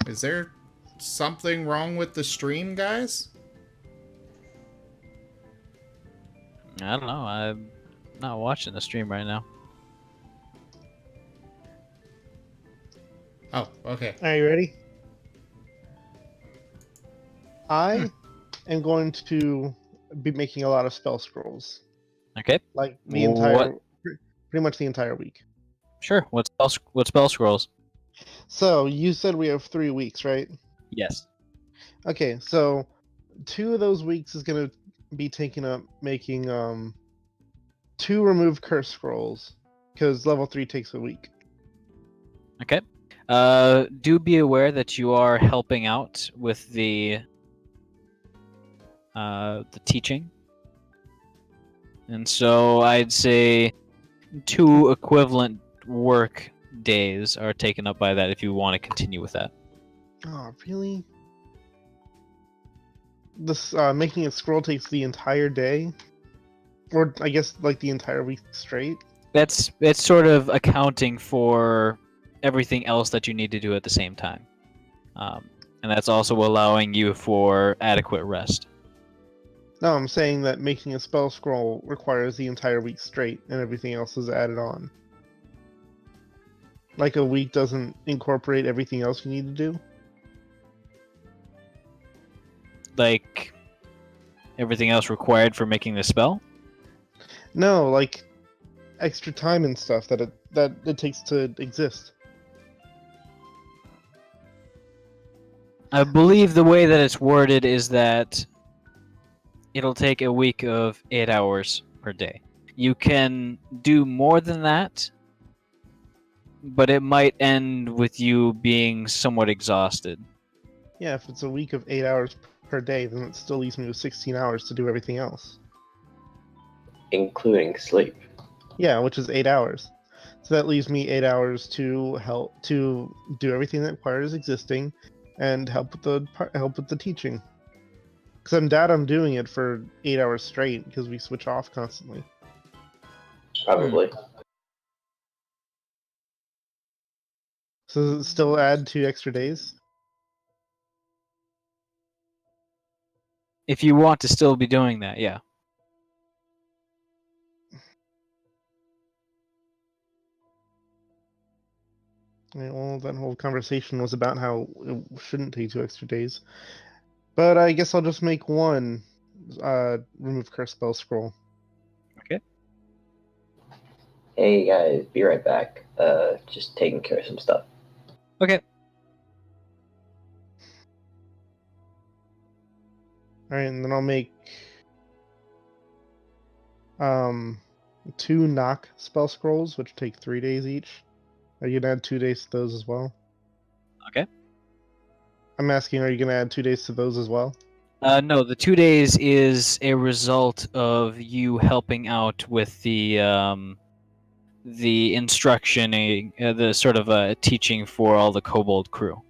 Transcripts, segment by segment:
Is there something wrong with the stream, guys? I don't know. I'm not watching the stream right now. Oh, okay. Are you ready? I am going to be making a lot of spell scrolls. Okay. Like the pretty much the entire week. Sure. What spell scrolls? So you said we have 3 weeks, right? Yes. Okay, so 2 of those weeks is gonna be taken up making 2 remove curse scrolls, because level 3 takes a week. Okay. Do be aware that you are helping out with the teaching, and so I'd say 2 equivalent work days are taken up by that if you want to continue with that. Oh, really? This making a scroll takes the entire day, or I guess like the entire week straight. It's sort of accounting for everything else that you need to do at the same time, and that's also allowing you for adequate rest. No, I'm saying that making a spell scroll requires the entire week straight, and everything else is added on. Like a week doesn't incorporate everything else you need to do. Like everything else required for making the spell. No, like extra time and stuff that it takes to exist. I believe the way that it's worded is that it'll take a week of 8 hours per day. You can do more than that, but it might end with you being somewhat exhausted. Yeah, if it's a week of 8 hours per day, then it still leaves me with 16 hours to do everything else. Including sleep. Yeah, which is 8 hours. So that leaves me 8 hours to help to do everything that requires existing, and help with the teaching. Because I'm doing it for 8 hours straight because we switch off constantly. Probably. So does it still add 2 extra days? If you want to still be doing that, yeah. Yeah, well, that whole conversation was about how it shouldn't take 2 extra days. But I guess I'll just make one remove curse spell scroll. Okay. Hey guys, be right back. Just taking care of some stuff. Okay. Alright, and then I'll make 2 knock spell scrolls, which take 3 days each. Are you gonna add 2 days to those as well? Okay. I'm asking, are you gonna add 2 days to those as well? No, the 2 days is a result of you helping out with the instruction, the sort of teaching for all the kobold crew.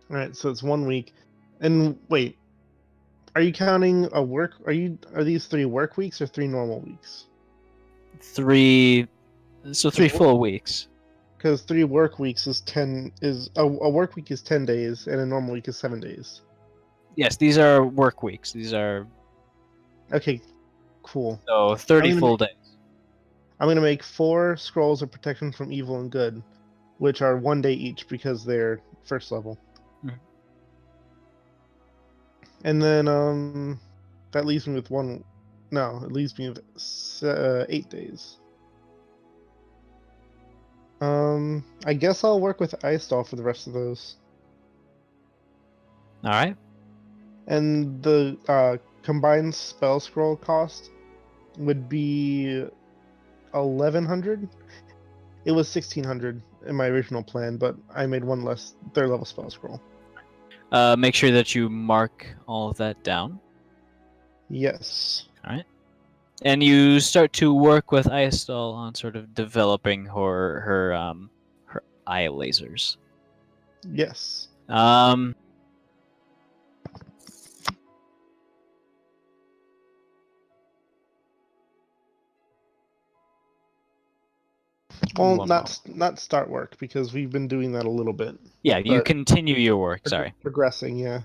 Alright, so it's 1 week. And wait, are you counting a work? Are these 3 work weeks or 3 normal weeks? 3 full weeks. Because 3 work weeks is a work week is 10 days, and a normal week is 7 days. Yes, these are work weeks. These are Okay, cool. so 30 full days. I'm gonna make 4 scrolls of protection from evil and good, which are 1 day each because they're first level. Mhm. And then that leaves me with one. No, it leaves me with 8 days. I guess I'll work with Ice Doll for the rest of those. All right. And the combined spell scroll cost would be 1,100. It was 1,600 in my original plan, but I made one less 3rd level spell scroll. Make sure that you mark all of that down. Yes. All right. And you start to work with Iastol on sort of developing her eye lasers. Yes. Well, One not start work because we've been doing that a little bit. Yeah, you But continue your work. Sorry. Progressing, yeah.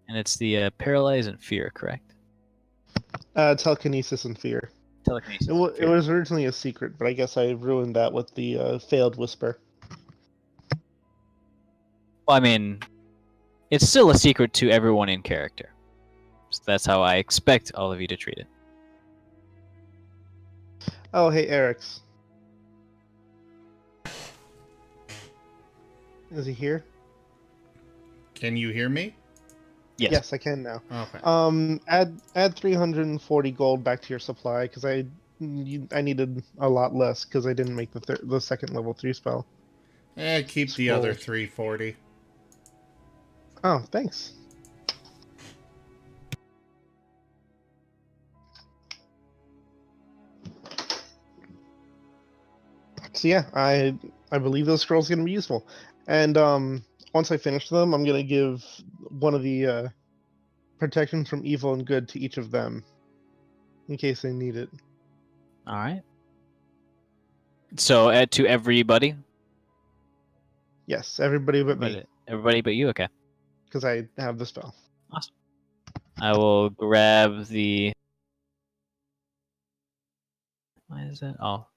And it's the paralyze and fear, correct? Telekinesis and fear. Telekinesis. It was originally a secret, but I guess I ruined that with the failed whisper. Well, I mean, it's still a secret to everyone in character. So that's how I expect all of you to treat it. Oh, hey, Eric's. Is he here? Can you hear me? Yes. I can now. Okay. Add 340 gold back to your supply because I needed a lot less because I didn't make the second level 3 spell. Keep the other 340. Oh, thanks. So yeah, I believe those scrolls are gonna be useful, and once I finish them, I'm gonna give one of the protections from evil and good to each of them, in case they need it. All right. So add to everybody. Yes, everybody but me, Everybody but you. Okay. because I have the spell. Awesome. I will grab the. Why is that? Oh.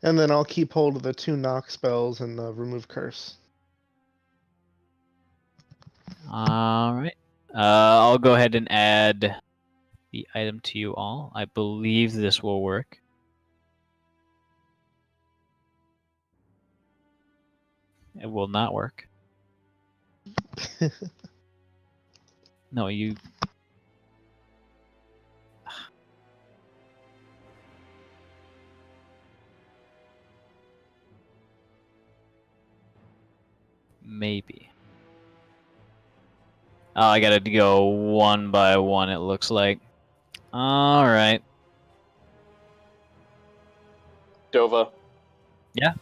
And then I'll keep hold of the 2 knock spells and the remove curse. All right. I'll go ahead and add the item to you all. I believe this will work. It will not work. No, you. Maybe. Oh, I gotta go one by one, it looks like. Alright. Dova. Yeah?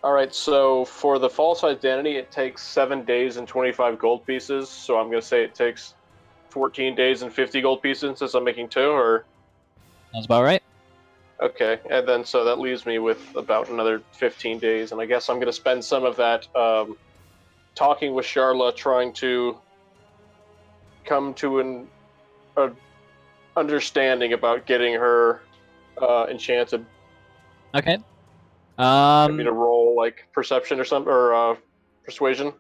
Alright, so for the false identity, it takes 7 days and 25 gold pieces, so I'm going to say it takes 14 days and 50 gold pieces since I'm making 2, or... Sounds about right. Okay, and then so that leaves me with about another 15 days, and I guess I'm going to spend some of that talking with Charla, trying to come to an understanding about getting her enchanted. Okay. Maybe to roll like perception or something, or persuasion.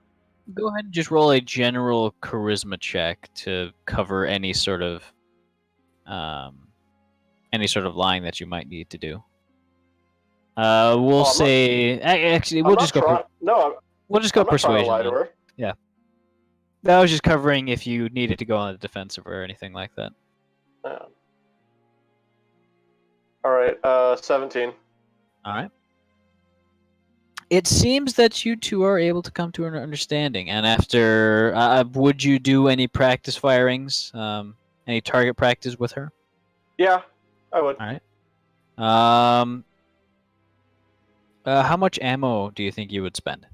Go ahead and just roll a general charisma check to cover any sort of lying that you might need to do. We'll say actually we'll just go. We'll just go persuasion. Lie to her. Yeah. That was just covering if you needed to go on the defensive or anything like that. Yeah. All right, 17. All right. It seems that you two are able to come to an understanding. And after, would you do any practice firings, any target practice with her? Yeah, I would. All right. How much ammo do you think you would spend?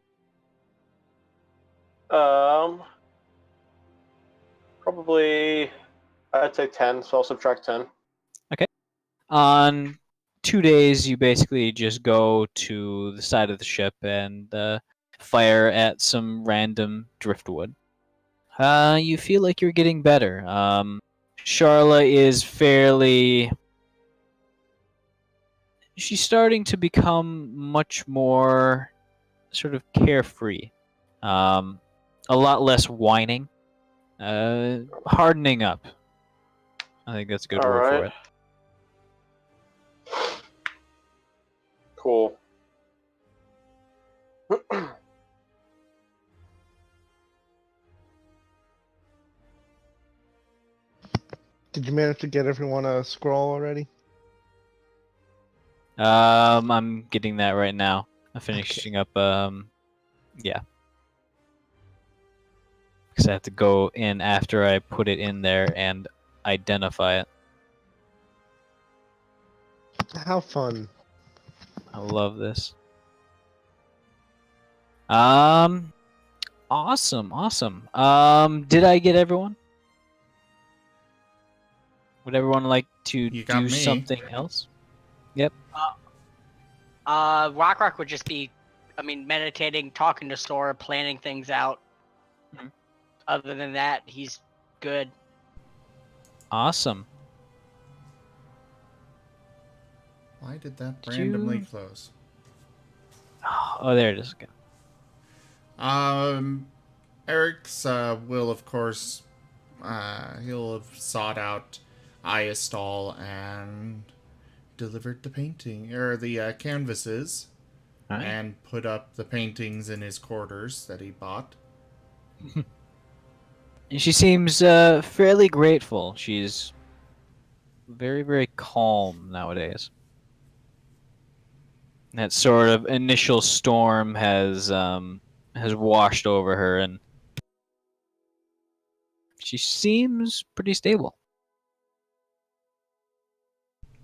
Probably, I'd say 10, so I'll subtract 10. Okay. On 2 days, you basically just go to the side of the ship and fire at some random driftwood. You feel like you're getting better. Charla is fairly... She's starting to become much more sort of carefree. A lot less whining. Hardening up. I think that's a good word for it. Cool. Did you manage to get everyone a scroll already? I'm getting that right now. I'm finishing up, yeah. Because I have to go in after I put it in there and identify it. How fun. I love this. Awesome, awesome. Did I get everyone? Would everyone like to You got do me. something else? Yep. Rock would just be, meditating, talking to Sora, planning things out. Mhm. Other than that, he's good. Awesome. Why did that Did randomly you- close? Oh, there it is. Okay. Eric's will, of course, he'll have sought out Iastall and delivered the painting, or the canvases, Alright. and put up the paintings in his quarters that he bought. And she seems fairly grateful. She's very, very calm nowadays. That sort of initial storm has washed over her, and she seems pretty stable.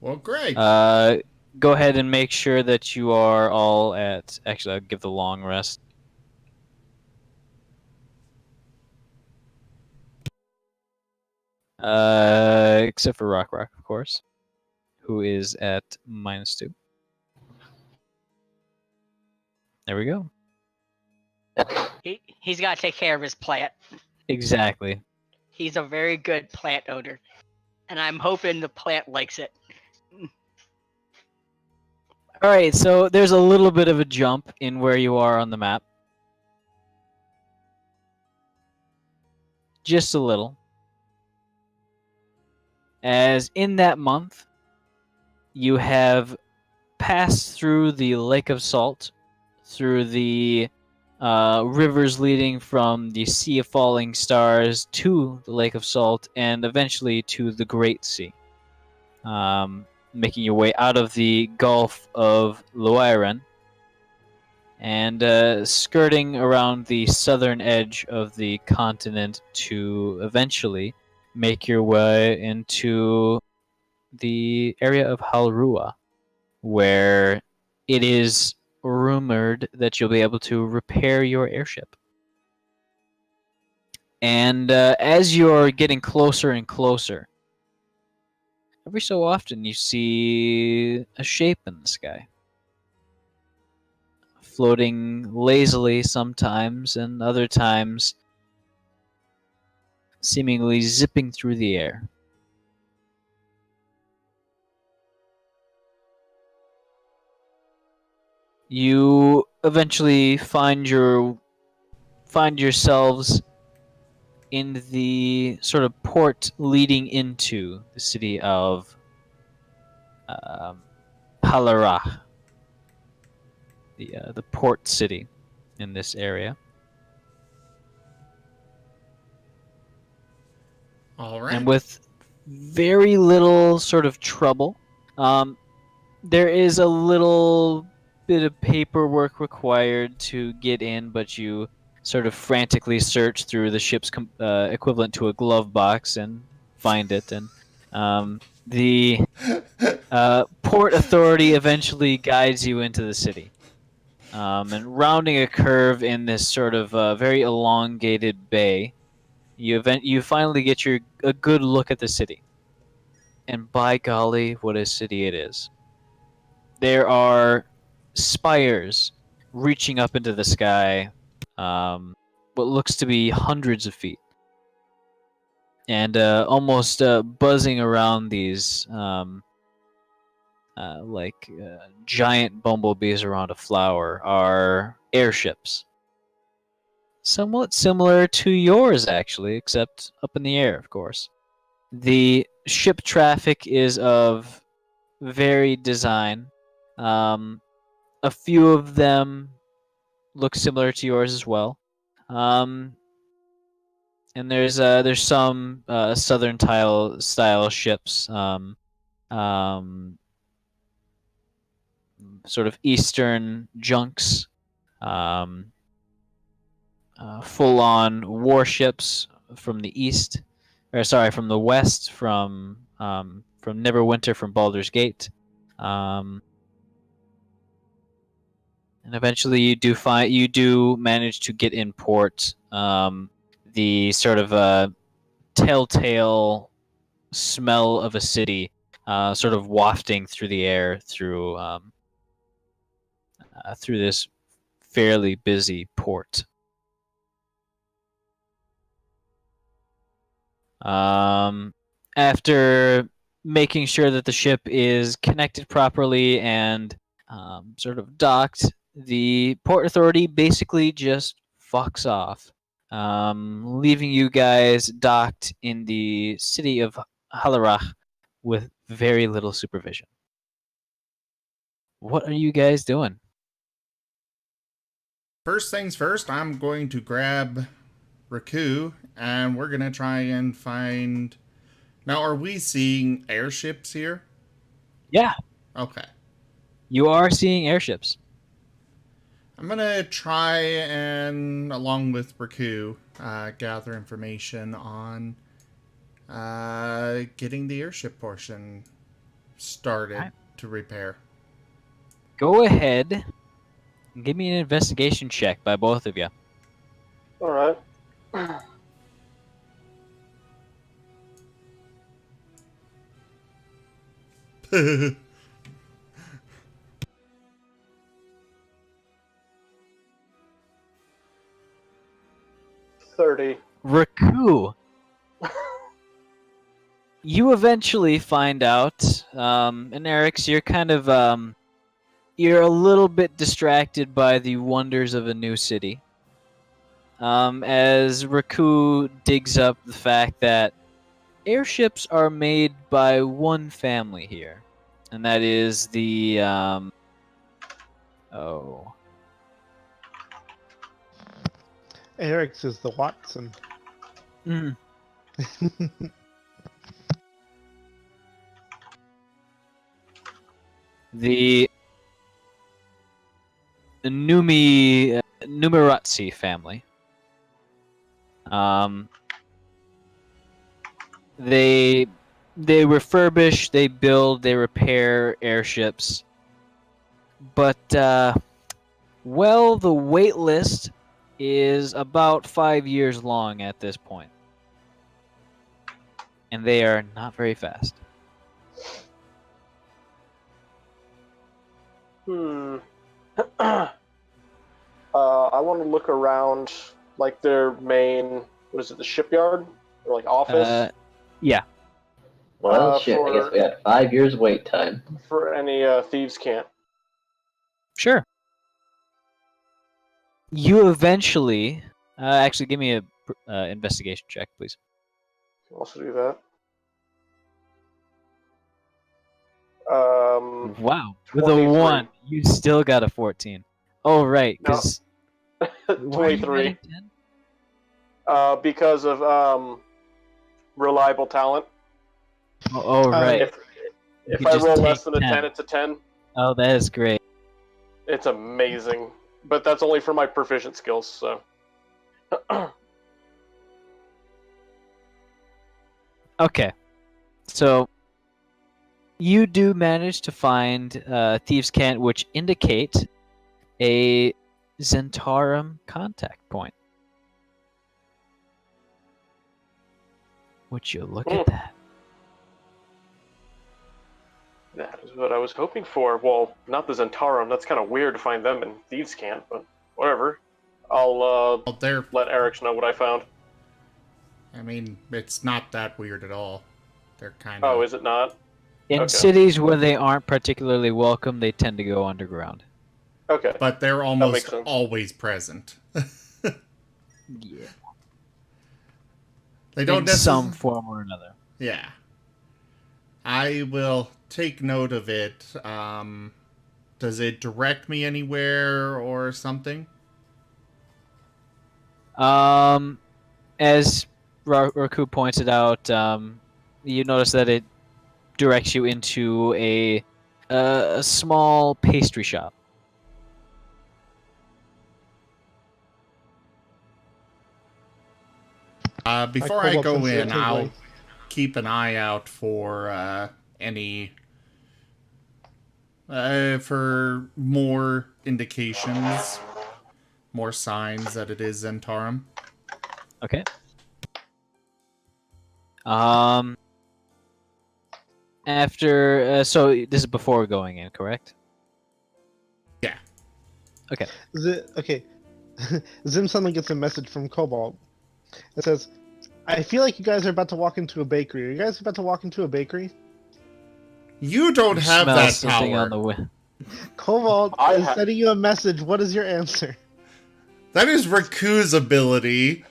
Well, great. Go ahead and make sure that you are all at. Actually, I'll give the long rest. Except for Rock, of course, who is at -2. There we go. He's got to take care of his plant. Exactly. He's a very good plant owner, and I'm hoping the plant likes it. All right, so there's a little bit of a jump in where you are on the map. Just a little. As in that month, you have passed through the Lake of Salt, through the rivers leading from the Sea of Falling Stars to the Lake of Salt, and eventually to the Great Sea. Making your way out of the Gulf of Loiren and skirting around the southern edge of the continent to eventually make your way into the area of Halrua, where it is rumored that you'll be able to repair your airship. And as you're getting closer and closer, every so often you see a shape in the sky, floating lazily sometimes, and other times seemingly zipping through the air. You eventually find yourselves in the sort of port leading into the city of Palarach, the port city in this area. All right. And with very little sort of trouble, there is a little bit of paperwork required to get in, but you sort of frantically search through the ship's equivalent to a glove box and find it. And the port authority eventually guides you into the city. And rounding a curve in this sort of very elongated bay, you finally get a good look at the city. And by golly, what a city it is. There are spires reaching up into the sky, what looks to be hundreds of feet. And almost buzzing around these giant bumblebees around a flower are airships. Somewhat similar to yours, actually, except up in the air, of course. The ship traffic is of varied design. A few of them look similar to yours as well. And there's some southern style ships, sort of eastern junks, full-on warships from the east, from the west, from Neverwinter, from Baldur's Gate. And eventually you do manage to get in port. The sort of telltale smell of a city sort of wafting through the air through this fairly busy port. After making sure that the ship is connected properly and sort of docked, the port authority basically just fucks off, leaving you guys docked in the city of Halarach with very little supervision. What are you guys doing? First things first, I'm going to grab Raku, and we're gonna try and find. Now, are we seeing airships here? Yeah, Okay. you are seeing airships. I'm gonna try and, along with Raku, gather information on getting the airship portion started Alright. to repair. Go ahead and give me an investigation check by both of you. All right. 30. Raku, you eventually find out, and Eric's, you're kind of, you're a little bit distracted by the wonders of a new city. As Raku digs up the fact that airships are made by one family here, and that is the, Eric's is the Watson. Mm. the Numerazzi family. They refurbish, they build, they repair airships, but well, the wait list is about 5 years long at this point, and they are not very fast. I want to look around, like their main, what is it, the shipyard? Or like office? Yeah. Well, shit, I guess we got 5 years wait time. For any thieves' can't. Sure. You eventually, actually, give me a investigation check, please. Can also do that. Wow, with a 23. 1, you still got a 14. Oh, right, No. because 23. Because of reliable talent. Oh, right. If could I just roll take less than a 10. 10, it's a 10. Oh, that is great. It's amazing. But that's only for my proficient skills, so. Okay, so you do manage to find Thieves' Cant, which indicate a Zentarum contact point. Would you look at that? That is what I was hoping for. Well, not the Zentarum. That's kind of weird to find them in Thieves' Cant, but whatever. I'll Well, they're, let Eric know what I found. I mean, it's not that weird at all. They're kind of. Oh, is it not? In Okay. cities where they aren't particularly welcome, they tend to go underground. Okay. But they're makes almost sense. always present. Yeah. They don't In necessarily. some form or another. Yeah. I will take note of it. Does it direct me anywhere or something? As Raku pointed out, you notice that it directs you into a small pastry shop. Before pull I up go and see in, it I'll tingling. keep an eye out for any For more indications, more signs that it is Zentarum. Okay. So this is before going in, correct? Yeah. Okay. Okay. Zim suddenly gets a message from Cobalt. It says, I feel like you guys are about to walk into a bakery. Are you guys about to walk into a bakery? You don't You have smell that something power. on the wind. Cobalt I is ha- sending you a message. What is your answer? That is Riku's ability.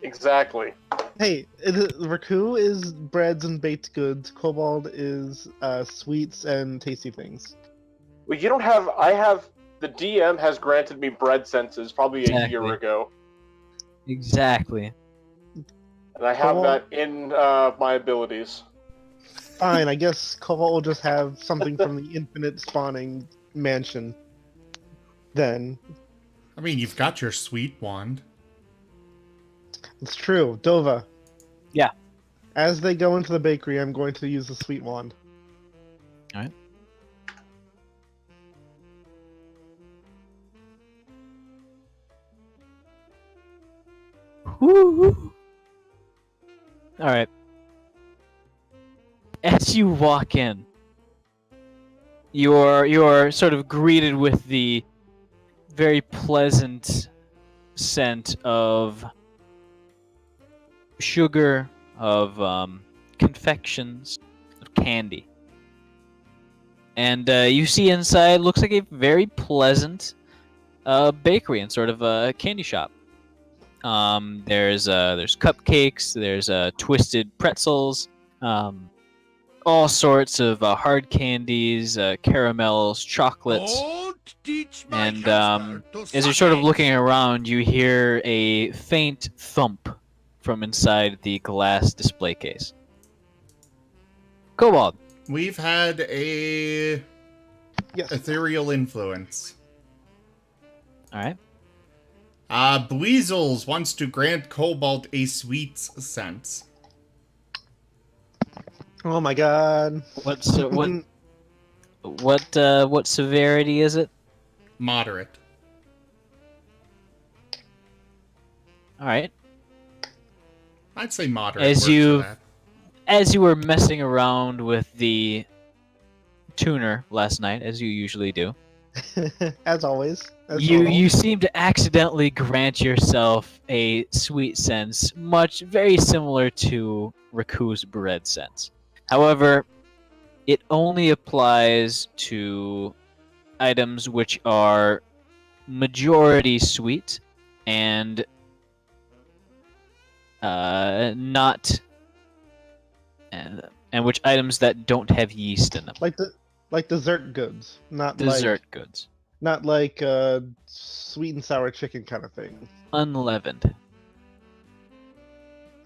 Exactly. Hey, Raku is breads and baked goods. Cobalt is sweets and tasty things. Well, you don't have. I have. The DM has granted me bread senses probably a year Exactly. ago, Exactly. and I have Cobalt? that in my abilities. Fine, I guess Cobalt will just have something from the infinite spawning mansion. Then. I mean, you've got your sweet wand. It's true. Dova. Yeah. As they go into the bakery, I'm going to use the sweet wand. Alright. Woo! Alright. As you walk in, you're sort of greeted with the very pleasant scent of sugar, of confections, of candy. And you see inside, looks like a very pleasant bakery and sort of a candy shop. There's cupcakes, there's twisted pretzels, all sorts of hard candies, caramels, chocolates. And as you're sort of looking around, you hear a faint thump from inside the glass display case. Cobalt. We've had a Yes. ethereal influence. All right. Dweezils wants to grant Cobalt a sweets sense. Oh my god. What severity is it? Moderate. All right. I'd say moderate. As works for you- that. As you were messing around with the tuner last night, as you usually do, As always. As you normal. seem to accidentally grant yourself a sweet sense, very similar to Raku's bread sense. However, it only applies to items which are majority sweet and not and which items that don't have yeast in them. like dessert goods, not Dessert goods. like sweet and sour chicken kind of thing. Unleavened.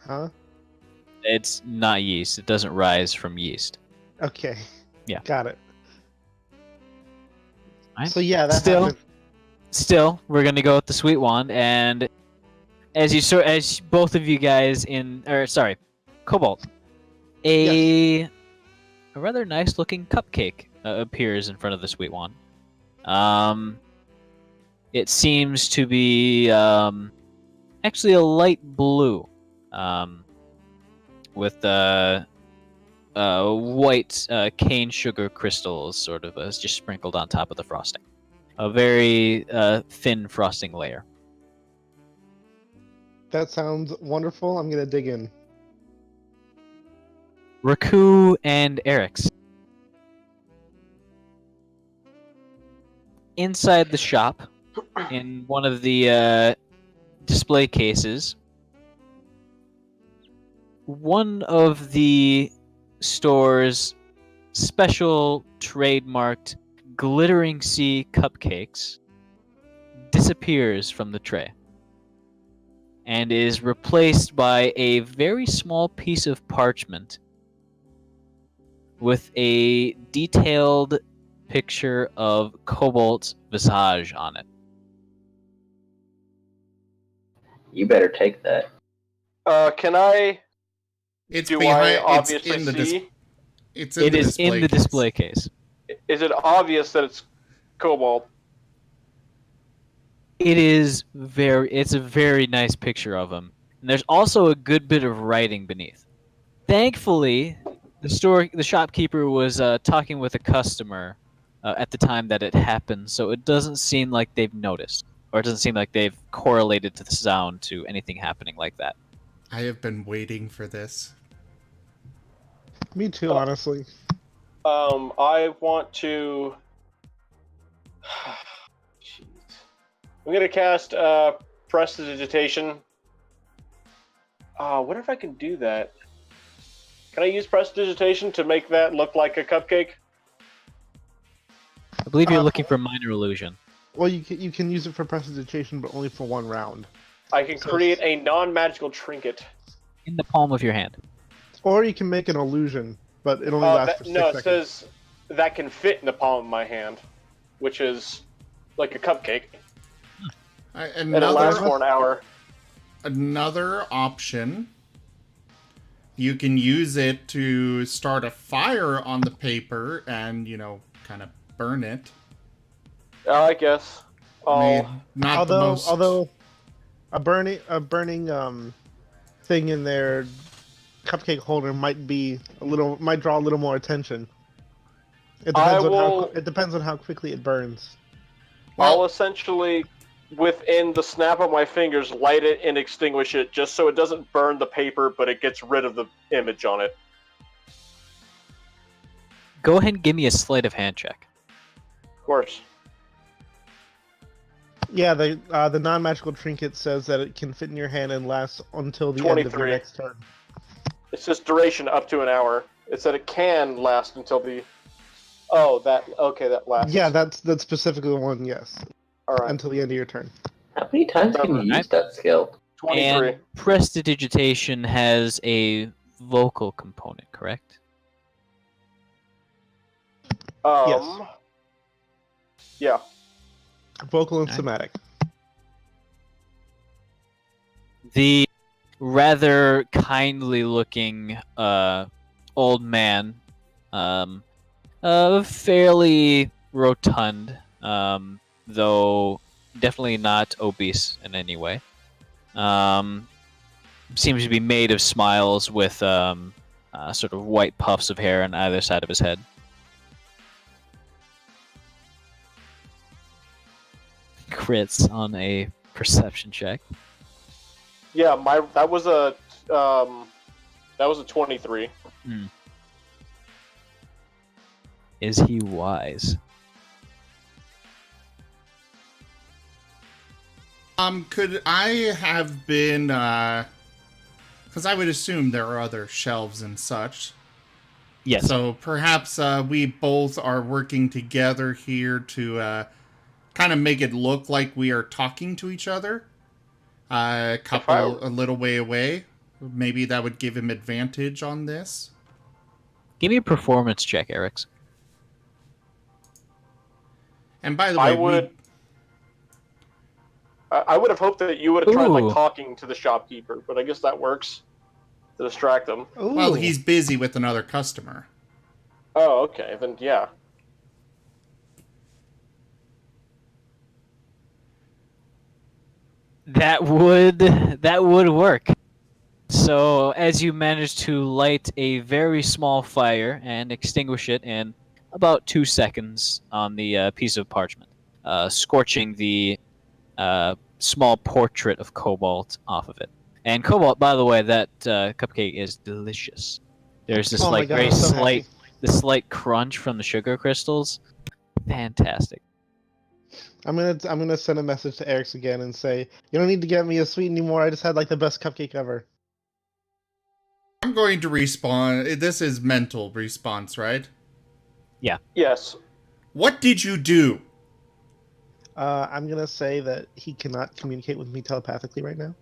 Huh? It's not yeast. It doesn't rise from yeast. Okay. Yeah. Got it. Alright. So yeah, that Still- happened. Still, we're gonna go with the sweet wand, and as both of you guys Cobalt, a rather nice looking cupcake appears in front of the sweet wand. It seems to be actually a light blue, with white cane sugar crystals sort of just sprinkled on top of the frosting. A very thin frosting layer. That sounds wonderful. I'm gonna dig in. Raku and Eric's. Inside the shop, in one of the display cases, one of the store's special trademarked glittering sea cupcakes disappears from the tray and is replaced by a very small piece of parchment with a detailed picture of Cobalt's visage on it. You better take that. Can I? It's Do behind. I It's obviously in the see? It's It in the is display in the case. display case. Is it obvious that it's cobalt? It's a very nice picture of him. And there's also a good bit of writing beneath. Thankfully, the shopkeeper was talking with a customer at the time that it happened, so it doesn't seem like they've noticed, or it doesn't seem like they've correlated to the sound to anything happening like that. I have been waiting for this. Me too, honestly. I want to. Jeez. I'm gonna cast Prestidigitation. I wonder if I can do that. Can I use Prestidigitation to make that look like a cupcake? I believe you're looking for minor illusion. Well, you can use it for prestidigitation, but only for 1 round. I can create a non-magical trinket. In the palm of your hand. Or you can make an illusion, but it only lasts for 6 no, it seconds. says that can fit in the palm of my hand, which is like a cupcake. And it lasts for an hour. Another option. You can use it to start a fire on the paper and, kind of burn it. I guess. Not the most... Although a burning thing in their cupcake holder might draw a little more attention. It depends on how quickly it burns. I'll essentially, within the snap of my fingers, light it and extinguish it, just so it doesn't burn the paper, but it gets rid of the image on it. Go ahead and give me a sleight of hand check. Of course. Yeah, the non-magical trinket says that it can fit in your hand and last until the end of your 23. next turn. It's just duration up to an hour. It said it can last until the... Oh, that lasts. Yeah, that's specifically the one, yes. Alright. Until the end of your turn. How many times can you use that skill? 23. And Prestidigitation has a vocal component, correct? Yes. Yeah. Vocal and somatic. The rather kindly looking old man, fairly rotund, though definitely not obese in any way. Seems to be made of smiles with sort of white puffs of hair on either side of his head. Crits on a perception check. Yeah, that was a 23. Is he wise? Could I have been, because I would assume there are other shelves and such. Yes. So perhaps we both are working together here to kind of make it look like we are talking to each other. A little way away. Maybe that would give him advantage on this. Give me a performance check, Eric's. And by the way, I would have hoped that you would have tried talking to the shopkeeper, but I guess that works to distract them. Ooh. Well, he's busy with another customer. Oh, okay, then yeah. That would work. So as you manage to light a very small fire and extinguish it in about 2 seconds on the piece of parchment, scorching the small portrait of Cobalt off of it. And Cobalt, by the way, that cupcake is delicious. There's this slight crunch from the sugar crystals. Fantastic. I'm gonna send a message to Eric's again and say, you don't need to get me a sweet anymore. I just had like the best cupcake ever. I'm going to respond. This is mental response, right? Yeah. Yes. What did you do? I'm gonna say that he cannot communicate with me telepathically right now.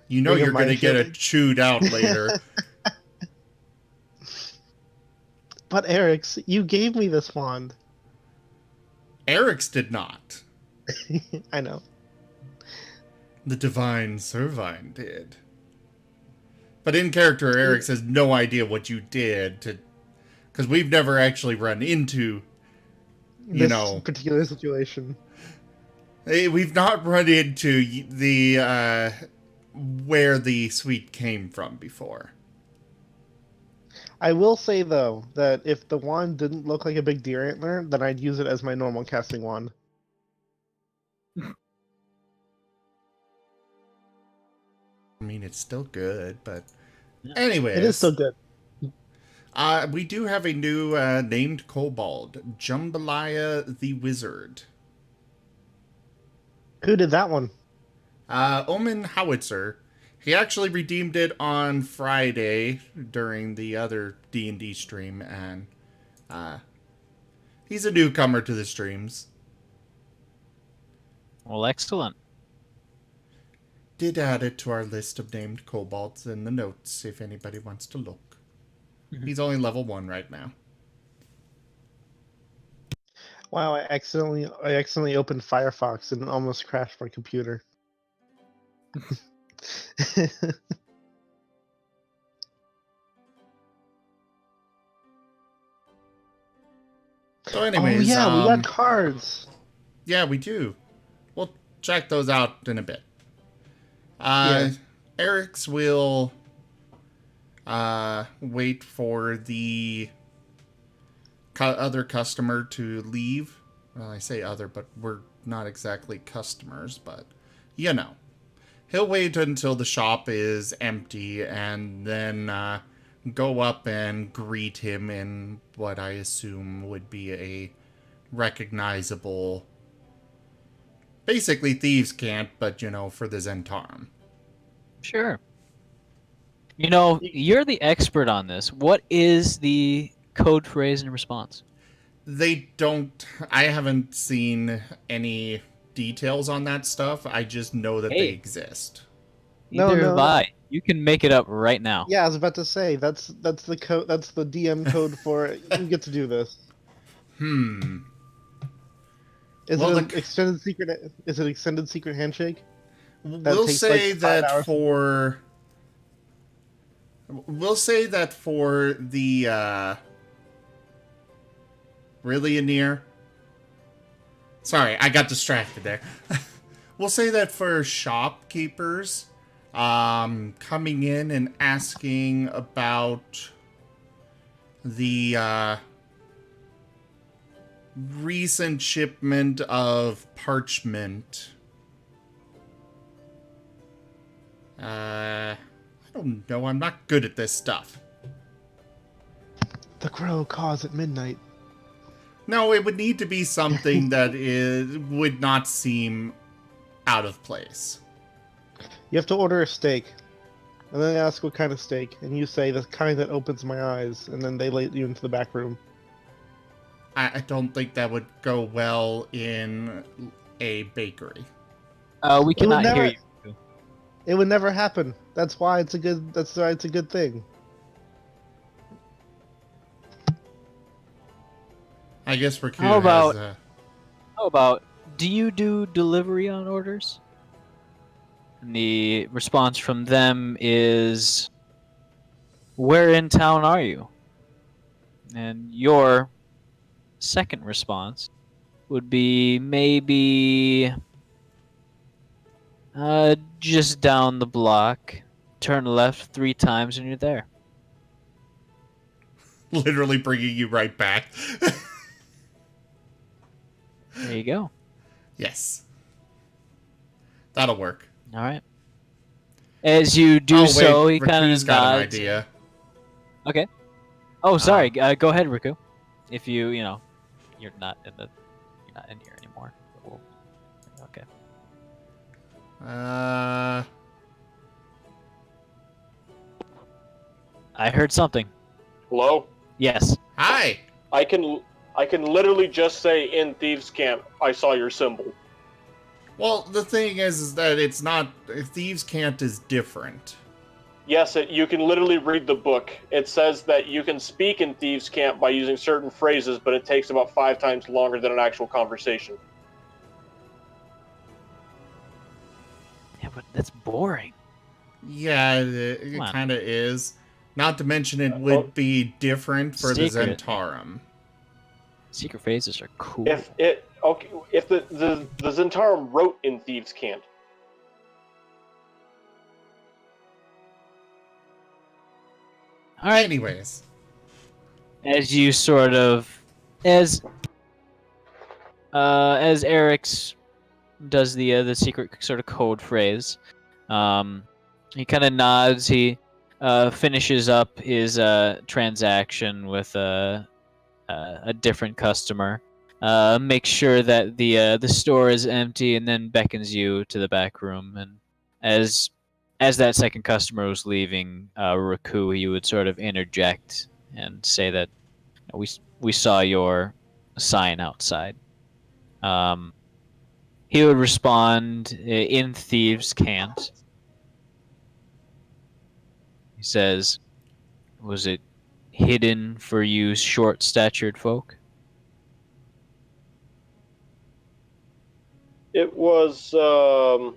You know Ring of you're going to mind get shielding. it chewed out later. But Eric's, you gave me this wand. Eric's did not. I know. The Divine Servine did. But in character, Eric has no idea what you did because we've never actually run into, This particular situation. we've not run into the where the suite came from before. I will say though that if the wand didn't look like a big deer antler, then I'd use it as my normal casting wand. I mean, it's still good, but anyways. It is still good. We do have a new named kobold, Jambalaya the Wizard. Who did that one? Omen Howitzer. He actually redeemed it on Friday during the other D&D stream, and he's a newcomer to the streams. Well, excellent. Did add it to our list of named kobolds in the notes if anybody wants to look. He's only level 1 right now. Wow, I accidentally opened Firefox and it almost crashed my computer. So anyways, oh yeah, we got cards. Yeah, we do. We'll check those out in a bit. Yeah. Eric's will wait for the other customer to leave. Well, I say other, but we're not exactly customers, but you know. He'll wait until the shop is empty and then go up and greet him in what I assume would be a recognizable, basically thieves' cant, but you know, for the Zentarum. Sure. You know, you're the expert on this. What is the code phrase in response? They don't... I haven't seen any details on that stuff. I just know that they exist. Neither No. have I. You can make it up right now. Yeah, I was about to say that's the code. That's the DM code for it. You get to do this. Is Well, it an extended secret? Is it extended secret handshake? We'll takes, say like, 5 that hours. for... We'll say that for the, really, Anir? Sorry, I got distracted there. We'll say that for shopkeepers, coming in and asking about the, recent shipment of parchment. I don't know, I'm not good at this stuff. The crow caws at midnight. No, it would need to be something that would not seem out of place. You have to order a steak, and then they ask what kind of steak, and you say the kind that opens my eyes, and then they let you into the back room. I don't think that would go well in a bakery. We cannot hear you. It would never happen. That's why it's a good. That's why it's a good thing. I guess Raku How about- has... How about, do you do delivery on orders? And the response from them is, where in town are you? And your second response would be maybe just down the block, turn left 3 times and you're there. literally bringing you right back. There you go. Yes. That'll work. All right. As you do so, he kind Raku's of got an nods. idea. Okay. Oh, sorry. Go ahead, Riku. If you're not in here anymore. Okay. I heard something. Hello? Yes. Hi. I can literally just say in Thieves' Camp, I saw your symbol. Well, the thing is that it's not... Thieves' Cant is different. Yes, you can literally read the book. It says that you can speak in Thieves' Camp by using certain phrases, but it takes about 5 times longer than an actual conversation. Yeah, but that's boring. Yeah, it Come on. kind of is. Not to mention it would be different for the Secret. Zentarum. Secret phases are cool. If the Zentarum wrote in Thieves' Cant. All right. Anyways. As you sort of, as Eric's does the secret sort of code phrase, he kind of nods. He finishes up his transaction with a different customer. Makes sure that the store is empty, and then beckons you to the back room. And as that second customer was leaving, Raku, he would sort of interject and say that we saw your sign outside. He would respond in Thieves' Cant. He says, "Was it hidden for you short-statured folk?" It was. I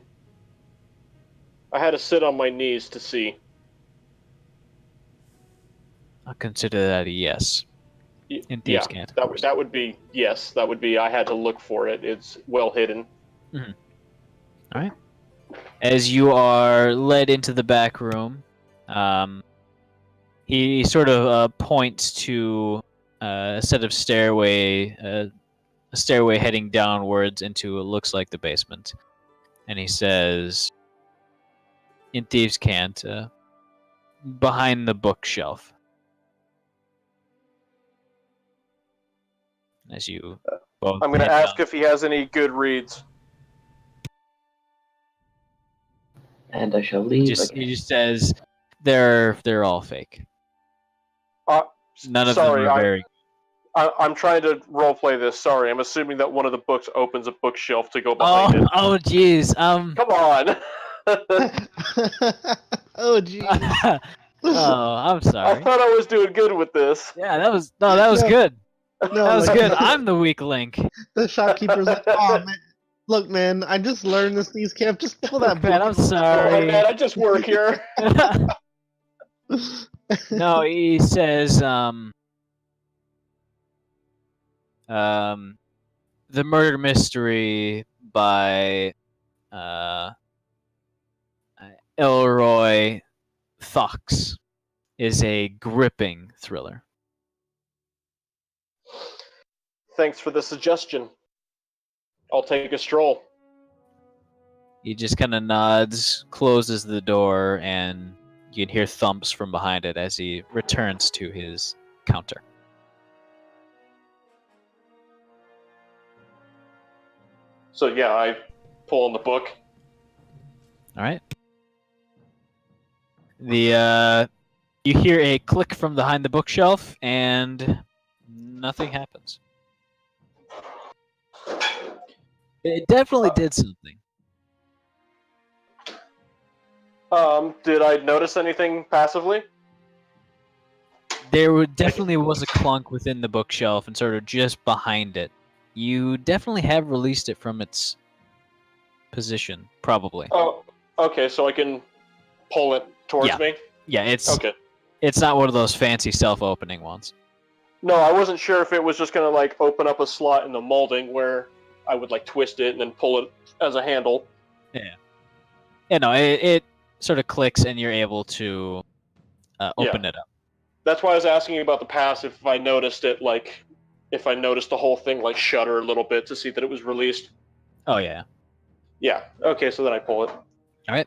had to sit on my knees to see. I'll consider that a yes. In Yeah, Thieves' Cant, of course. that would be yes. That would be. I had to look for it. It's well hidden. All right. As you are led into the back room, he sort of points to a set of a stairway heading downwards into what looks like the basement, and he says, in Thieves' Cant, behind the bookshelf. As you both I'm going to head ask if he has any good reads. And I shall leave. he just says they're all fake. None of Sorry, them are very. I'm trying to roleplay this. Sorry, I'm assuming that one of the books opens a bookshelf to go behind it. Oh, jeez. Come on. Oh, jeez. Oh, I'm I sorry. thought I was doing good with this. Yeah, that was good. No, That was like, good. I'm the weak link. The shopkeeper's like, oh, man. Look, man, I just learned this Thieves' Camp. Just pull that Man, I'm book. Oh, sorry. man, I just work here. No, he says, the murder mystery by Elroy Fox is a gripping thriller. Thanks for the suggestion. I'll take a stroll. He just kind of nods, closes the door, and you can hear thumps from behind it as he returns to his counter. So yeah, I pull in the book. All right. You hear a click from behind the bookshelf, and nothing happens. It definitely did something. Did I notice anything passively? Definitely was a clunk within the bookshelf, and sort of just behind it. You definitely have released it from its position, probably. Oh, okay, so I can pull it towards me? Yeah, Okay. It's not one of those fancy self-opening ones. No, I wasn't sure if it was just gonna, like, open up a slot in the molding where I would, like, twist it and then pull it as a handle. Yeah, no, it sort of clicks, and you're able to open it up. That's why I was asking about the pass, if I noticed it, like, if I noticed the whole thing, like, shudder a little bit to see that it was released. Oh, yeah. Yeah, okay, so then I pull it. All right.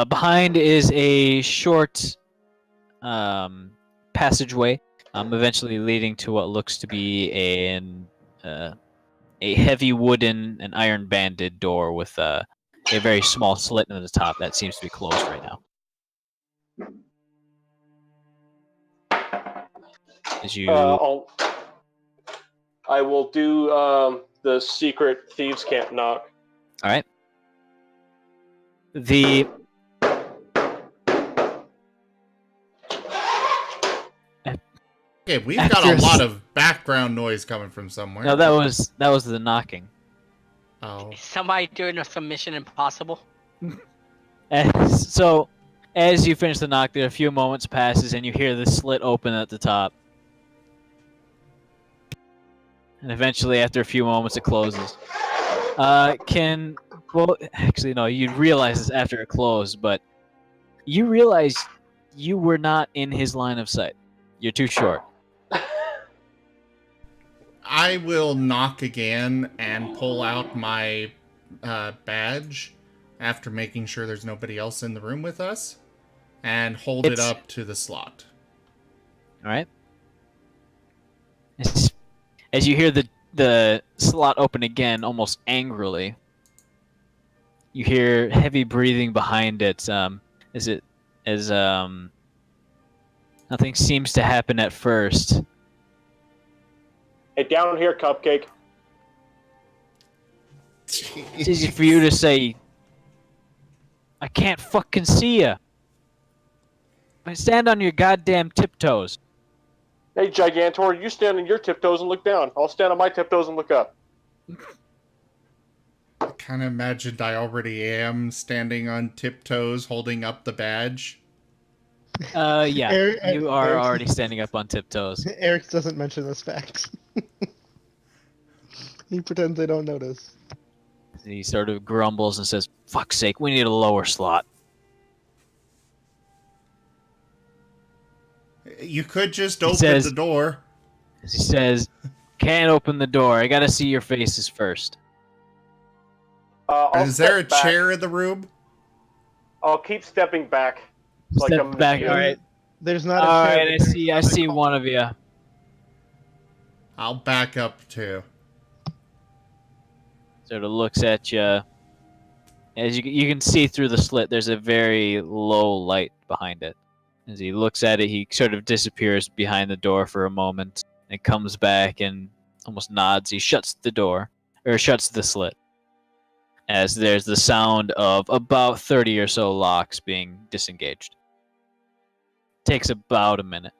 Behind is a short passageway, eventually leading to what looks to be a heavy wooden and iron-banded door with a very small slit in the top that seems to be closed right now. As you... I will do the secret Thieves' Cant knock. All right. The... Okay, we've got a lot of background noise coming from somewhere. No, that was the knocking. Oh. Is somebody doing some Mission Impossible? So as you finish the knock, there a few moments passes, and you hear the slit open at the top. And eventually, after a few moments, it closes. Actually, no, you realize this after it closed, but you realize you were not in his line of sight. You're too short. I will knock again and pull out my badge after making sure there's nobody else in the room with us, and hold it up to the slot. All right. As you hear the slot open again, almost angrily, you hear heavy breathing behind it. Nothing seems to happen at first. Hey, down here, Cupcake. It's easy for you to say, I can't fucking see ya. I stand on your goddamn tiptoes. Hey, Gigantor, you stand on your tiptoes and look down. I'll stand on my tiptoes and look up. I kind of imagined I already am standing on tiptoes holding up the badge. Yeah, you are Eric- already standing up on tiptoes. Eric doesn't mention this fact. He pretends they don't notice. He sort of grumbles and says, fuck's sake, we need a lower slot. You could just open the door. He says, can't open the door. I gotta see your faces first. Is there a chair in the room? I'll keep stepping back. Step back. All right. There's not a All chair. right. I see one of you. I'll back up too. Sort of looks at you. As you can see through the slit, there's a very low light behind it. As he looks at it, he sort of disappears behind the door for a moment and comes back and almost nods. He shuts the door, or shuts the slit, as there's the sound of about 30 or so locks being disengaged. Takes about a minute.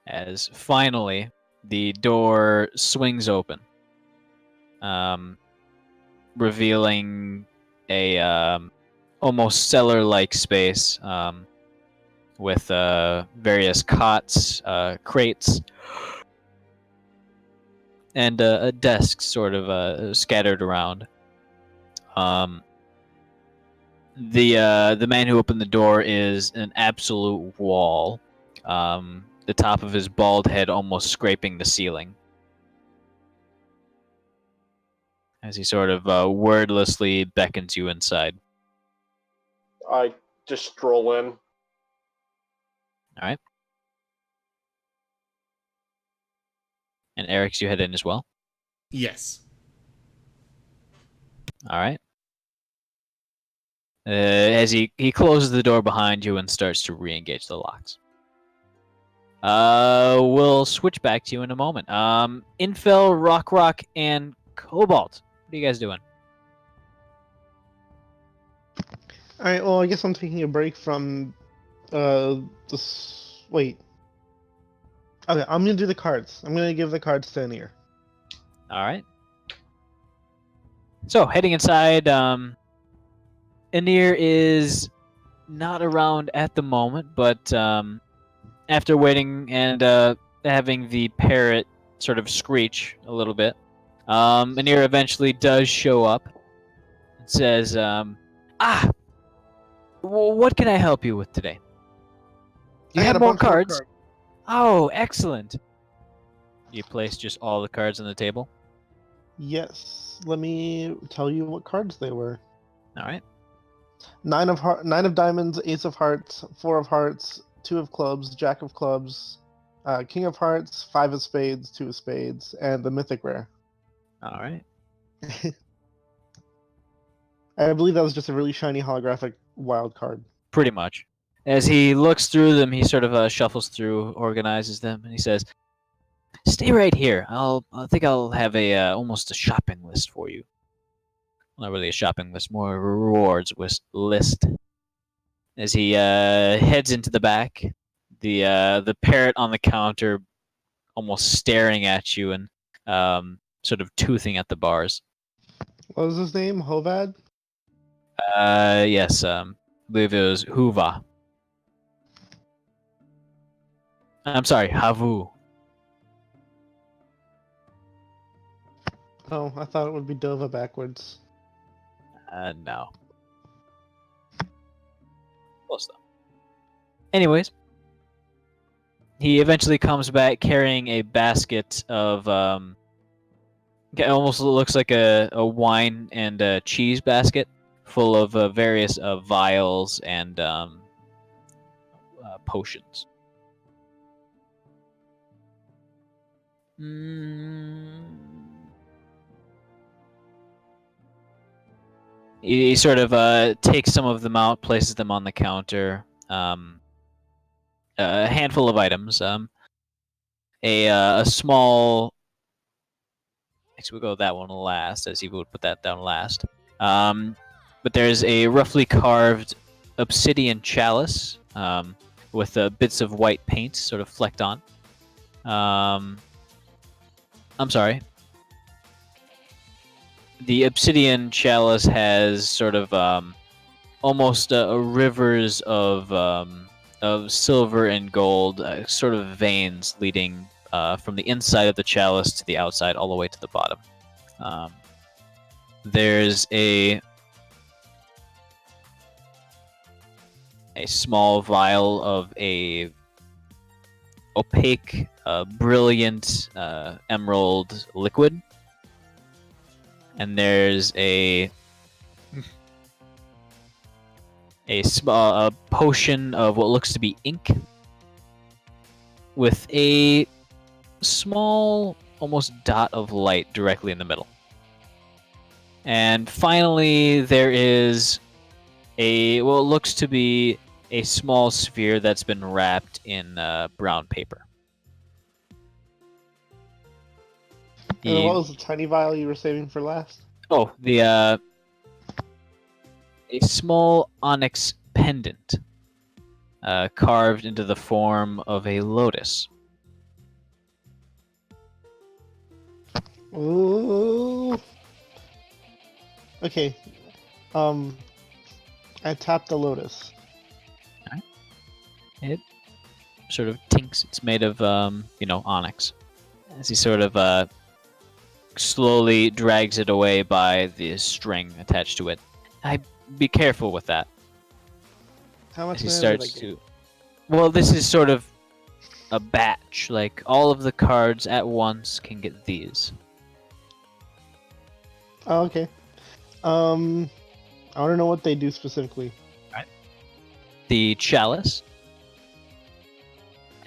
As finally, the door swings open, revealing a almost cellar-like space with various cots, crates, and a desk sort of scattered around. The man who opened the door is an absolute wall. The top of his bald head almost scraping the ceiling. As he sort of wordlessly beckons you inside. I just stroll in. Alright. And Eric's, you head in as well? Yes. Alright. As he closes the door behind you and starts to re-engage the locks. We'll switch back to you in a moment. Infel, Rock, and Cobalt. What are you guys doing? Alright, well, I guess I'm taking a break from this. Wait. Okay, I'm gonna do the cards. I'm gonna give the cards to Anir. Alright. So, heading inside, Anir is not around at the moment, but after waiting and having the parrot sort of screech a little bit, Anir eventually does show up and says, what can I help you with today? Do you have more cards? Oh, excellent. You place just all the cards on the table? Yes. Let me tell you what cards they were. All right. 9 of diamonds, Ace of hearts, 4 of hearts, 2 of clubs, Jack of clubs, King of hearts, 5 of spades, 2 of spades, and the mythic rare. All right. I believe that was just a really shiny holographic wild card. Pretty much. As he looks through them, he sort of shuffles through, organizes them, and he says, "Stay right here. I think I'll have almost a shopping list for you. Not really a shopping list, more a rewards list." As he heads into the back, the parrot on the counter, almost staring at you and sort of toothing at the bars. What was his name? Hovad? Yes. I believe it was Huva. I'm sorry, Havu. Oh, I thought it would be Dova backwards. No. Close though. Anyways, he eventually comes back carrying a basket of it almost looks like a wine and a cheese basket full of various vials and potions. He sort of takes some of them out, places them on the counter. A handful of items. A small. Actually, we'll go with that one last, as he would put that down last. But there's a roughly carved obsidian chalice with bits of white paint sort of flecked on. I'm sorry. The obsidian chalice has sort of almost rivers of silver and gold, sort of veins leading from the inside of the chalice to the outside, all the way to the bottom. There's a small vial of a opaque, brilliant emerald liquid, and there's a potion of what looks to be ink with a small, almost dot of light directly in the middle. And finally, there is what looks to be a small sphere that's been wrapped in brown paper. And what was the tiny vial you were saving for last? Oh, a small onyx pendant carved into the form of a lotus. Ooh. Okay. I tapped the lotus. Right. It sort of tinks. It's made of, onyx. As he sort of slowly drags it away by the string attached to it. Be careful with that. How much As he mana starts did I get? to. Well, this is sort of a batch. Like all of the cards at once can get these. Oh, okay. I want to know what they do specifically. Right. The chalice,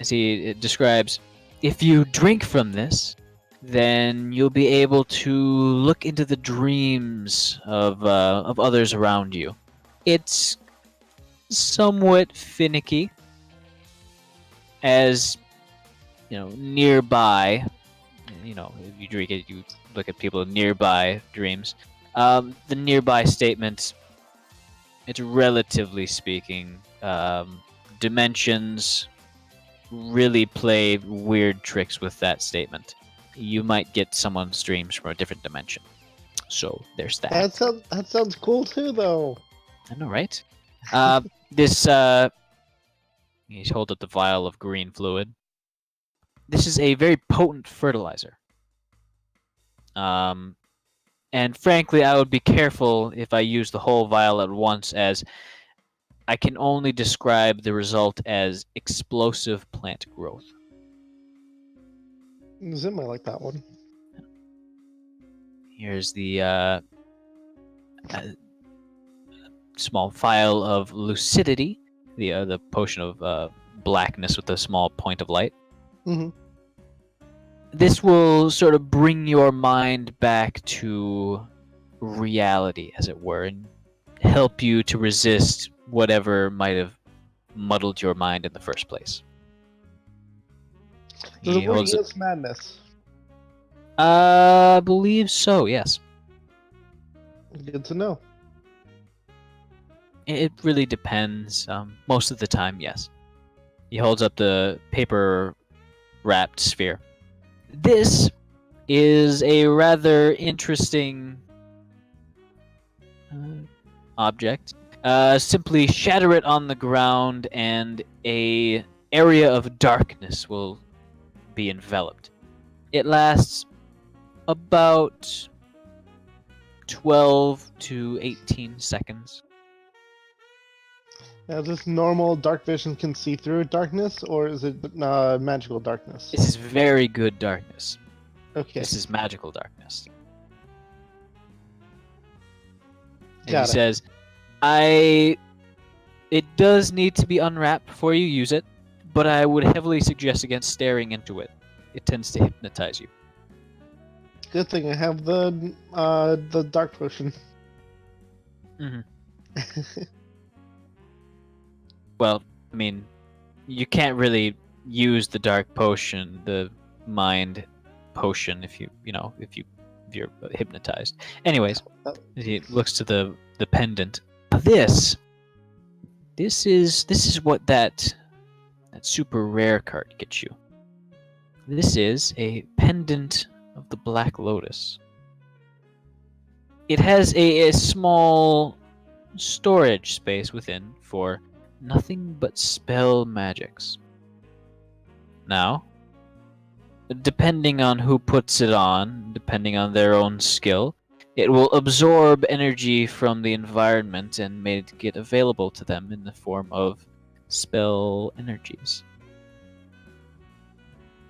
as he describes, if you drink from this, then you'll be able to look into the dreams of others around you. It's somewhat finicky, as nearby. If you drink it, you look at people nearby dreams. The nearby statement, it's relatively speaking, dimensions really play weird tricks with that statement. You might get someone's dreams from a different dimension. So there's that. That sounds cool too, though. I know, right? This he's hold up the vial of green fluid. This is a very potent fertilizer. And frankly, I would be careful if I use the whole vial at once, as I can only describe the result as explosive plant growth. Zim might like that one. Here's the small vial of lucidity, the potion of blackness with a small point of light. Mm-hmm. This will sort of bring your mind back to reality, as it were, and help you to resist whatever might have muddled your mind in the first place. Does He it work holds against madness? I believe so, yes. Good to know. It really depends. Most of the time, yes. He holds up the paper-wrapped sphere. This is a rather interesting object. Simply shatter it on the ground, and a area of darkness will be enveloped. It lasts about 12 to 18 seconds. Now, is this normal dark vision can see through darkness, or is it magical darkness? This is very good darkness. Okay. This is magical darkness. And Got he it. says, it does need to be unwrapped before you use it, but I would heavily suggest against staring into it. It tends to hypnotize you. Good thing I have the dark potion. Mm-hmm. Well, I mean, you can't really use the dark potion, the mind potion, if you're hypnotized. Anyways, he looks to the pendant. This is what that super rare card gets you. This is a pendant of the Black Lotus. It has a small storage space within for nothing but spell magics. Now, depending on who puts it on, depending on their own skill, it will absorb energy from the environment and make it available to them in the form of spell energies.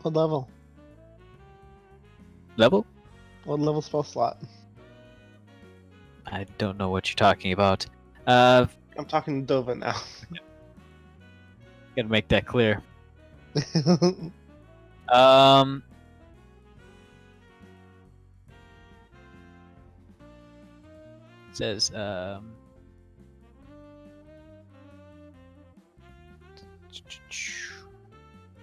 What level? Level? What level spell slot? I don't know what you're talking about. I'm talking to Dova now. Gotta make that clear. It says,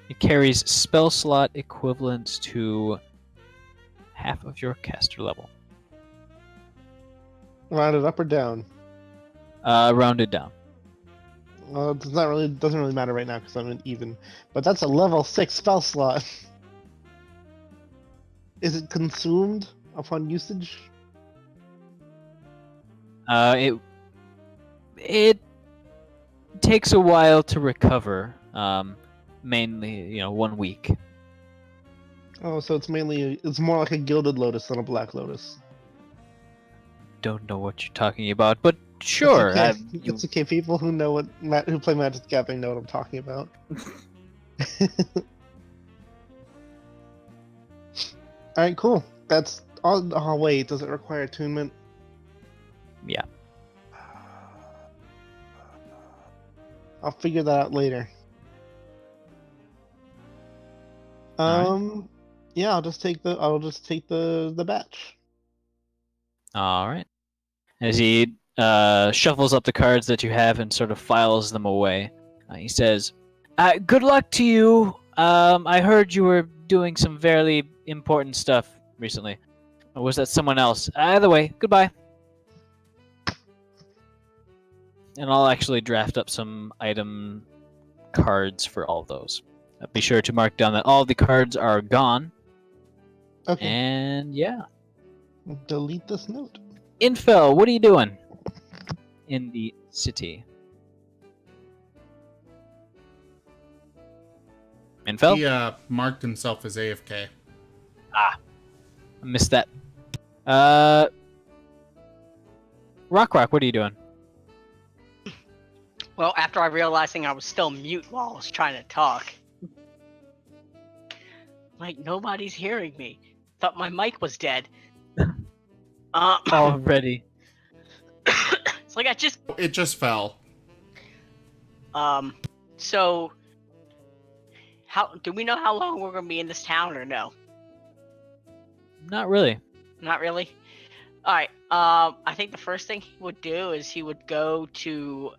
it carries spell slot equivalent to half of your caster level. Rounded up or down? Rounded down. Well, it's not really doesn't really matter right now because I'm an even. But that's a level 6 spell slot. Is it consumed upon usage? It takes a while to recover. Mainly, 1 week. Oh, so it's more like a gilded lotus than a black lotus. Don't know what you're talking about, but sure. It's okay. It's okay. People who who play Magic the Gathering know what I'm talking about. All right, cool. That's all. Oh wait, does it require attunement? Yeah. I'll figure that out later. Alright. Yeah, I'll just take the batch. All right. As he shuffles up the cards that you have and sort of files them away, he says, "Good luck to you. I heard you were doing some very important stuff recently. Or was that someone else? Either way, goodbye." And I'll actually draft up some item cards for all those. Be sure to mark down that all the cards are gone. Okay. And yeah. Delete this note. Infel, what are you doing in the city? Infel? He marked himself as AFK. I missed that. Rock, what are you doing? Well, after I realizing I was still mute while I was trying to talk. Like, nobody's hearing me. Thought my mic was dead. Already. It's like It just fell. So, how do we know how long we're gonna be in this town or no? Not really. Not really. All right. I think the first thing he would do is he would go to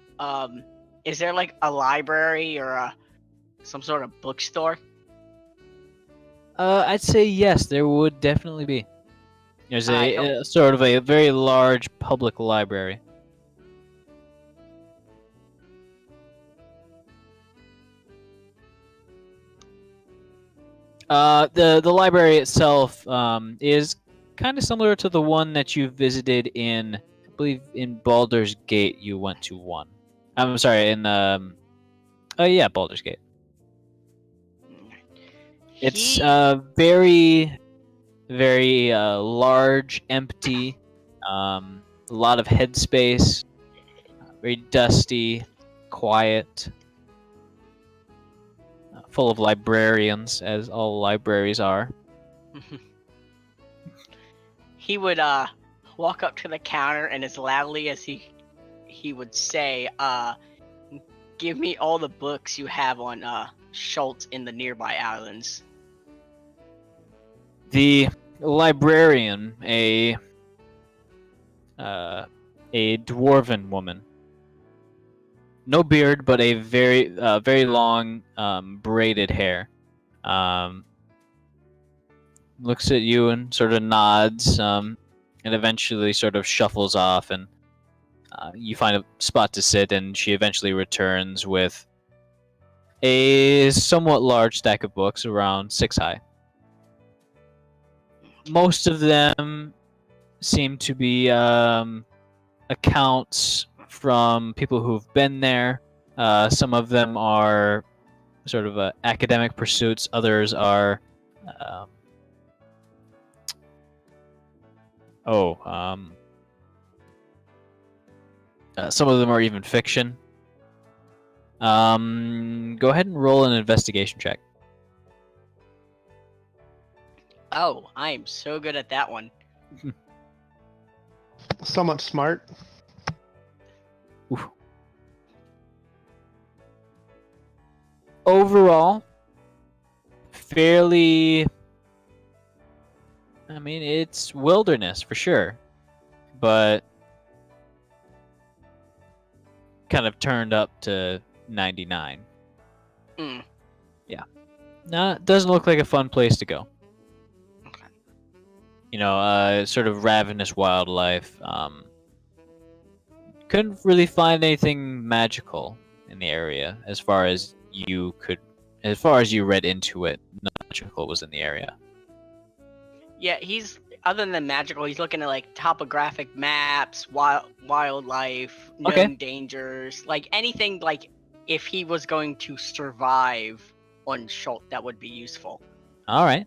is there like a library or some sort of bookstore? I'd say yes, there would definitely be. There's a sort of a very large public library. The library itself is kind of similar to the one that you visited in believe in Baldur's Gate you went to 1. I'm sorry, in oh yeah, Baldur's Gate. It's very, very large, empty, a lot of headspace, very dusty, quiet, full of librarians, as all libraries are. He would walk up to the counter and as loudly as he would say, give me all the books you have on Schultz in the nearby islands. The librarian, a dwarven woman, no beard, but a very very long braided hair, looks at you and sort of nods, and eventually sort of shuffles off, and you find a spot to sit, and she eventually returns with a somewhat large stack of books, around 6 high. Most of them seem to be accounts from people who've been there. Some of them are sort of academic pursuits. Others are some of them are even fiction. Go ahead and roll an investigation check. Oh, I am so good at that one. Somewhat smart. Oof. Overall, fairly. I mean, it's wilderness for sure, but kind of turned up to 99. Mm. Yeah. No, it doesn't look like a fun place to go. Okay. You know, sort of ravenous wildlife. Couldn't really find anything magical in the area as far as you read into it. Nothing magical was in the area. Yeah, he's other than magical, he's looking at like topographic maps, wildlife, known Okay. dangers, like anything like if he was going to survive on Schultz, that would be useful. All right.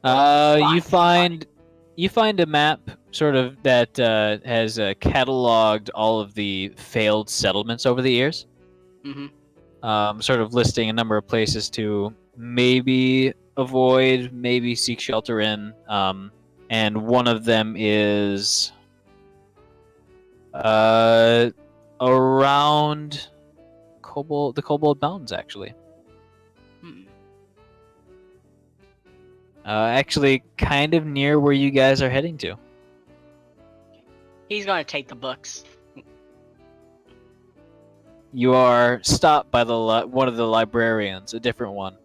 You find a map sort of that has cataloged all of the failed settlements over the years. Mm-hmm. Sort of listing a number of places to maybe avoid, maybe seek shelter in. And one of them is around the Kobold Mountains, actually. Hmm. Actually, kind of near where you guys are heading to. He's gonna take the books. You are stopped by one of the librarians, a different one,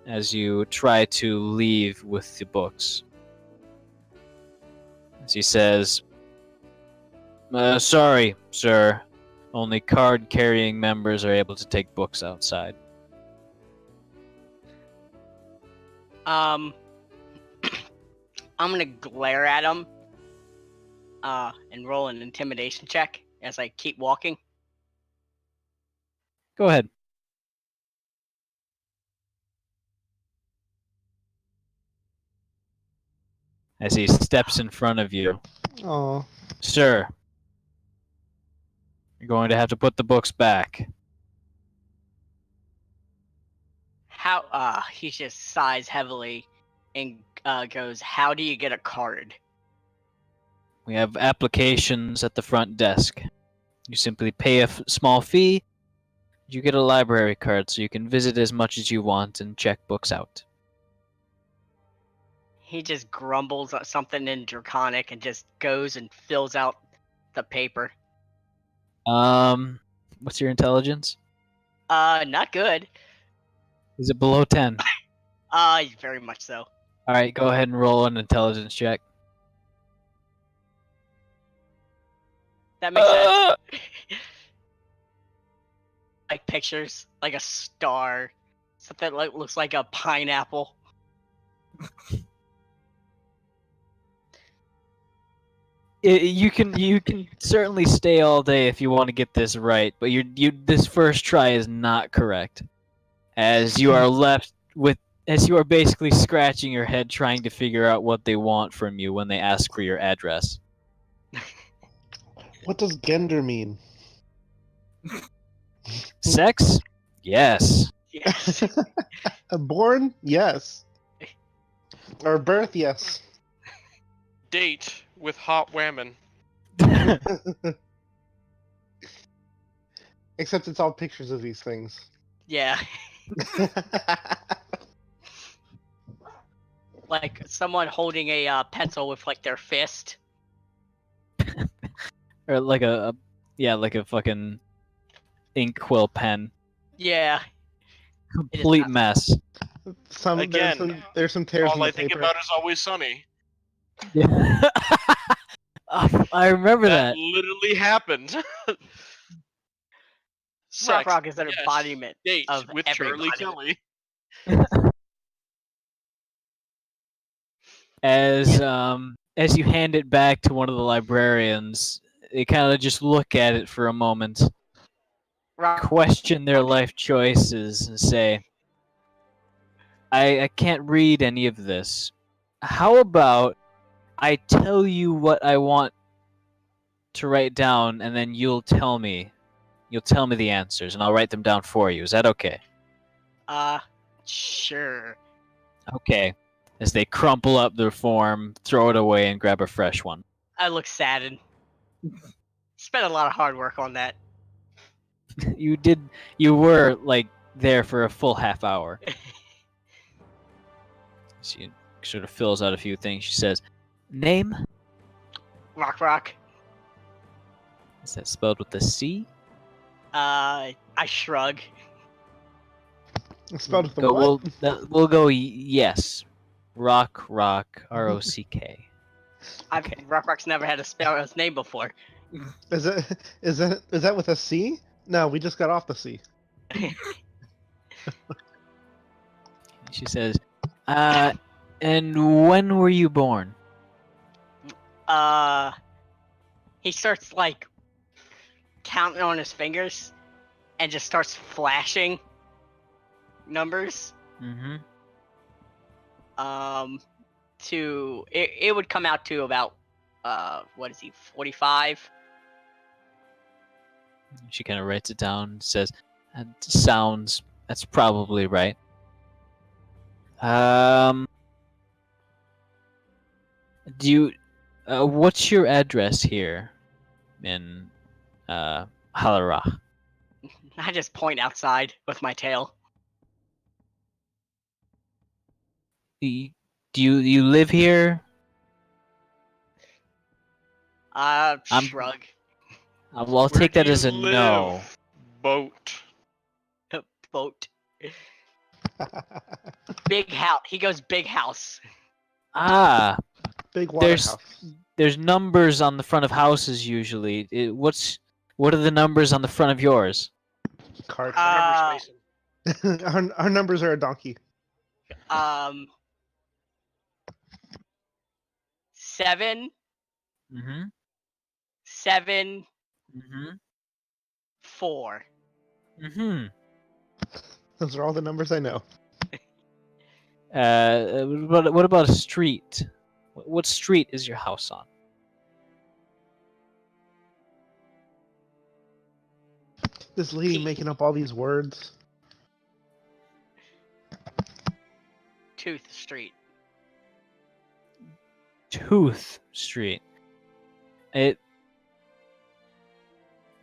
as you try to leave with the books. As he says, sorry, sir. Only card-carrying members are able to take books outside. I'm gonna glare at him and roll an intimidation check as I keep walking. Go ahead. As he steps in front of you. Oh, Sir, you're going to have to put the books back. How he just sighs heavily and goes, "How do you get a card?" We have applications at the front desk. You simply pay a small fee. You get a library card so you can visit as much as you want and check books out. He just grumbles at something in Draconic and just goes and fills out the paper. What's your intelligence? Not good. Is it below 10? Very much so. Alright, go ahead and roll an intelligence check. That makes sense. Like pictures, like a star, something like looks like a pineapple. You can certainly stay all day if you want to get this right, but this first try is not correct, as you are left with as you are basically scratching your head trying to figure out what they want from you when they ask for your address. What does gender mean? Sex? Yes. Yes. Born? Yes. Or birth? Yes. Date with hot whammon. Except it's all pictures of these things. Yeah. Like someone holding a pencil with like their fist. Or like like a fucking inkwell pen. Yeah. Complete not- mess. Again, there's some tears in All the I think paper. about is Always Sunny. I remember that. literally happened. Rock Sex, Rock is an yes. embodiment Date of with Charlie everybody. Kelly. As you hand it back to one of the librarians, they kind of just look at it for a moment, Rock question their life choices, and say, I can't read any of this. How about I tell you what I want to write down, and then you'll tell me the answers, and I'll write them down for you. Is that okay? Sure. Okay. As they crumple up their form, throw it away, and grab a fresh one. I look saddened. Spent a lot of hard work on that. You were like there for a full half hour. She sort of fills out a few things. She says, "Name?" Rock. Is that spelled with a C? I shrug. It's spelled with the Go, what? we'll go yes. Rock, R-O-C-K. Okay. Rock's never had to spell his name before. Is that with a C? No, we just got off the C. She says, and when were you born? He starts like counting on his fingers and just starts flashing numbers. Mm-hmm. It would come out to about what is he, 45? She kind of writes it down and says, that's probably right. What's your address here in Halara? I just point outside with my tail. Do you live here? Shrug. I'll Where take do that you as a live? no. Boat. Boat. Big house. He goes big house. Ah, Big water house. there's numbers on the front of houses usually. What are the numbers on the front of yours? Cart. Remember our numbers are a donkey. 7, Mm-hmm. 7, Mm-hmm. 4. Mm-hmm. Those are all the numbers I know. What about a street? What street is your house on? This lady making up all these words. Tooth Street. Tooth Street. It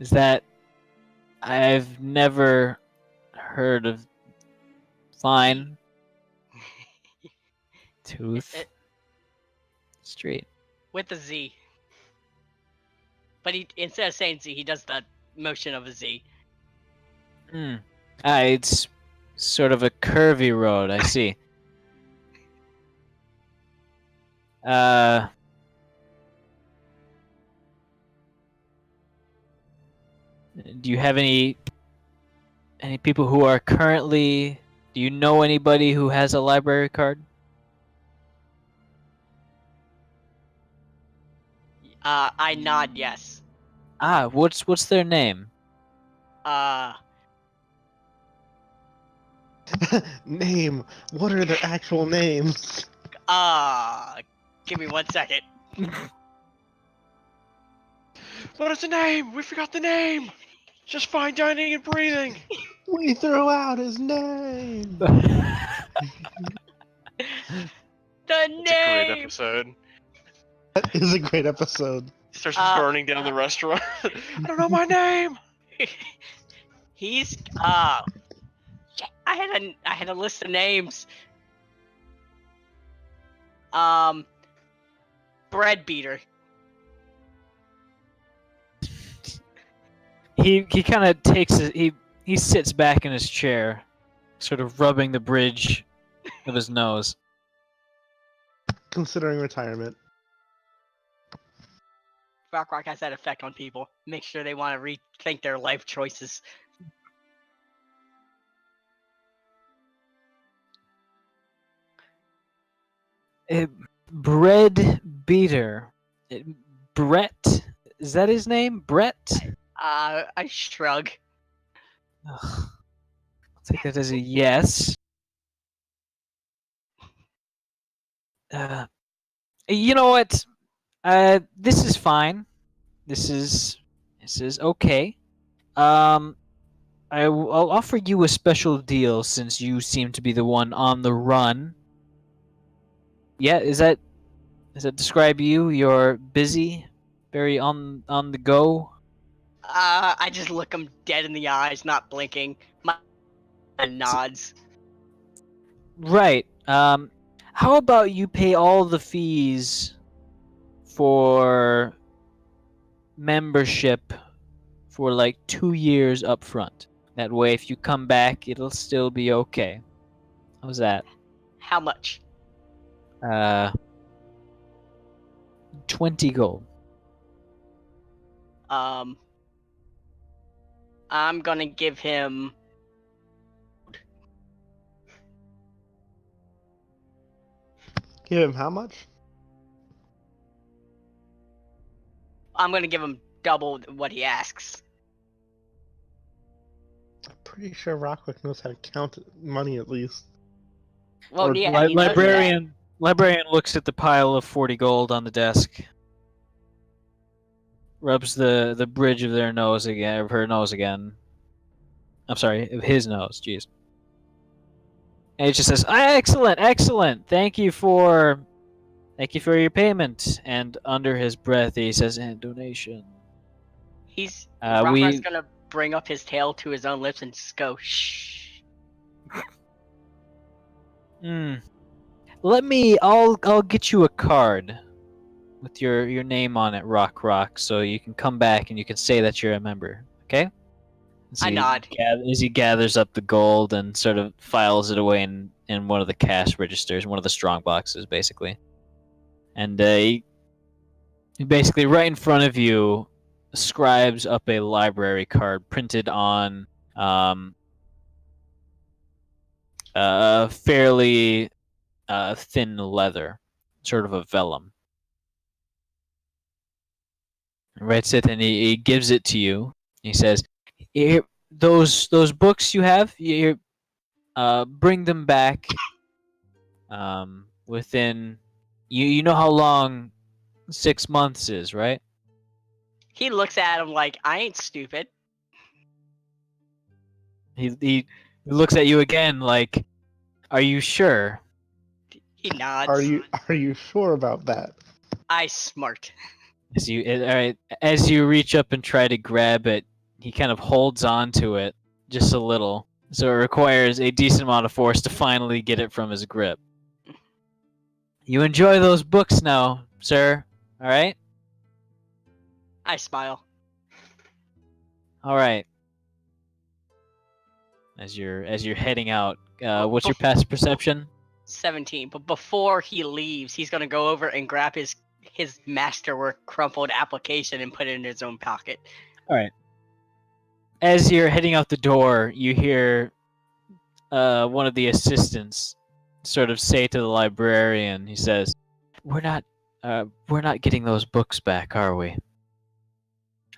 is that I've never heard of. Fine. Tooth Street. With a Z. But he, instead of saying Z, he does the motion of a Z. Hmm. It's sort of a curvy road. I see. Do you have any people who are currently? Do you know anybody who has a library card? I nod yes. Ah, what's their name? Name. What are their actual names? Give me 1 second. What is the name? We forgot the name. Just fine dining and breathing. We threw out his name. The It's a great name. episode. That is a great episode. He starts Uh, burning down the restaurant. I don't know my name. He's shit, I had a list of names. Bread beater. He kind of takes he sits back in his chair, sort of rubbing the bridge of his nose. Considering retirement. Rock has that effect on people. Make sure they want to rethink their life choices. Bread beater. Brett, is that his name? Brett? I shrug. Ugh. I'll take that as a yes. You know what? This is fine. This is okay. I'll offer you a special deal since you seem to be the one on the run. Yeah, does that describe you? You're busy, very on the go. I just look him dead in the eyes, not blinking. My nods. Right. How about you pay all the fees for membership for like 2 years up front? That way, if you come back, it'll still be okay. How's that? How much? 20 gold. I'm gonna give him. Give him how much? I'm gonna give him double what he asks. I'm pretty sure Rockwick knows how to count money at least. Well, Or yeah, he knows that. librarian looks at the pile of 40 gold on the desk. Rubs the bridge of their nose again, of her nose again. I'm sorry, of his nose. Jeez. And it just says, "Excellent, excellent. Thank you for your payment." And under his breath, he says, "And donation." He's we Rockman's gonna bring up his tail to his own lips and just go shh. I'll get you a card with your name on it, Rock, so you can come back and you can say that you're a member. Okay? I nod. As he gathers up the gold and sort of files it away in one of the cash registers, one of the strong boxes, basically. And he basically, right in front of you, scribes up a library card printed on fairly thin leather, sort of a vellum. Writes it and he gives it to you. He says, "Here, those books you have, here, bring them back within. You know how long 6 months is, right?" He looks at him like, I ain't stupid. He looks at you again like, "Are you sure?" He nods. Are you sure about that? I smart. As you reach up and try to grab it, he kind of holds on to it just a little. So it requires a decent amount of force to finally get it from his grip. "You enjoy those books now, sir. All right? I smile. All right." As you're heading out, what's your passive perception? 17. But before he leaves, he's gonna go over and grab his masterwork crumpled application and put it in his own pocket. All right. As you're heading out the door, you hear one of the assistants sort of say to the librarian, he says, "We're not we're not getting those books back, are we?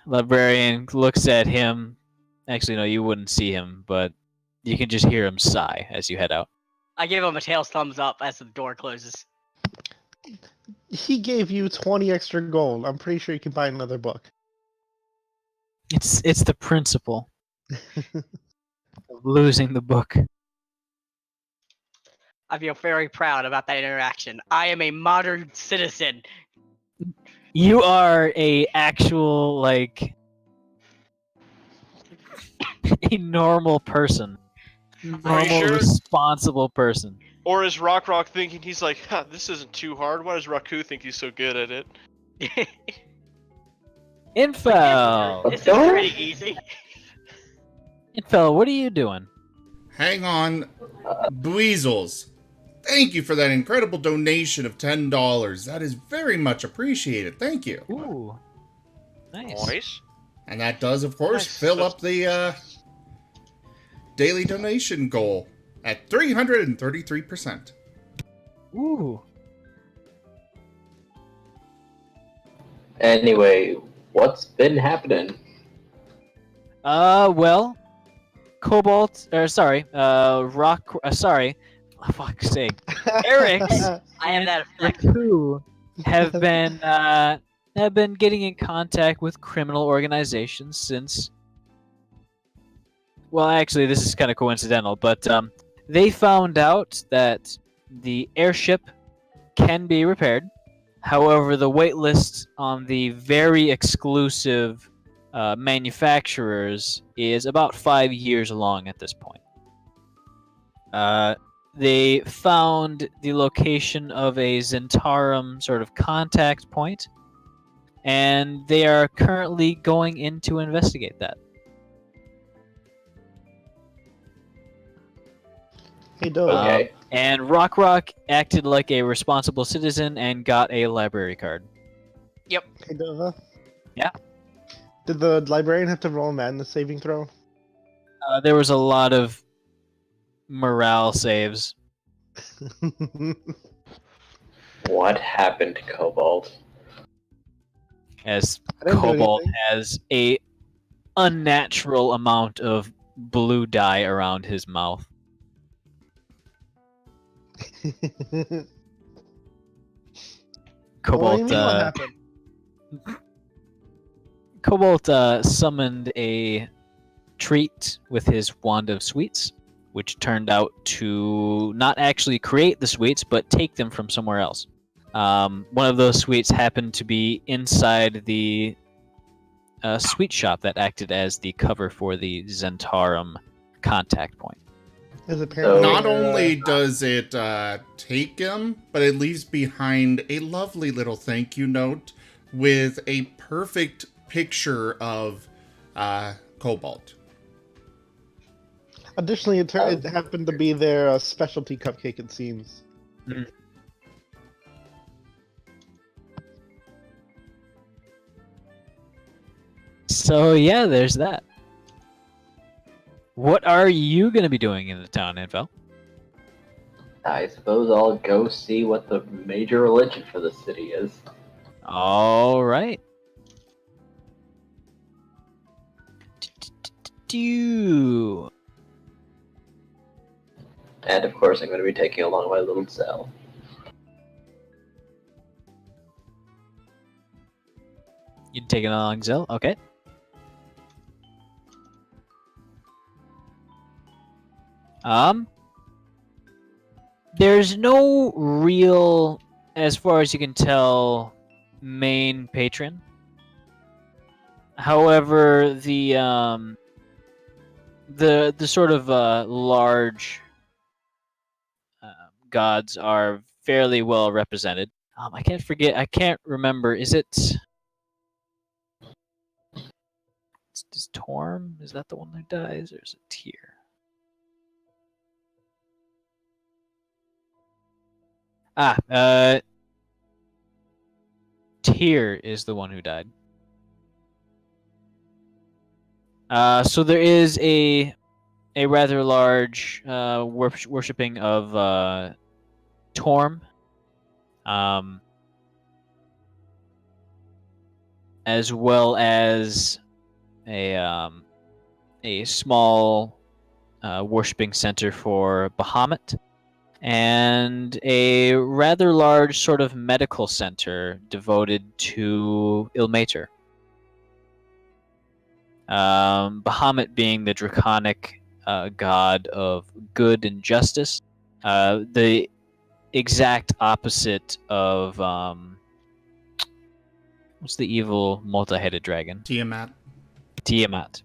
Librarian looks at him. Actually, no, you wouldn't see him, but you can just hear him sigh as you head out. I give him a tail thumbs up as the door closes. He gave you 20 extra gold. I'm pretty sure you can buy another book. It's the principle of losing the book. I feel very proud about that interaction. I am a modern citizen. You are a actual, like, a normal person. Normal, sure? responsible person. Or is Rock thinking he's like, huh, this isn't too hard? Why does Raku think he's so good at it? Infel! This is pretty easy. Infel, what are you doing? Hang on, Dweezels. Thank you for that incredible donation of $10. That is very much appreciated. Thank you. Ooh. Nice. Nice. And that does, of course, Nice. fill up the daily donation goal at 333%. Ooh. Anyway, what's been happening? Well, Cobalt, oh, fuck's sake. Eric's I have that effect. Raku have been getting in contact with criminal organizations since. Well, actually, this is kind of coincidental, but they found out that the airship can be repaired. However, the wait list on the very exclusive manufacturers is about 5 years long at this point. They found the location of a Zentarum sort of contact point, and they are currently going in to investigate that. Hey, Doe. Okay. And Rock acted like a responsible citizen and got a library card. Hey, Doe. Yeah? Did the librarian have to roll a madness saving throw? There was a lot of morale saves. What happened to Cobalt? As I didn't do Cobalt anything. has a unnatural amount of blue dye around his mouth. What do you Cobalt, mean, what happened? Cobalt summoned a treat with his wand of sweets, which turned out to not actually create the sweets, but take them from somewhere else. One of those sweets happened to be inside the sweet shop that acted as the cover for the Zentarum contact point. Is apparently Not only does it take him, but it leaves behind a lovely little thank you note with a perfect picture of Cobalt. Additionally, it happened to be their specialty cupcake, it seems. So yeah, there's that. What are you going to be doing in the town, Infel? I suppose I'll go see what the major religion for the city is. All right. Do And of course, I'm going to be taking along my little cell. you taking along Zell? Okay. There's no real, as far as you can tell, main patron. However, the sort of large gods are fairly well represented. I can't remember. Is it? Is Torm? Is that the one who dies, or is it Tyr? Tyr is the one who died. So there is a rather large worshipping of Torm. as well as a small worshipping center for Bahamut, and a rather large sort of medical center devoted to Ilmater. Bahamut being the draconic god of good and justice, the exact opposite of what's the evil multi-headed dragon? Tiamat. Tiamat.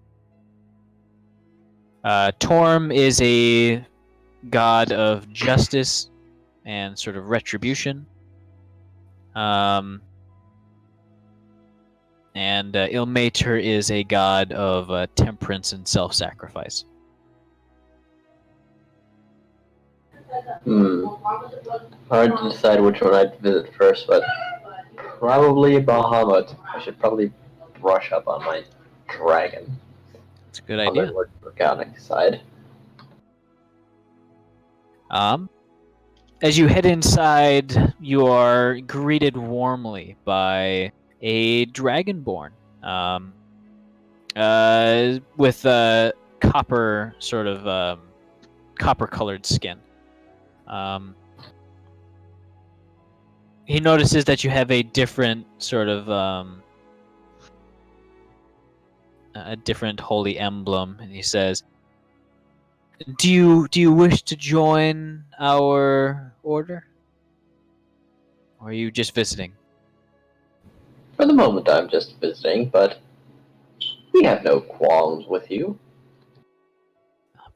Torm is a god of justice and sort of retribution. And Ilmater is a god of temperance and self-sacrifice. Hard to decide which one I'd visit first, but probably Bahamut. I should probably brush up on my dragon It's a good on the idea. more organic side. As you head inside, you are greeted warmly by a dragonborn, with a copper sort of copper-colored skin. He notices that you have a different sort of a different holy emblem, and he says, Do you wish to join our order? Or are you just visiting? For the moment, I'm just visiting, but we have no qualms with you.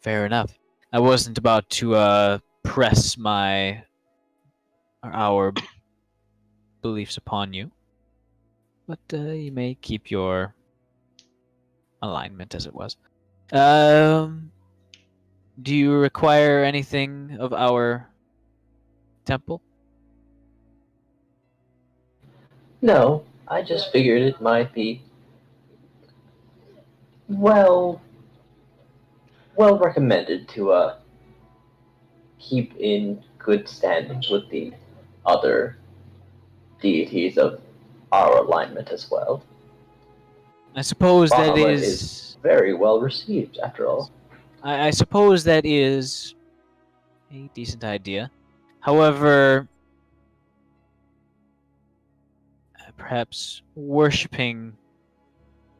Fair enough. I wasn't about to press our beliefs upon you, but you may keep your alignment as it was. Do you require anything of our temple? No, I just figured it might be well recommended to keep in good standings with the other deities of our alignment as well. I suppose that Bahamut is very well received, after all. I suppose that is a decent idea. However, perhaps worshipping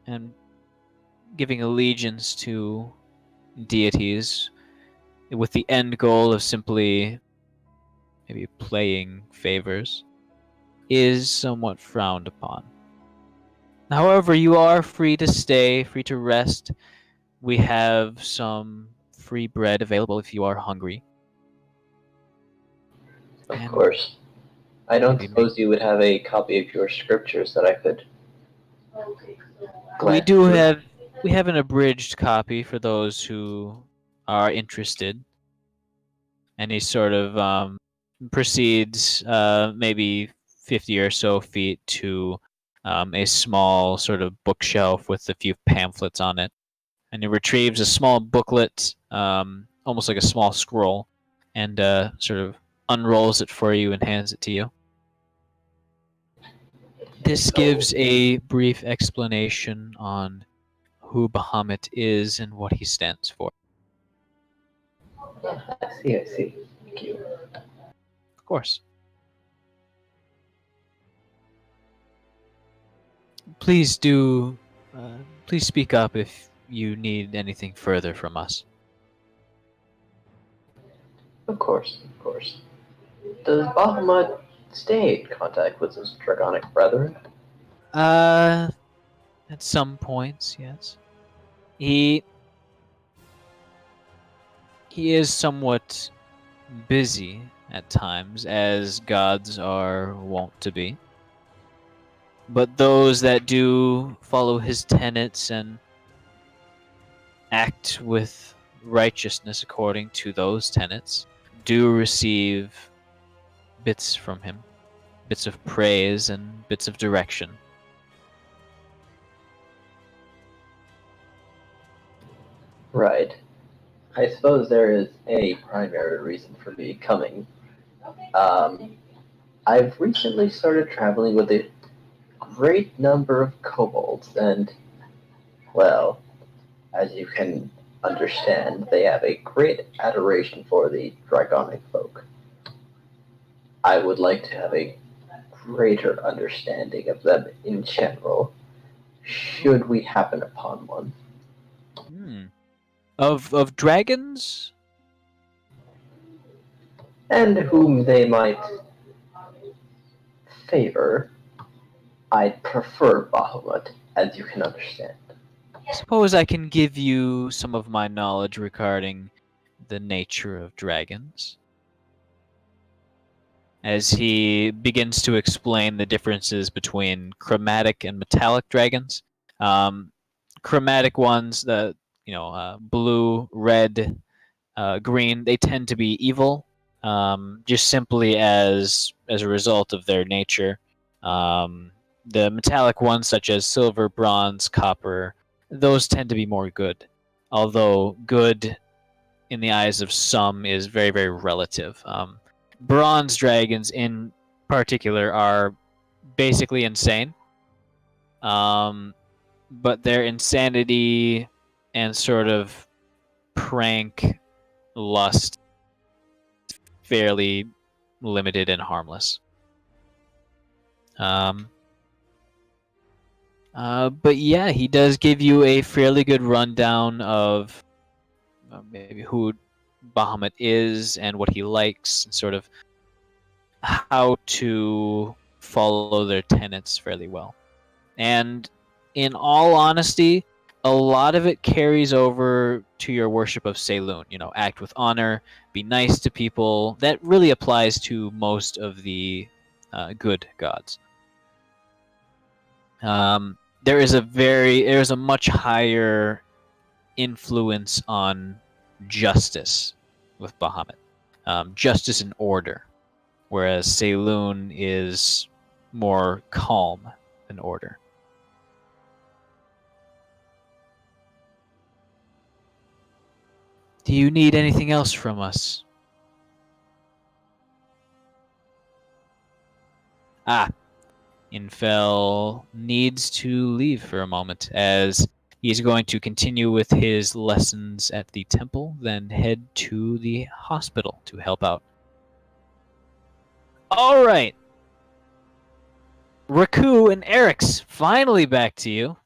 and giving allegiance to deities with the end goal of simply maybe playing favors is somewhat frowned upon. However, you are free to stay, free to rest. We have some free bread available if you are hungry. Of And course. I don't maybe suppose you would have a copy of your scriptures that I could we glance do through? have we have an abridged copy for those who are interested. And he sort of proceeds maybe 50 or so feet to a small sort of bookshelf with a few pamphlets on it. And he retrieves a small booklet, almost like a small scroll, and sort of unrolls it for you and hands it to you. This gives a brief explanation on who Bahamut is and what he stands for. I see. Thank you. Of course. Please speak up if you need anything further from us. Of course. Does Bahamut stay in contact with his draconic brethren? At some points, yes. He is somewhat busy at times, as gods are wont to be. But those that do follow his tenets and act with righteousness according to those tenets do receive bits from him, bits of praise and bits of direction. Right. I suppose there is a primary reason for me coming. I've recently started traveling with a great number of kobolds, and, well, as you can understand, they have a great adoration for the dragonic folk. I would like to have a greater understanding of them in general, should we happen upon one. Of dragons? And whom they might favor. I'd prefer Bahamut, as you can understand. Suppose I can give you some of my knowledge regarding the nature of dragons. As he begins to explain the differences between chromatic and metallic dragons. Chromatic ones, blue, red, green, they tend to be evil, just simply as a result of their nature. The metallic ones, such as silver, bronze, copper, those tend to be more good. Although good, in the eyes of some, is very, very relative. Bronze dragons, in particular, are basically insane. But their insanity and sort of prank lust fairly limited and harmless. But yeah, he does give you a fairly good rundown of maybe who Bahamut is and what he likes, and sort of how to follow their tenets fairly well. And in all honesty, a lot of it carries over to your worship of Saloon. Act with honor, be nice to people. That really applies to most of the good gods. There is a much higher influence on justice with Bahamut. Justice and order, whereas Saloon is more calm than order. Do you need anything else from us? Infel needs to leave for a moment, as he's going to continue with his lessons at the temple, then head to the hospital to help out. All right. Raku and Eric's finally back to you.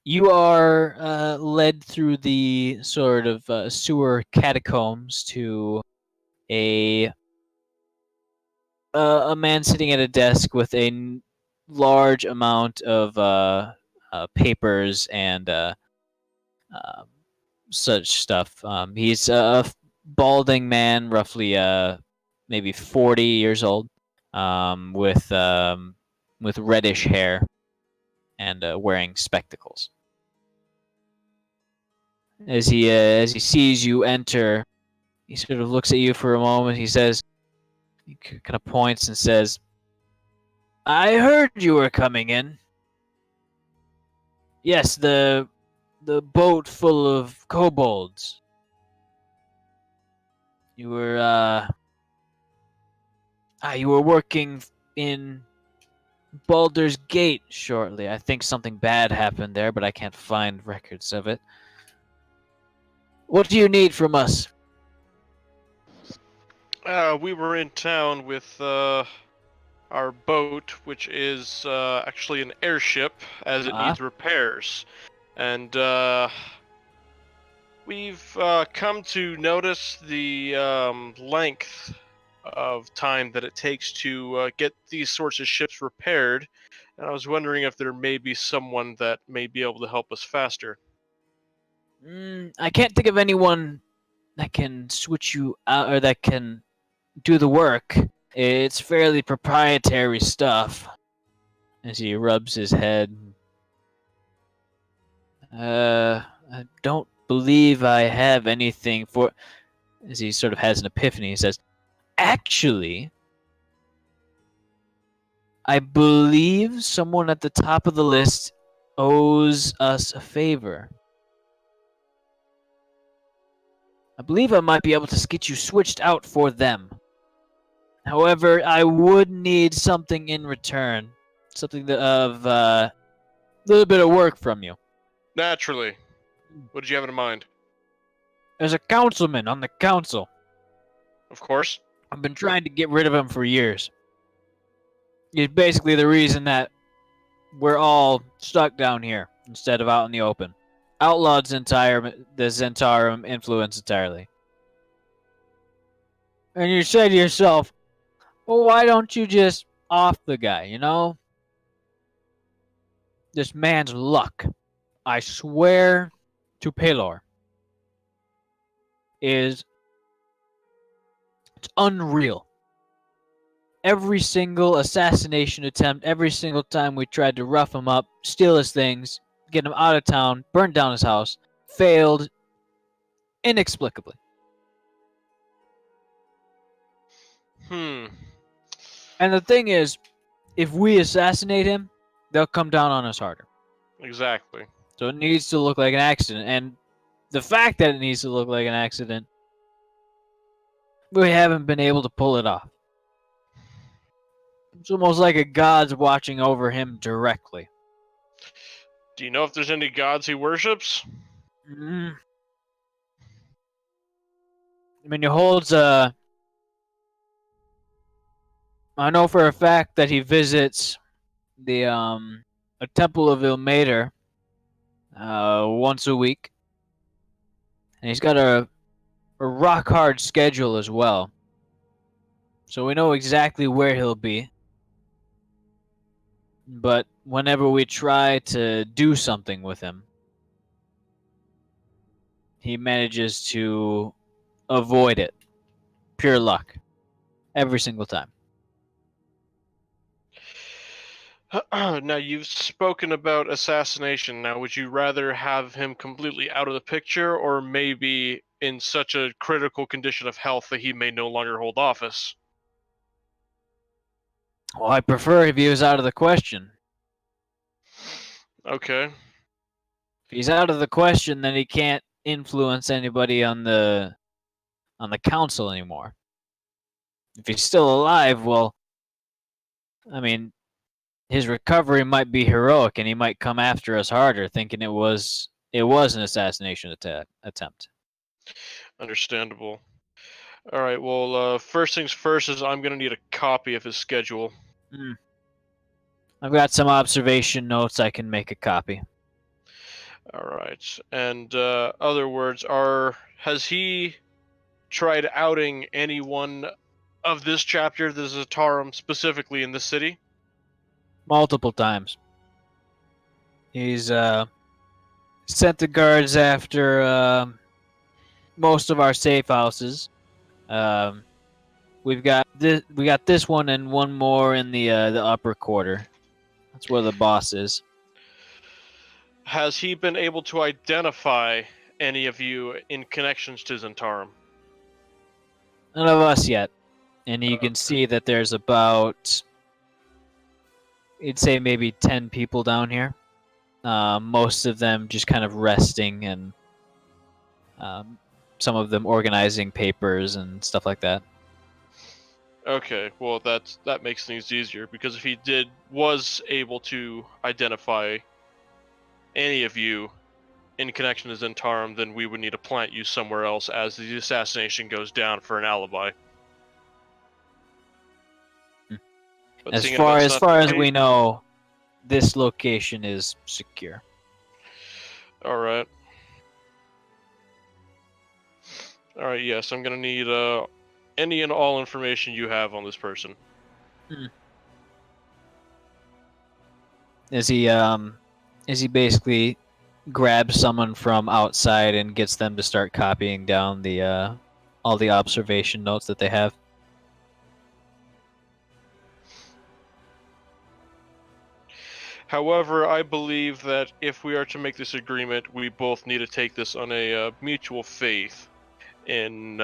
You are led through the sort of sewer catacombs to a man sitting at a desk with a large amount of papers and such stuff. He's a balding man, roughly maybe 40 years old, with reddish hair and wearing spectacles. As he sees you enter, he sort of looks at you for a moment. He kind of points and says, "I heard you were coming in. Yes, the boat full of kobolds. You were working in Baldur's Gate shortly. I think something bad happened there, but I can't find records of it. What do you need from us?" We were in town with our boat, which is actually an airship, as it needs repairs. And we've come to notice the length of time that it takes to get these sorts of ships repaired. And I was wondering if there may be someone that may be able to help us faster. I can't think of anyone that can switch you out or that can do the work. It's fairly proprietary stuff. As he rubs his head. I don't believe I have anything for... As he sort of has an epiphany, he says, "Actually, I believe someone at the top of the list owes us a favor. I believe I might be able to get you switched out for them. However, I would need something in return. Something of a little bit of work from you. Naturally. What did you have in mind? There's a councilman on the council. Of course. I've been trying to get rid of him for years. He's basically the reason that we're all stuck down here instead of out in the open. Outlawed the Zentarum influence entirely. And you say to yourself, well, why don't you just off the guy, you know? This man's luck, I swear to Pelor, it's unreal. Every single assassination attempt, every single time we tried to rough him up, steal his things, get him out of town, burn down his house, failed inexplicably. Hmm. And the thing is, if we assassinate him, they'll come down on us harder. Exactly. So it needs to look like an accident. And the fact that it needs to look like an accident, we haven't been able to pull it off. It's almost like a god's watching over him directly. Do you know if there's any gods he worships? I mean, he holds a... I know for a fact that he visits the a temple of Ilmater once a week, and he's got a rock hard schedule as well. So we know exactly where he'll be. But whenever we try to do something with him, he manages to avoid it. Pure luck. Every single time. Now, you've spoken about assassination. Now, would you rather have him completely out of the picture, or maybe in such a critical condition of health that he may no longer hold office? Well, I prefer if he was out of the question. Okay. If he's out of the question, then he can't influence anybody on the council anymore. If he's still alive, well, I mean, his recovery might be heroic, and he might come after us harder, thinking it was an assassination attempt. Understandable. All right. Well, first things first is I'm gonna need a copy of his schedule. I've got some observation notes. I can make a copy. All right. And other words has he tried outing anyone of this chapter, the Zatarum, specifically in this city? Multiple times. He's sent the guards after most of our safe houses. We got this one and one more in the upper quarter. That's where the boss is. Has he been able to identify any of you in connections to Zentarum? None of us yet. And you can see that there's about, you'd say maybe 10 people down here. Most of them just kind of resting, and some of them organizing papers and stuff like that. Okay, well that makes things easier, because if he was able to identify any of you in connection to Zentarum, then we would need to plant you somewhere else as the assassination goes down for an alibi. But As far as we know, this location is secure. All right. Yes, I'm gonna need any and all information you have on this person. Is he basically grabs someone from outside and gets them to start copying down the all the observation notes that they have? However, I believe that if we are to make this agreement, we both need to take this on a mutual faith in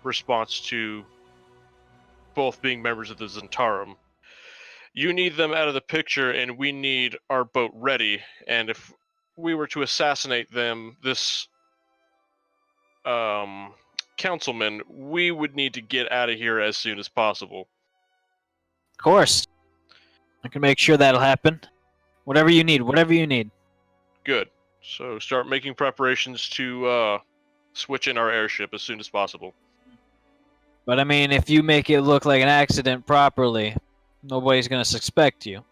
response to both being members of the Zentarum. You need them out of the picture, and we need our boat ready. And if we were to assassinate them, this councilman, we would need to get out of here as soon as possible. Of course. I can make sure that'll happen. Whatever you need, whatever you need. Good. So start making preparations to switch in our airship as soon as possible. But I mean, if you make it look like an accident properly, nobody's gonna suspect you.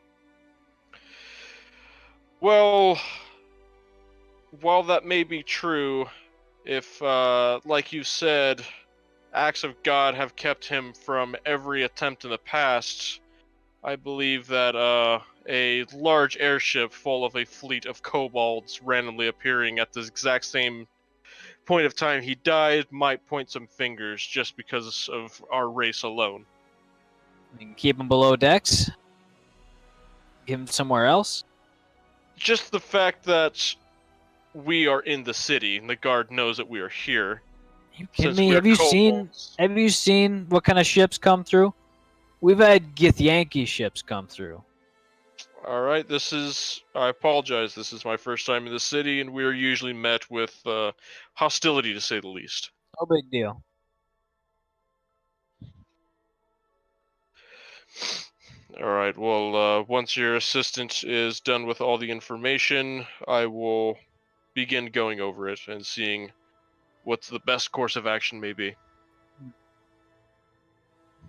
Well, while that may be true, if, like you said, acts of God have kept him from every attempt in the past, I believe that a large airship full of a fleet of kobolds randomly appearing at the exact same point of time he died might point some fingers just because of our race alone. You can keep him below decks. Give him somewhere else. Just the fact that we are in the city and the guard knows that we are here. You kidding Since me? we're Have you seen? kobolds. Have you seen what kind of ships come through? We've had Githyanki ships come through. Alright, I apologize, this is my first time in the city, and we are usually met with hostility, to say the least. No big deal. Alright, well, once your assistant is done with all the information, I will begin going over it and seeing what the best course of action may be.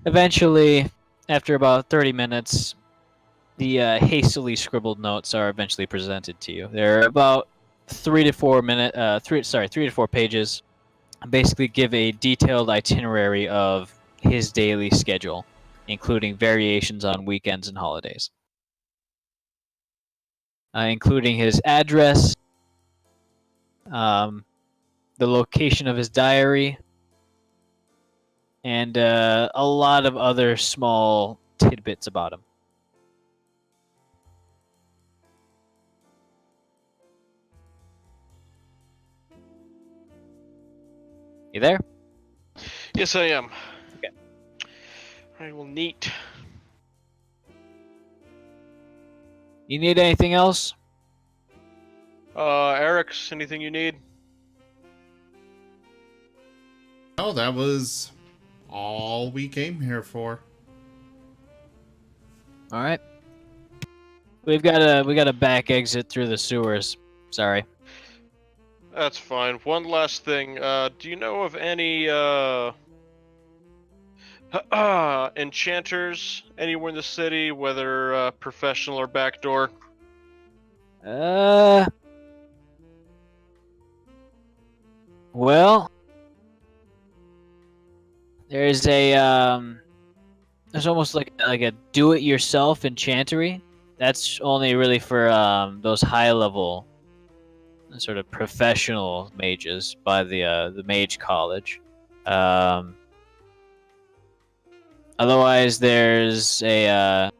Eventually, after about 30 minutes, the hastily scribbled notes are eventually presented to you. They're about 3 to 4 pages. Basically, give a detailed itinerary of his daily schedule, including variations on weekends and holidays, including his address, the location of his diary, and a lot of other small tidbits about him. You there? Yes, I am. Okay. Alright, well, neat. You need anything else? Eric's, anything you need? Oh, that was all we came here for. All right. We got a back exit through the sewers. Sorry. That's fine. One last thing. Do you know of any enchanters anywhere in the city, whether professional or backdoor? Well, there's almost like a do-it-yourself enchantery. That's only really for those high-level sort of professional mages by the mage college. Otherwise, there is a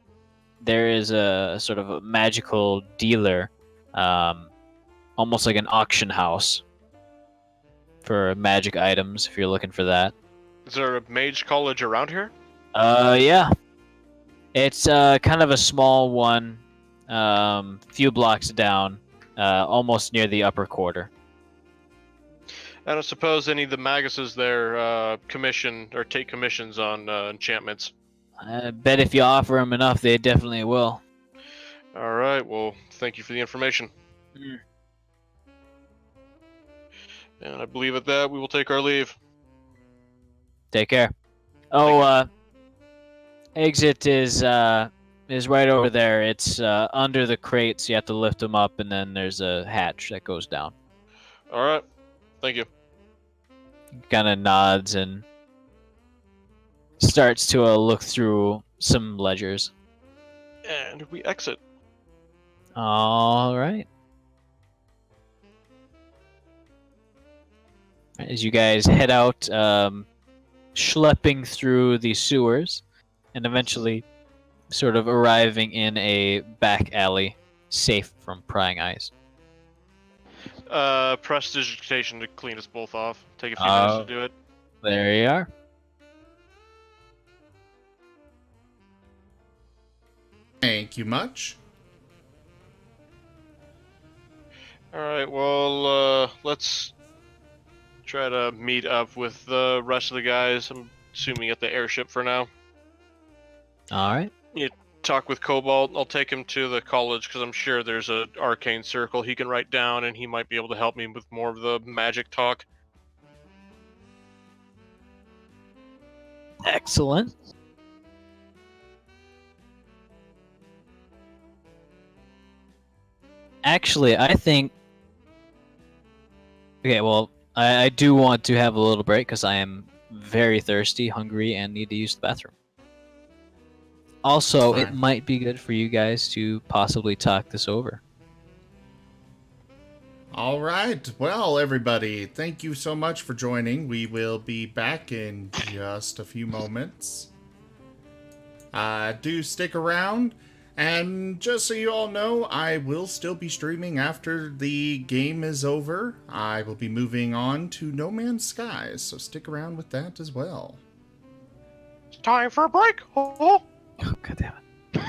sort of a magical dealer, almost like an auction house for magic items. If you're looking for that. Is there a mage college around here? Yeah. It's kind of a small one, few blocks down, almost near the upper quarter. And I suppose any of the maguses there commission or take commissions on enchantments. I bet if you offer them enough, they definitely will. All right. Well, thank you for the information. Mm. And I believe at that we will take our leave. Take care. Oh, exit is right over there. It's under the crates. You have to lift them up, and then there's a hatch that goes down. All right. Thank you. Kind of nods and starts to look through some ledgers. And we exit. All right. As you guys head out, schlepping through the sewers, and eventually sort of arriving in a back alley, safe from prying eyes. Prestidigitation to clean us both off. Take a few minutes to do it. There you are. Thank you much. All right. Well, let's try to meet up with the rest of the guys. I'm assuming at the airship for now. All right. talk with Cobalt. I'll take him to the college because I'm sure there's an arcane circle he can write down, and he might be able to help me with more of the magic talk. Excellent. Actually, I think. Okay, well, I do want to have a little break because I am very thirsty, hungry, and need to use the bathroom. Also, it Fine. might be good for you guys to possibly talk this over. All right. Well, everybody, thank you so much for joining. We will be back in just a few moments. Do stick around. And just so you all know, I will still be streaming after the game is over. I will be moving on to No Man's Skies, so stick around with that as well. It's time for a break. Oh. Oh, God damn it.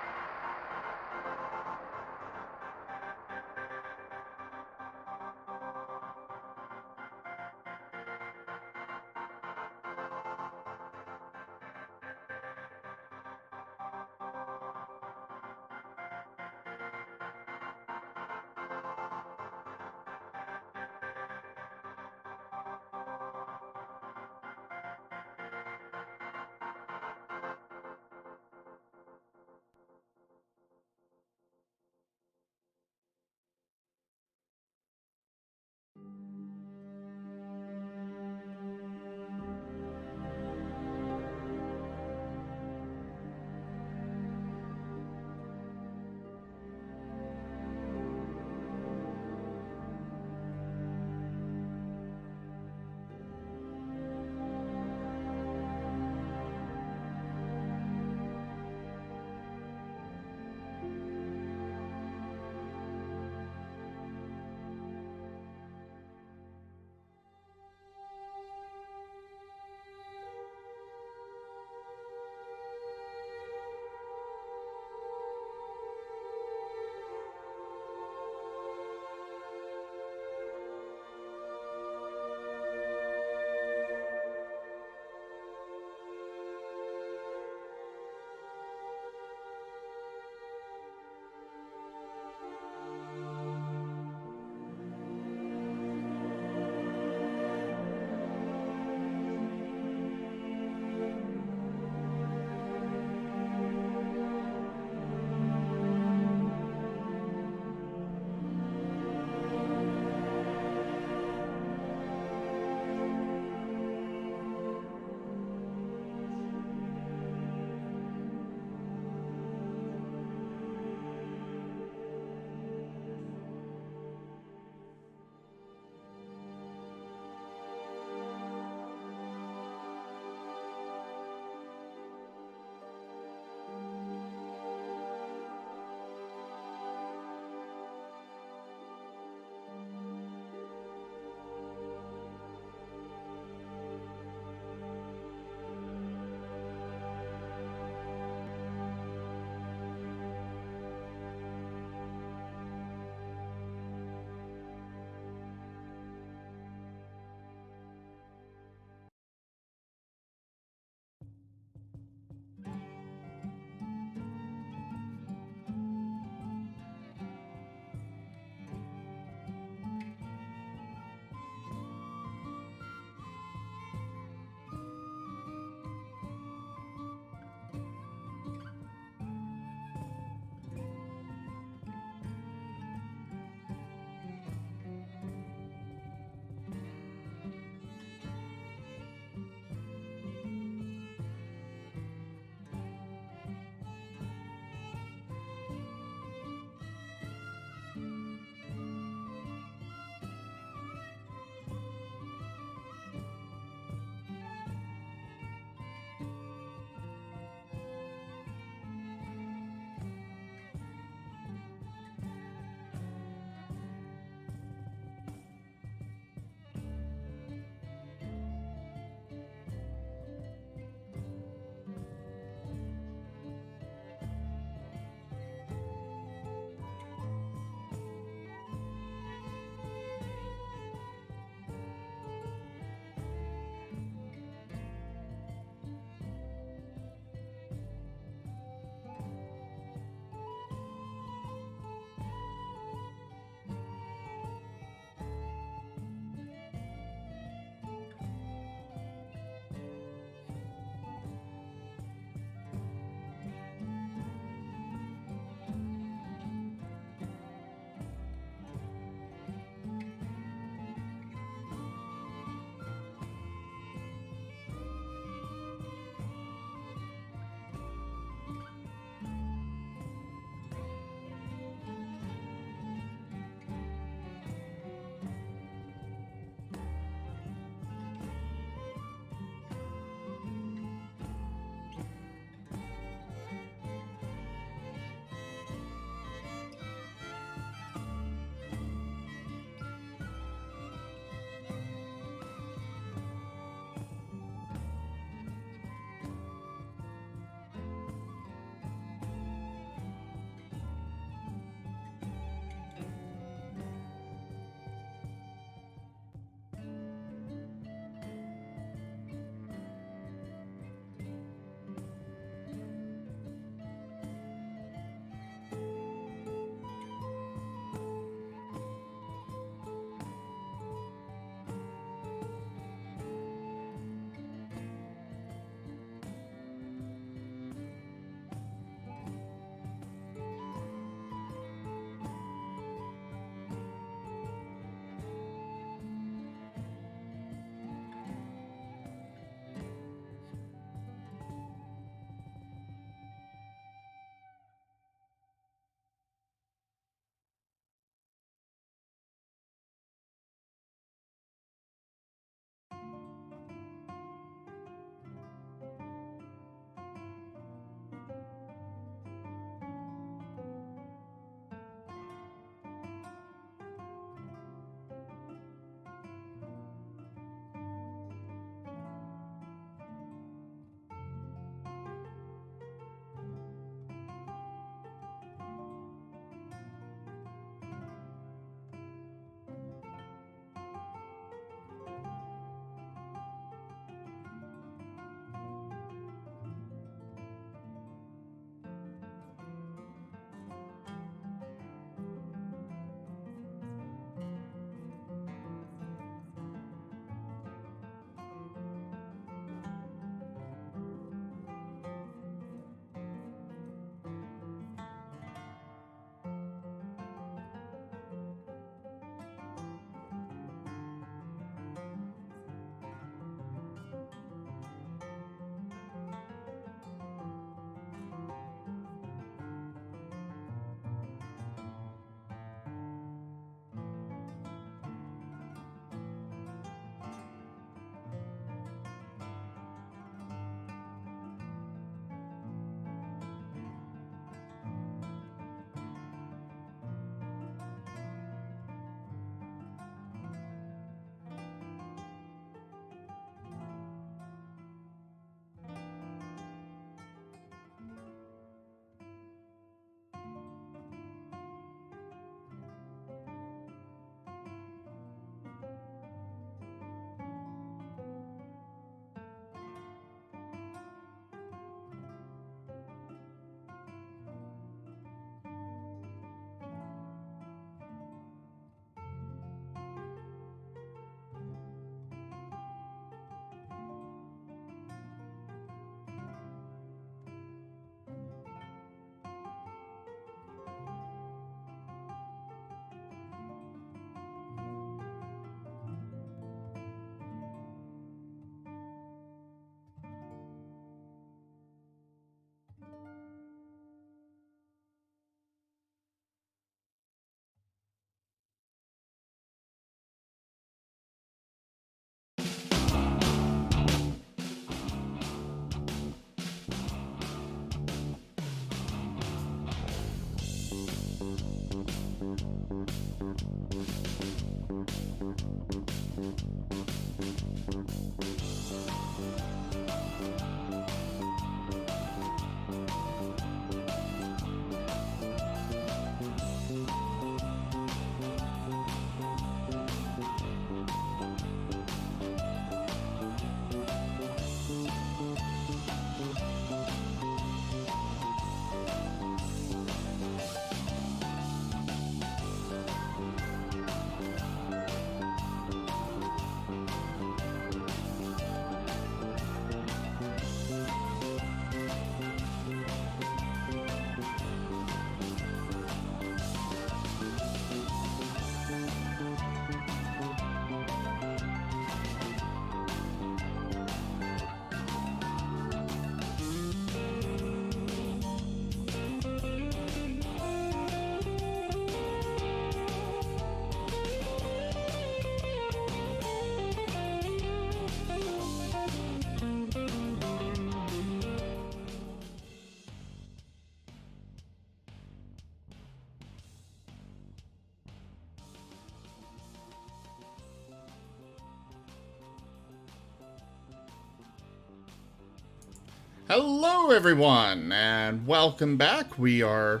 Hello, everyone, and welcome back. We are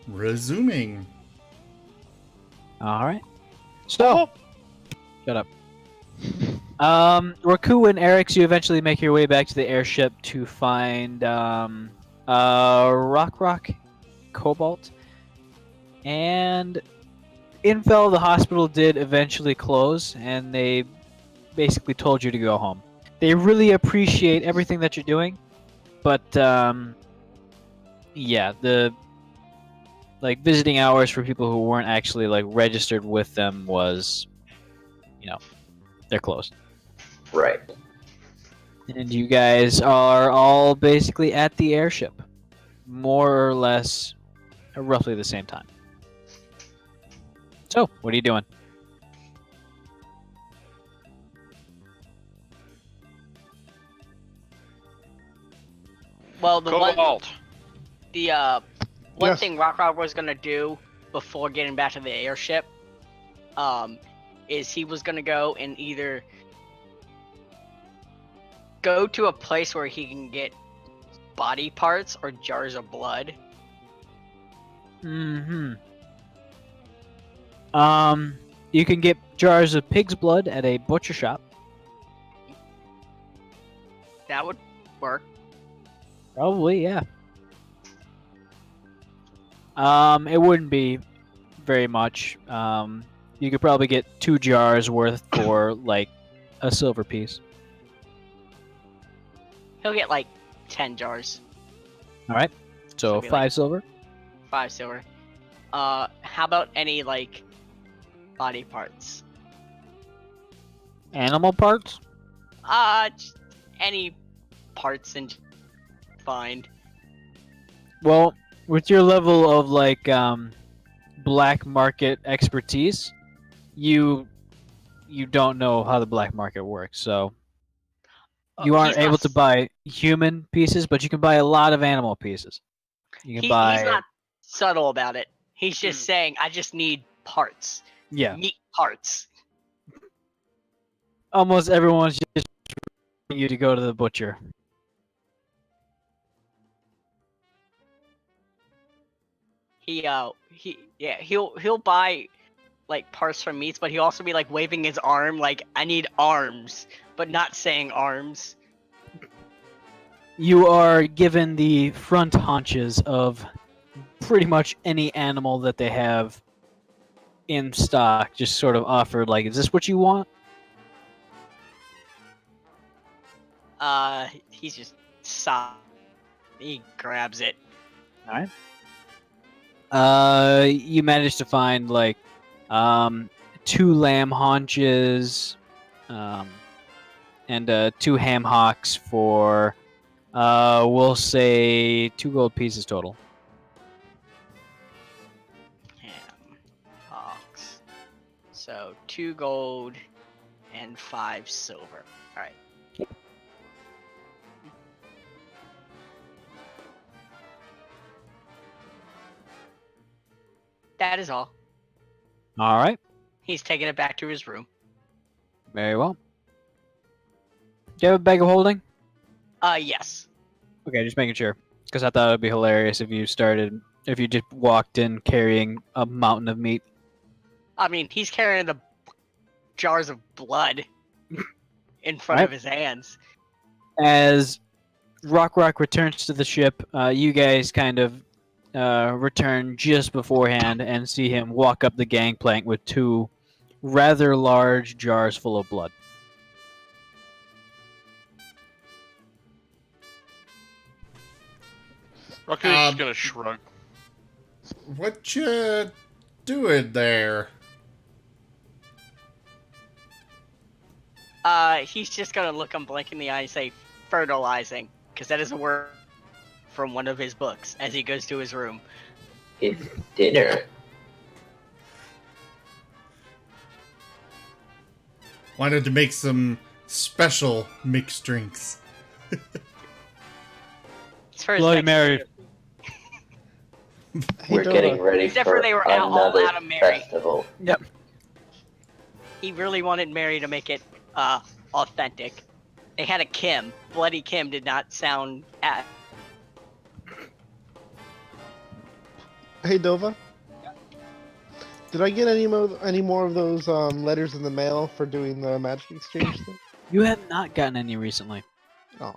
resuming. All right. So, shut up. Raku and Eric's, you eventually make your way back to the airship to find Rock Cobalt, and Infel, the hospital did eventually close, and they basically told you to go home. They really appreciate everything that you're doing, but yeah, the visiting hours for people who weren't actually registered with them was, they're closed. Right. And you guys are all basically at the airship, more or less, at roughly the same time. So, what are you doing? Well, the Cobalt. one Yes. thing Rock was gonna do before getting back to the airship, is he was gonna go and either go to a place where he can get body parts or jars of blood. Mm-hmm. You can get jars of pig's blood at a butcher shop. That would work. Probably, yeah. It wouldn't be very much. You could probably get 2 jars worth for a silver piece. He'll get 10 jars, All right. So Should be 5 silver. 5 silver. How about any body parts? Animal parts. Just any parts and find. Well, with your level of black market expertise, you don't know how the black market works, so you aren't He's able not to buy human pieces, but you can buy a lot of animal pieces. You can He's buy not subtle about it. He's just saying, I just need parts. yeah. Meat parts. Almost everyone's just you to go to the butcher. He'll buy parts from meats, but he'll also be waving his arm like, I need arms, but not saying arms. You are given the front haunches of pretty much any animal that they have in stock, just sort of offered is this what you want? He's just sigh. He grabs it. All right. You managed to find 2 lamb haunches, and 2 ham hocks for, we'll say 2 gold pieces total. Ham hocks. So 2 gold and 5 silver. All right. That is all. All right. He's taking it back to his room. Very well. Do you have a bag of holding? Yes. Okay, just making sure. Because I thought it would be hilarious if you just walked in carrying a mountain of meat. I mean, he's carrying the jars of blood in front of his hands. As Rock returns to the ship, you guys kind of return just beforehand and see him walk up the gangplank with 2 rather large jars full of blood. Raku's just gonna shrug. What you doing there? He's just gonna look him blank in the eye and say, fertilizing, because that is a word from one of his books as he goes to his room. It's dinner. Wanted to make some special mixed drinks. It's for his Bloody next Mary. trip. Hey, We're Dora. getting ready Except for for they were all another out of Mary. festival. Yep. He really wanted Mary to make it authentic. They had a Kim. Bloody Kim did not sound at. Hey, Dova. Did I get any more of those letters in the mail for doing the magic exchange thing? You have not gotten any recently, Oh,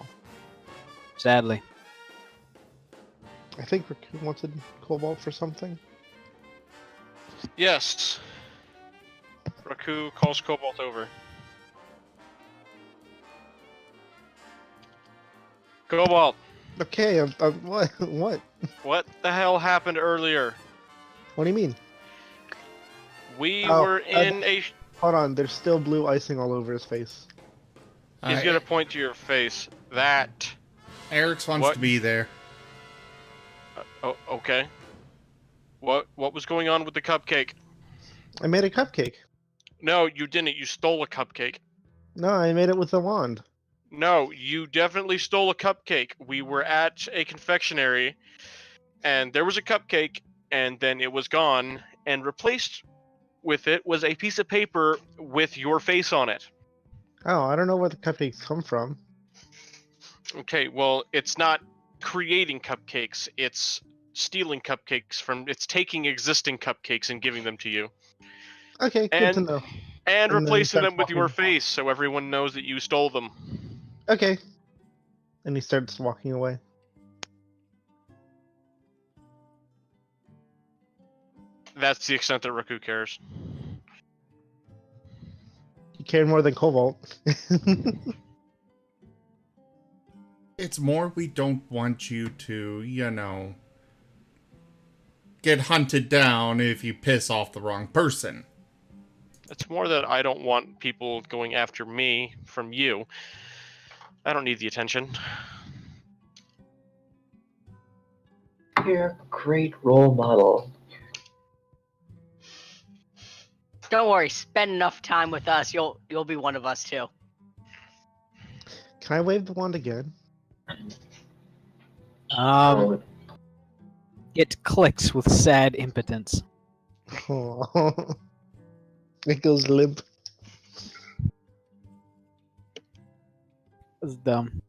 sadly. I think Raku wanted Cobalt for something. Yes. Raku calls Cobalt over. Cobalt, Okay, what? What? what the hell happened earlier? What do you mean? We Oh, were in a... Hold on, there's still blue icing all over his face. He's gonna point to your face. That. Eric's wants What? to be there. Oh, okay. What was going on with the cupcake? I made a cupcake. No, you didn't. You stole a cupcake. No, I made it with a wand. No, you definitely stole a cupcake. We were at a confectionery, and there was a cupcake, and then it was gone, and replaced with it was a piece of paper with your face on it. Oh, I don't know where the cupcakes come from. Okay, well, it's not creating cupcakes. It's stealing cupcakes from... It's taking existing cupcakes and giving them to you. Okay, good And- to know. And then replacing starts them with your walking. face so everyone knows that you stole them. Okay. And he starts walking away. That's the extent that Raku cares. He cared more than Cobalt. It's more we don't want you to, get hunted down if you piss off the wrong person. It's more that I don't want people going after me from you. I don't need the attention. You're a great role model. Don't worry, spend enough time with us. You'll be one of us too. Can I wave the wand again? It clicks with sad impotence. Oh. It goes limp. That's dumb.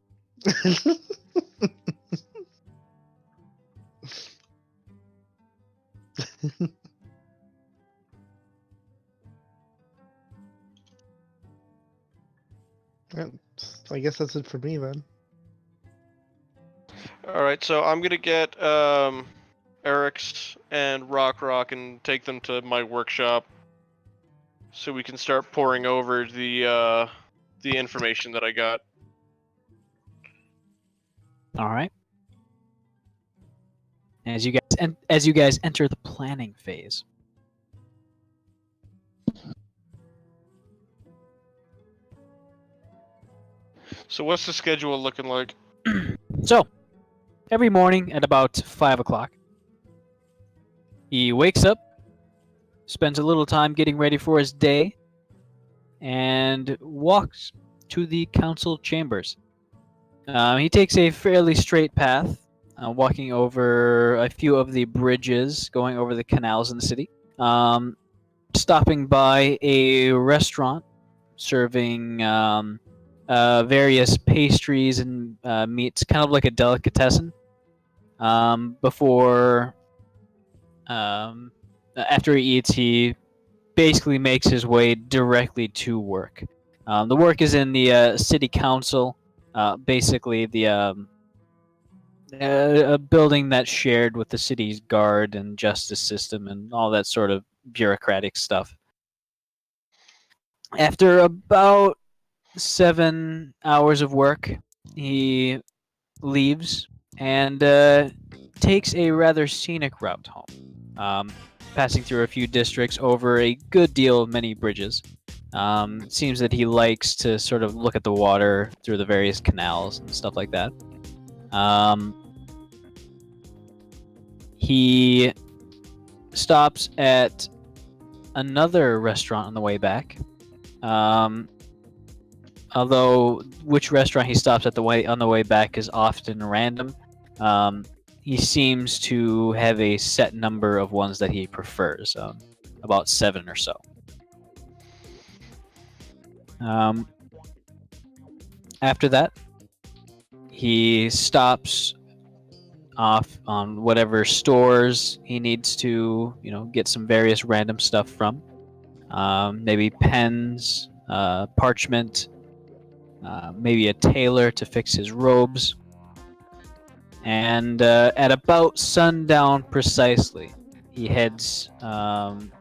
I guess that's it for me then. Alright, so I'm gonna get Eric's and Rock and take them to my workshop so we can start pouring over the information that I got. All right. As you guys enter the planning phase. So what's the schedule looking like? So, every morning at about 5 o'clock, he wakes up, spends a little time getting ready for his day, and walks to the council chambers. He takes a fairly straight path, walking over a few of the bridges, going over the canals in the city, stopping by a restaurant serving various pastries and meats, kind of like a delicatessen. Before, after he eats, he basically makes his way directly to work. The work is in the city council, basically a building that's shared with the city's guard and justice system and all that sort of bureaucratic stuff. After about 7 hours of work, he leaves and takes a rather scenic route home, passing through a few districts over a good deal of many bridges. It seems that he likes to sort of look at the water through the various canals and stuff like that. He stops at another restaurant on the way back. Although which restaurant he stops at on the way back is often random. He seems to have a set number of ones that he prefers, about 7 or so. After that, he stops off on whatever stores he needs to, get some various random stuff from. Maybe pens, parchment, maybe a tailor to fix his robes. And at about sundown precisely, he heads home.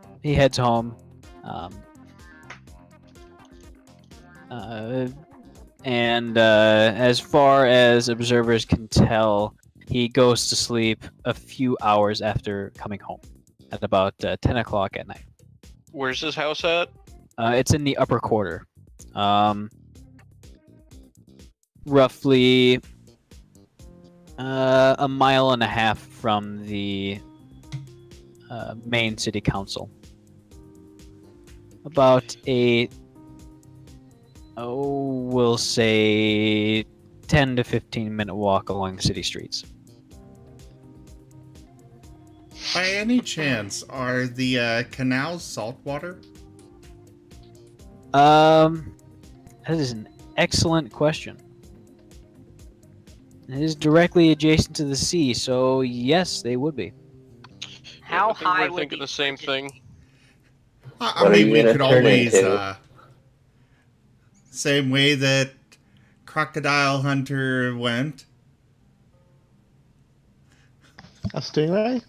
And as far as observers can tell, he goes to sleep a few hours after coming home, at about 10 o'clock at night. Where's his house at? It's in the upper quarter. Roughly a mile and a half from the main city council. About we'll say 10 to 15 minute walk along the city streets. By any chance, are the canals saltwater? That is an excellent question. It is directly adjacent to the sea, so yes, they would be. How I think high we're would thinking the the same thing. I What are mean, you we gonna could turn always, into? same way that Crocodile Hunter went. A stingray?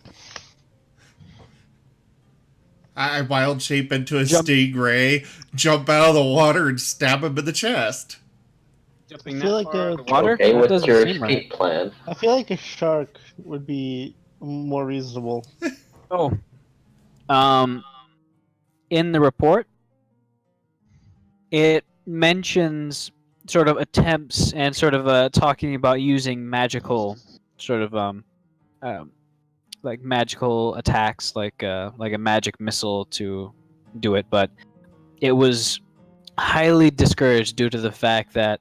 I wild shape into a Jump. stingray, jump out of the water, and stab him in the chest. Jumping I feel like far a- in the water? Okay, That what's doesn't your seem right. escape plan? I feel like a shark would be more reasonable. Oh. In the report, it mentions sort of attempts and sort of talking about using magical sort of like magical attacks, like a magic missile to do it, but it was highly discouraged due to the fact that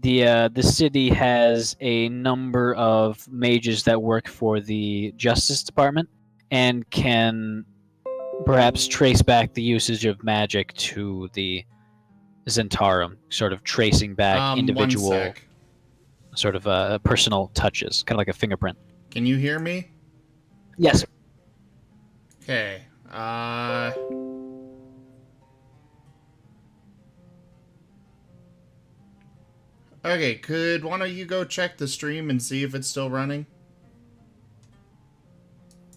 the city has a number of mages that work for the Justice Department and can perhaps trace back the usage of magic to the Zentarum, sort of tracing back One individual sec. sort of personal touches, kind of like a fingerprint. Can you hear me? Yes. Okay. Okay, could one of you go check the stream and see if it's still running?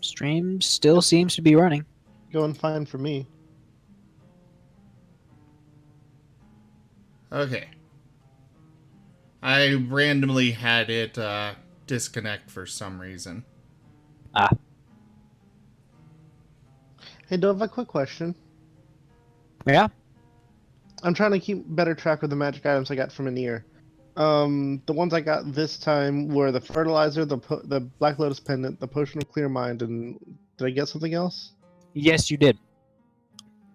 Stream still seems to be running. Going fine for me. Okay. I randomly had it disconnect for some reason. Hey, Dove, a quick question. Yeah. I'm trying to keep better track of the magic items I got from Anir. The ones I got this time were the fertilizer, the Black Lotus pendant, the potion of clear mind, and did I get something else? Yes, you did.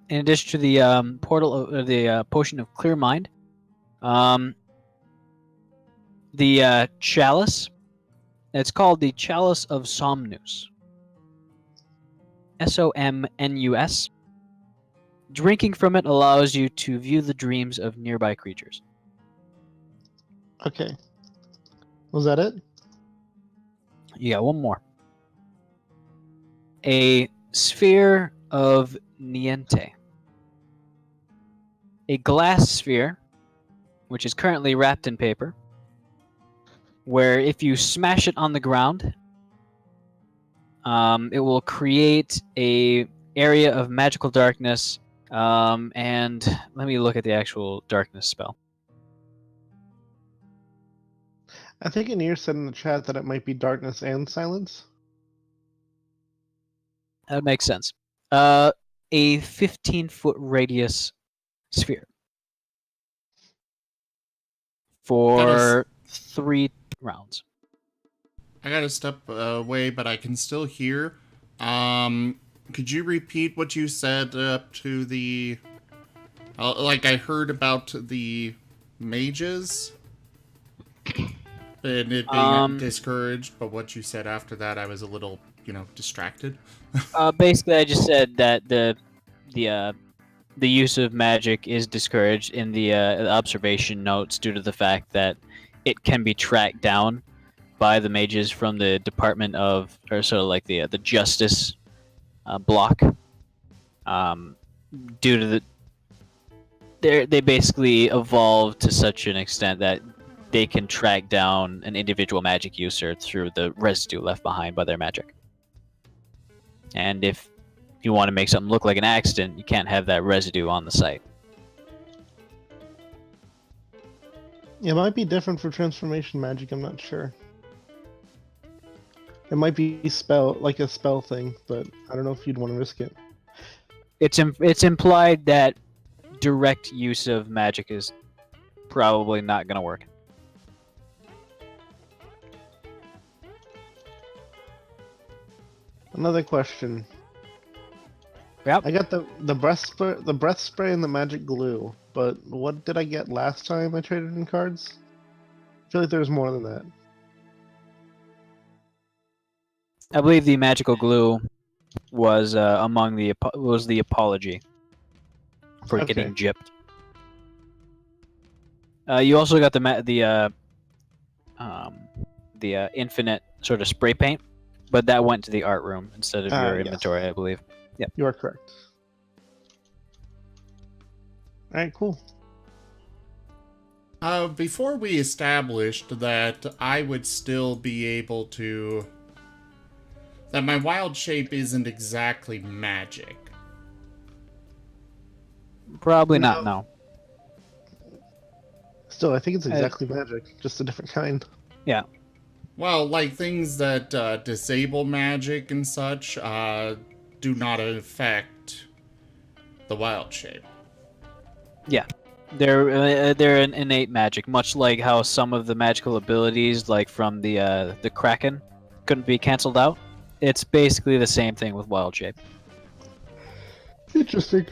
In addition to the the potion of clear mind, the chalice. It's called the Chalice of Somnus. Somnus. Drinking from it allows you to view the dreams of nearby creatures. Okay. Was that it? You got one more. A sphere of Niente. A glass sphere, which is currently wrapped in paper, where if you smash it on the ground, it will create a area of magical darkness. And let me look at the actual darkness spell. I think Anir said in the chat that it might be darkness and silence. That makes sense. A 15-foot radius sphere for 3 rounds. I gotta step away, but I can still hear. Could you repeat what you said up to the... like, I heard about the mages and it being discouraged, but what you said after that, I was a little, distracted. Basically, I just said that the use of magic is discouraged in the observation notes due to the fact that it can be tracked down by the mages from the department of, or sort of like the justice block. Due to they basically evolved to such an extent that they can track down an individual magic user through the residue left behind by their magic. And if you want to make something look like an accident, you can't have that residue on the site. It might be different for transformation magic, I'm not sure. It might be a spell thing, but I don't know if you'd want to risk it. It's implied that direct use of magic is probably not going to work. Another question. Yep. I got the breath spray and the magic glue, but what did I get last time I traded in cards? I feel like there's more than that. I believe the magical glue was was the apology for Okay. getting gypped. You also got the infinite sort of spray paint, but that went to the art room instead of your Yes. inventory, I believe. Yep. You are correct. Alright, cool. Before we established that I would still be able to... that my wild shape isn't exactly magic. Probably not, no. Still, I think it's exactly magic, just a different kind. Yeah. Well, like things that disable magic and such do not affect the wild shape. Yeah. They're an innate magic, much like how some of the magical abilities, like from the Kraken, couldn't be cancelled out. It's basically the same thing with wild shape. Interesting.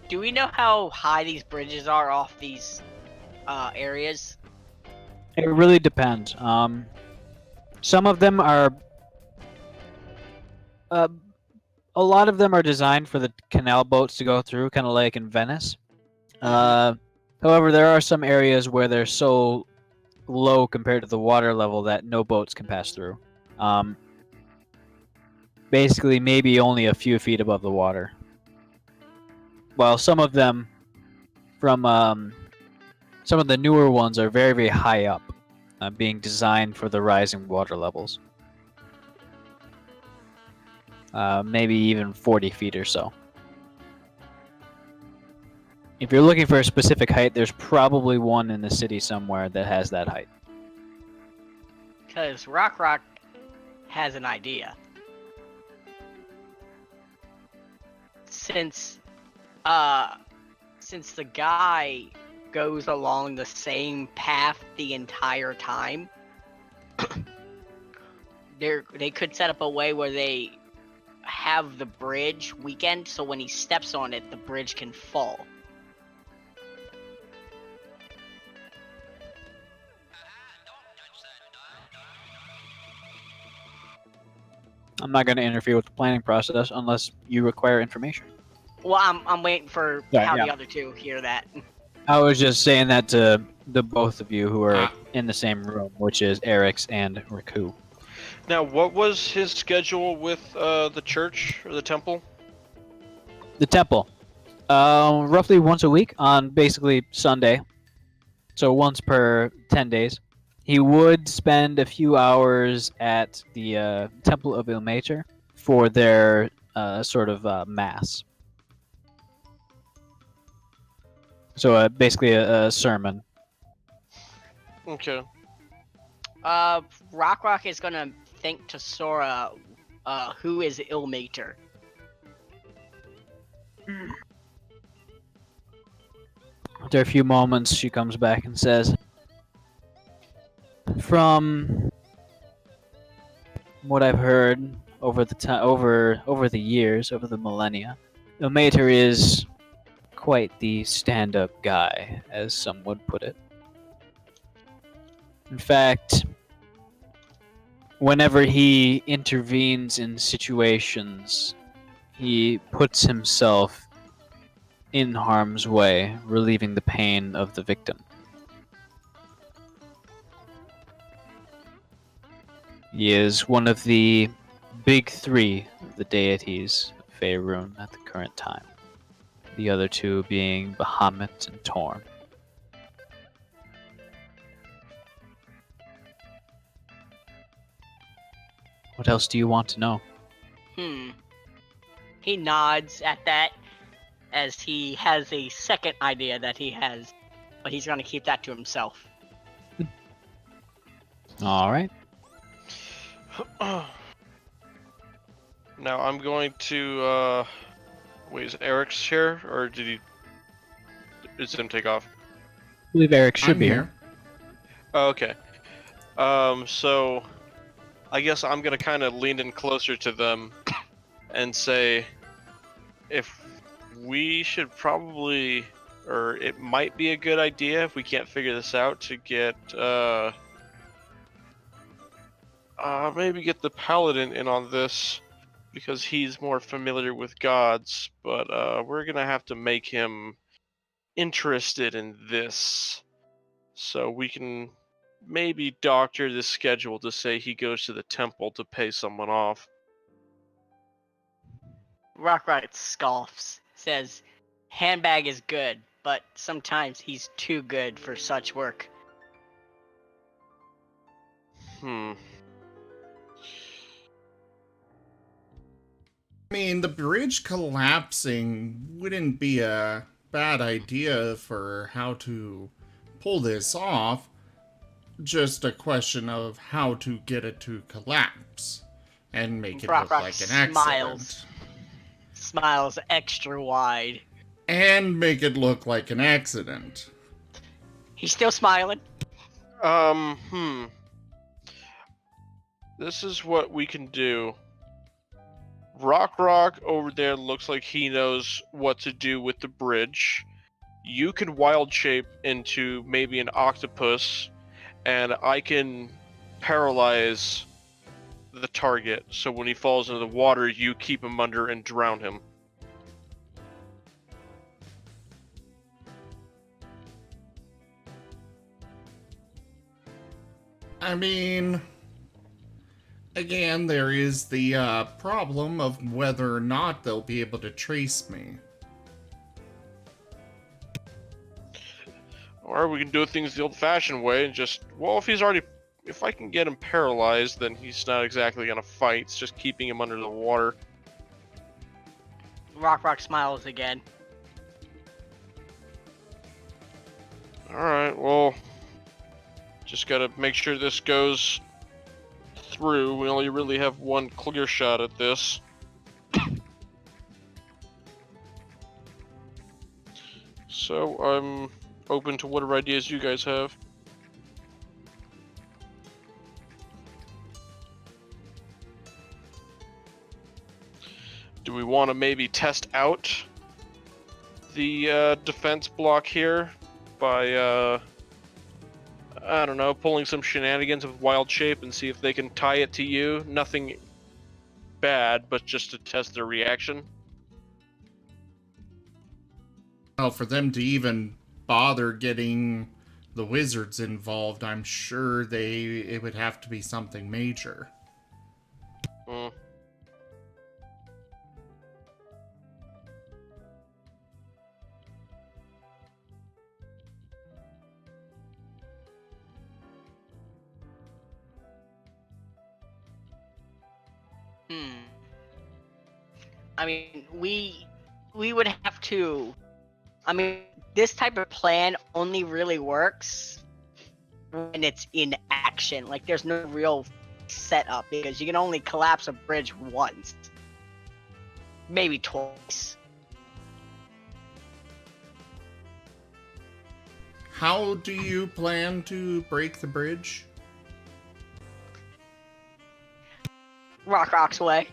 Do we know how high these bridges are off these areas? It really depends. Some of them are... a lot of them are designed for the canal boats to go through, kind of like in Venice. However, there are some areas where they're so low compared to the water level that no boats can pass through. Basically, maybe only a few feet above the water. While some of them, from some of the newer ones, are very, very high up, being designed for the rising water levels. Maybe even 40 feet or so. If you're looking for a specific height, there's probably one in the city somewhere that has that height. Because Rock has an idea. Since the guy goes along the same path the entire time, they could set up a way where they have the bridge weakened, so when he steps on it, the bridge can fall. I'm not going to interfere with the planning process unless you require information. Well, I'm waiting for Yeah, how yeah. the other two hear that. I was just saying that to the both of you who are Ah. in the same room, which is Eric's and Raku. Now, what was his schedule with the church or the temple? The temple, roughly once a week on basically Sunday, so once per 10 days. He would spend a few hours at the Temple of Ilmater for their sort of mass. So basically a sermon. Okay. Rock is gonna think to Sora, who is Ilmater? After a few moments, she comes back and says, "From what I've heard over the over the years, over the millennia, Ilmater is quite the stand-up guy, as some would put it. In fact, whenever he intervenes in situations, he puts himself in harm's way, relieving the pain of the victim. He is one of the big three of the deities of Faerun at the current time. The other two being Bahamut and Torm. What else do you want to know?" He nods at that as he has a second idea that he has, but he's gonna keep that to himself. All right. Now I'm going to wait, is Eric's here or did him take off? I believe Eric should I'm be here. here. Oh, okay. So I guess I'm gonna kind of lean in closer to them and say, if we should probably, or it might be a good idea if we can't figure this out, to get maybe get the paladin in on this, because he's more familiar with gods, but we're gonna have to make him interested in this, so we can maybe doctor the schedule to say he goes to the temple to pay someone off. Rockright scoffs, says, "Handbag is good, but sometimes he's too good for such work." I mean, the bridge collapsing wouldn't be a bad idea for how to pull this off. Just a question of how to get it to collapse and make it look Rock like an accident. Smiles extra wide. And make it look like an accident. He's still smiling. This is what we can do. Rock over there looks like he knows what to do with the bridge. You can wild shape into maybe an octopus, and I can paralyze the target, so when he falls into the water, you keep him under and drown him. I mean, again, there is the problem of whether or not they'll be able to trace me. Or we can do things the old-fashioned way and just, well, if I can get him paralyzed, then he's not exactly gonna fight. It's just keeping him under the water. Rock smiles again. Alright, well, just gotta make sure this goes through. We only really have one clear shot at this. So I'm open to whatever ideas you guys have. Do we want to maybe test out the defense block here by, I don't know, pulling some shenanigans with Wild Shape and see if they can tie it to you? Nothing bad, but just to test their reaction. Well, for them to even bother getting the wizards involved, I'm sure it would have to be something major. Mm. I mean, we would have to. I mean, this type of plan only really works when it's in action. Like, there's no real setup because you can only collapse a bridge once, maybe twice. How do you plan to break the bridge? Rock's way.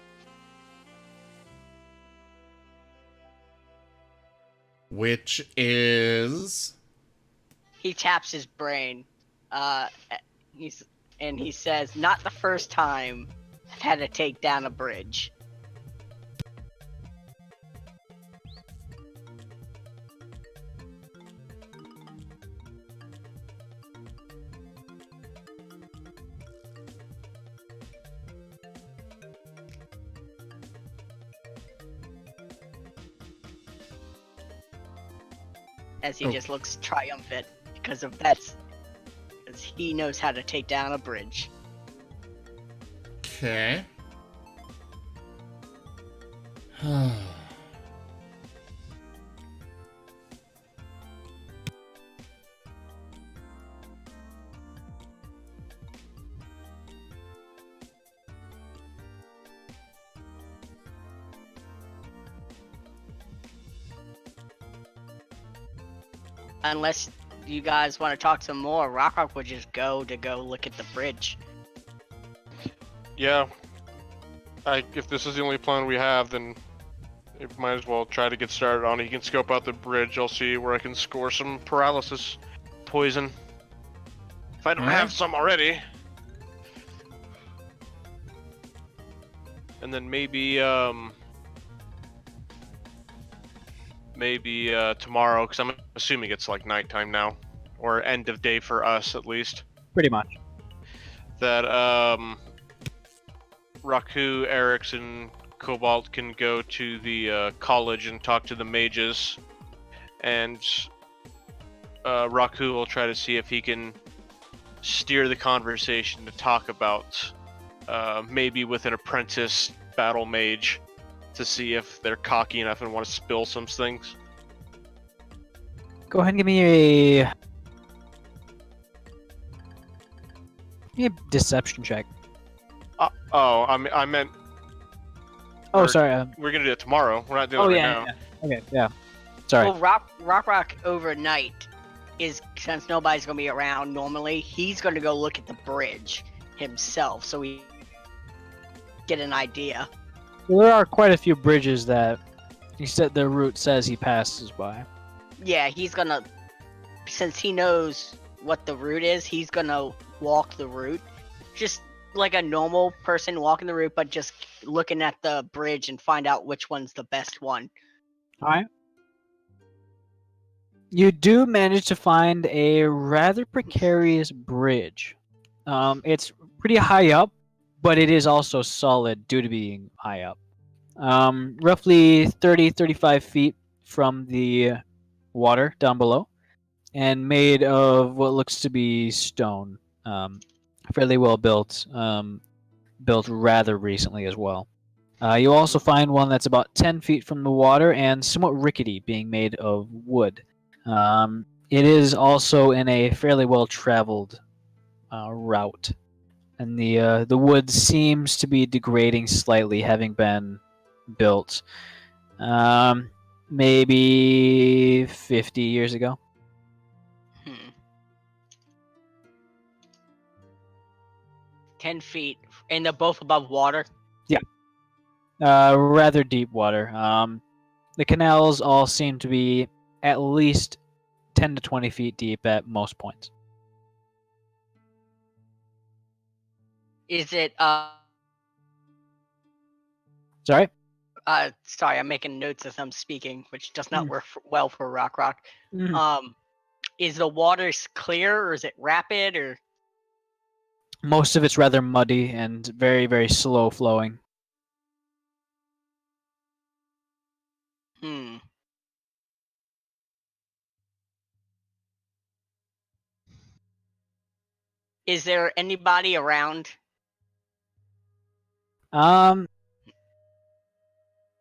Which is... He taps his brain. He says, "Not the first time I've had to take down a bridge." As he just looks triumphant because of that. Because he knows how to take down a bridge. Okay. Unless you guys want to talk some more, Rock would just go look at the bridge. Yeah. If this is the only plan we have, then it might as well try to get started on it. You can scope out the bridge. I'll see where I can score some paralysis poison. If I don't have some already. And then maybe tomorrow, because I'm assuming it's like nighttime now, or end of day for us at least. Pretty much. That Raku, Eric's, and Cobalt can go to the college and talk to the mages, and Raku will try to see if he can steer the conversation to talk about maybe with an apprentice battle mage, to see if they're cocky enough and want to spill some things. Go ahead and give me a deception check. I meant. Oh, sorry. We're gonna do it tomorrow. We're not doing it right now. Yeah. Okay, yeah. Sorry. Well, Rock overnight is, since nobody's gonna be around normally, he's gonna go look at the bridge himself, so we get an idea. Well, there are quite a few bridges that he said the route says he passes by. Yeah, he's gonna, since he knows what the route is, he's gonna walk the route. Just like a normal person walking the route, but just looking at the bridge and find out which one's the best one. Alright. You do manage to find a rather precarious bridge. It's pretty high up, but it is also solid due to being high up. Roughly 30-35 feet from the water down below, and made of what looks to be stone. Fairly well built, built rather recently as well. You also find one that's about 10 feet from the water and somewhat rickety, being made of wood. It is also in a fairly well-traveled route, and the wood seems to be degrading slightly, having been built maybe 50 years ago. 10 feet, and they're both above water. Yeah. Rather deep water. The canals all seem to be at least 10 to 20 feet deep at most points. Is it Sorry. Sorry, I'm making notes as I'm speaking, which does not Mm. work well for Rock Rock. Mhm. Is the water clear or is it rapid or? Most of it's rather muddy and very, very slow flowing. Hmm. Is there anybody around?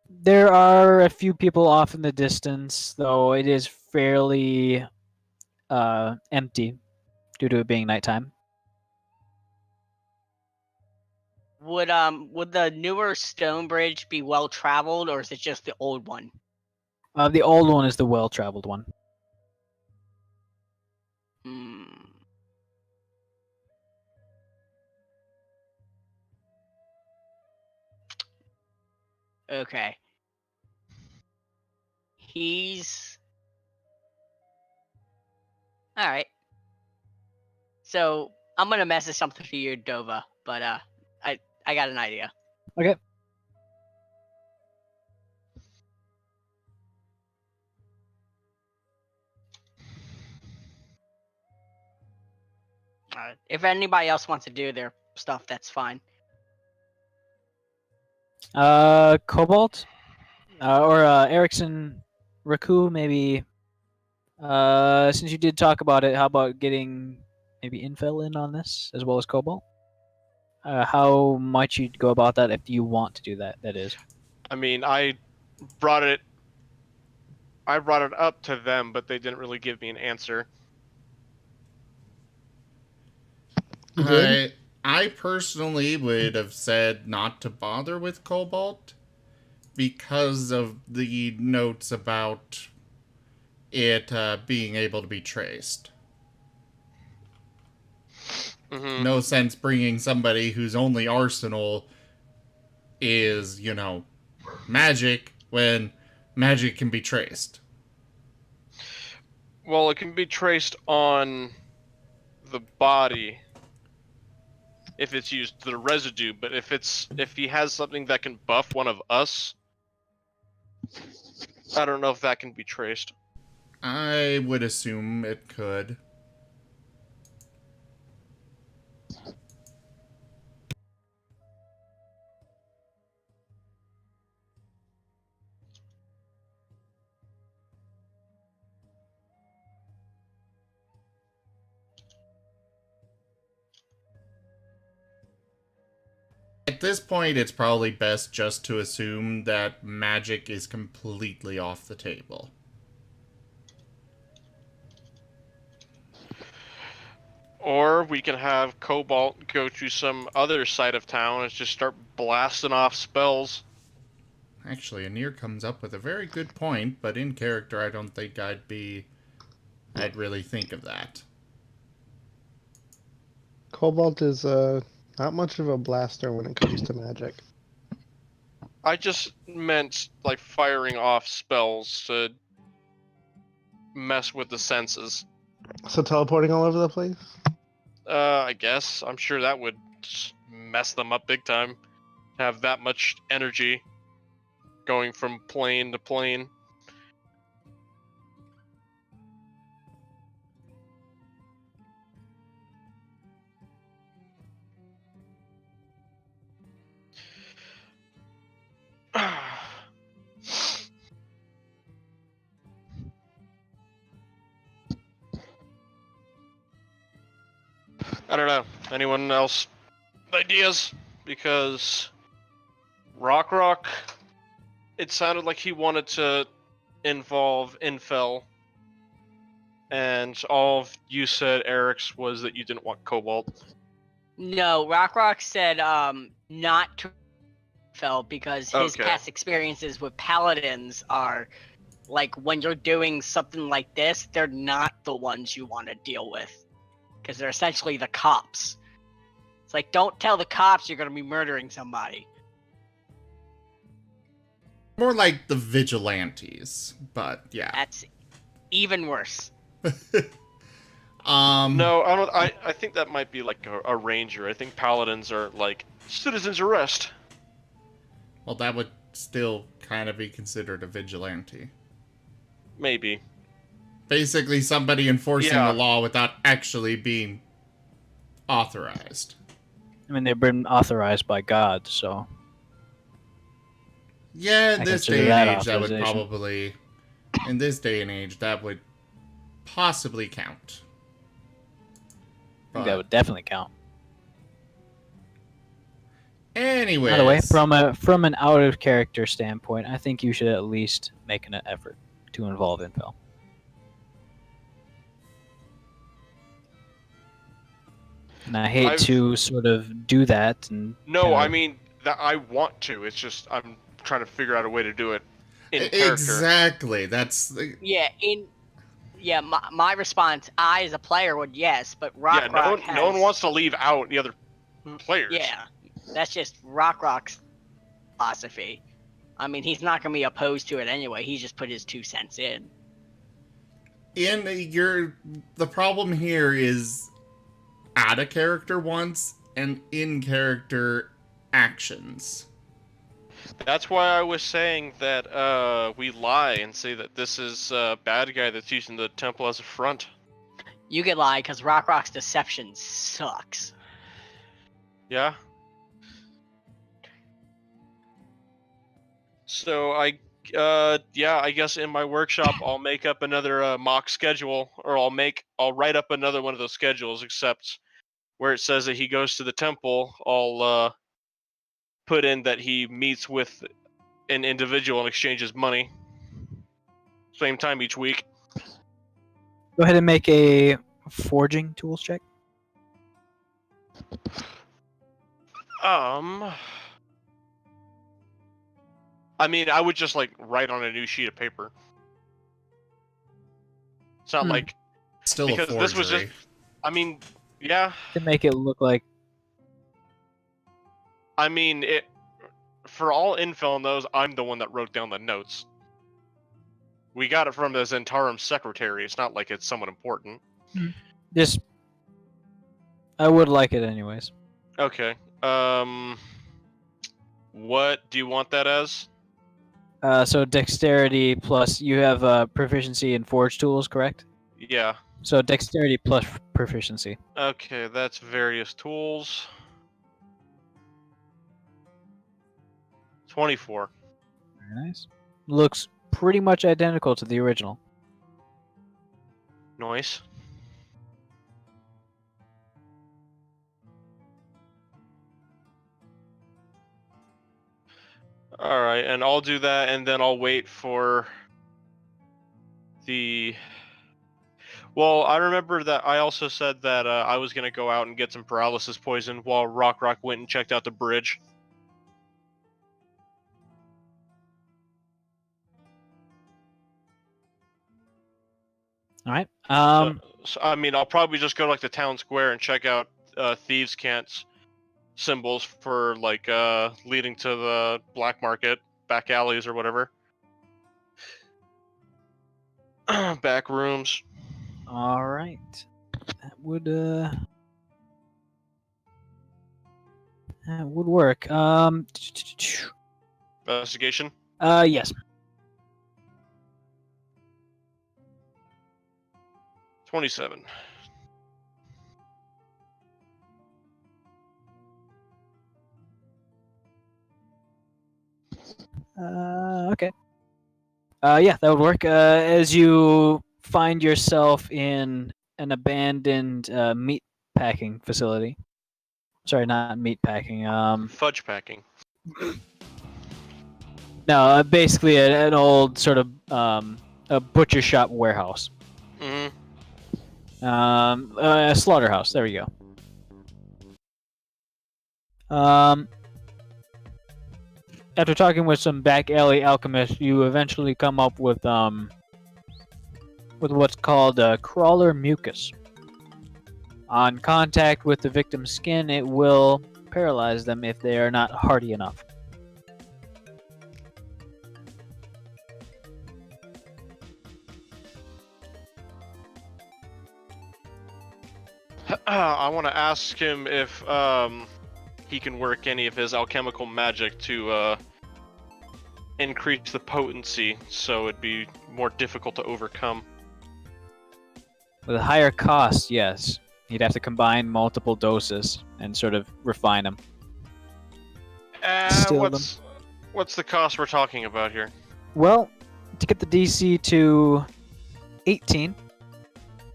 There are a few people off in the distance, though it is fairly empty due to it being nighttime. Would the newer stone bridge be well traveled or is it just the old one? The old one is the well-traveled one. Hmm. Okay. He's all right. So I'm gonna message something for you, Dova, but I got an idea. Okay. If anybody else wants to do their stuff, that's fine. Cobalt, or Erickson, Raku, maybe. Since you did talk about it, how about getting maybe Infel in on this as well as Cobalt? How might you go about that if you want to do that? That is. I mean, I brought it up to them, but they didn't really give me an answer. You did? I personally would have said not to bother with Cobalt because of the notes about it being able to be traced. Mm-hmm. No sense bringing somebody whose only arsenal is, magic when magic can be traced. Well, it can be traced on the body if it's used the residue, but if he has something that can buff one of us, I don't know if that can be traced. I would assume it could. At this point, it's probably best just to assume that magic is completely off the table. Or we can have Cobalt go to some other side of town and just start blasting off spells. Actually, Anir comes up with a very good point, but in character, I don't think I'd really think of that. Cobalt is not much of a blaster when it comes to magic. I just meant like firing off spells to mess with the senses. So teleporting all over the place? I guess. I'm sure that would mess them up big time. Have that much energy going from plane to plane. I don't know. Anyone else ideas? Because Rock, it sounded like he wanted to involve Infel, and all of you said, Eric's, was that you didn't want Cobalt. No, Rock said not to Fell because his Okay. past experiences with paladins are like when you're doing something like this, they're not the ones you want to deal with because they're essentially the cops. It's like, don't tell the cops you're going to be murdering somebody. More like the vigilantes, but yeah. That's even worse. No, I don't. I think that might be like a ranger. I think paladins are like citizens arrest. Well, that would still kind of be considered a vigilante. Maybe. Basically, somebody enforcing Yeah. the law without actually being authorized. I mean, they've been authorized by God, so Yeah, in I this consider day and that age, that would authorization. probably... In this day and age, that would possibly count. I think that would definitely count. Anyways, By the way, from an out of character standpoint, I think you should at least make an effort to involve Infel. And I hate to sort of do that. And No, I mean that I want to. It's just I'm trying to figure out a way to do it in character. Exactly. That's Yeah, my response, I as a player would yes, but Rock no one wants to leave out the other players. Yeah, that's just Rock's philosophy. I mean, he's not going to be opposed to it anyway. He just put his 2 cents in. The problem here is out of character once and in character actions. That's why I was saying that we lie and say that this is a bad guy that's using the temple as a front. You could lie because Rock's deception sucks. Yeah. So I guess in my workshop I'll make up another mock schedule, or I'll write up another one of those schedules, except where it says that he goes to the temple, I'll put in that he meets with an individual and exchanges money. Same time each week. Go ahead and make a forging tools check. I mean, I would just write on a new sheet of paper. It's not like still because a forgery. this was just. I mean, yeah. To make it look like. I mean, for all Infel knows, I'm the one that wrote down the notes. We got it from the Zentarum secretary. It's not like it's someone important. Just, I would like it anyways. Okay. What do you want that as? So dexterity plus, you have proficiency in forge tools, correct? Yeah. So dexterity plus proficiency. Okay, that's various tools. 24. Very nice. Looks pretty much identical to the original. Nice. Alright, and I'll do that, and then I'll wait for the... Well, I remember that I also said that I was going to go out and get some paralysis poison while Rock went and checked out the bridge. Alright. So, I mean, I'll probably just go to the town square and check out Thieves' Cant's symbols for leading to the black market, back alleys or whatever. Back rooms. Alright. That would work. Investigation? Yes. 27. Okay. Yeah, that would work. As you find yourself in an abandoned meat packing facility. Sorry, not meat packing. Fudge packing. No, basically an old sort of a butcher shop warehouse. Mm-hmm. A slaughterhouse. There we go. After talking with some back alley alchemists, you eventually come up with what's called crawler mucus. On contact with the victim's skin, it will paralyze them if they are not hardy enough. I want to ask him if he can work any of his alchemical magic to increase the potency, so it'd be more difficult to overcome. With a higher cost, yes. You'd have to combine multiple doses and sort of refine them. Still What's the cost we're talking about here? Well, to get the DC to 18,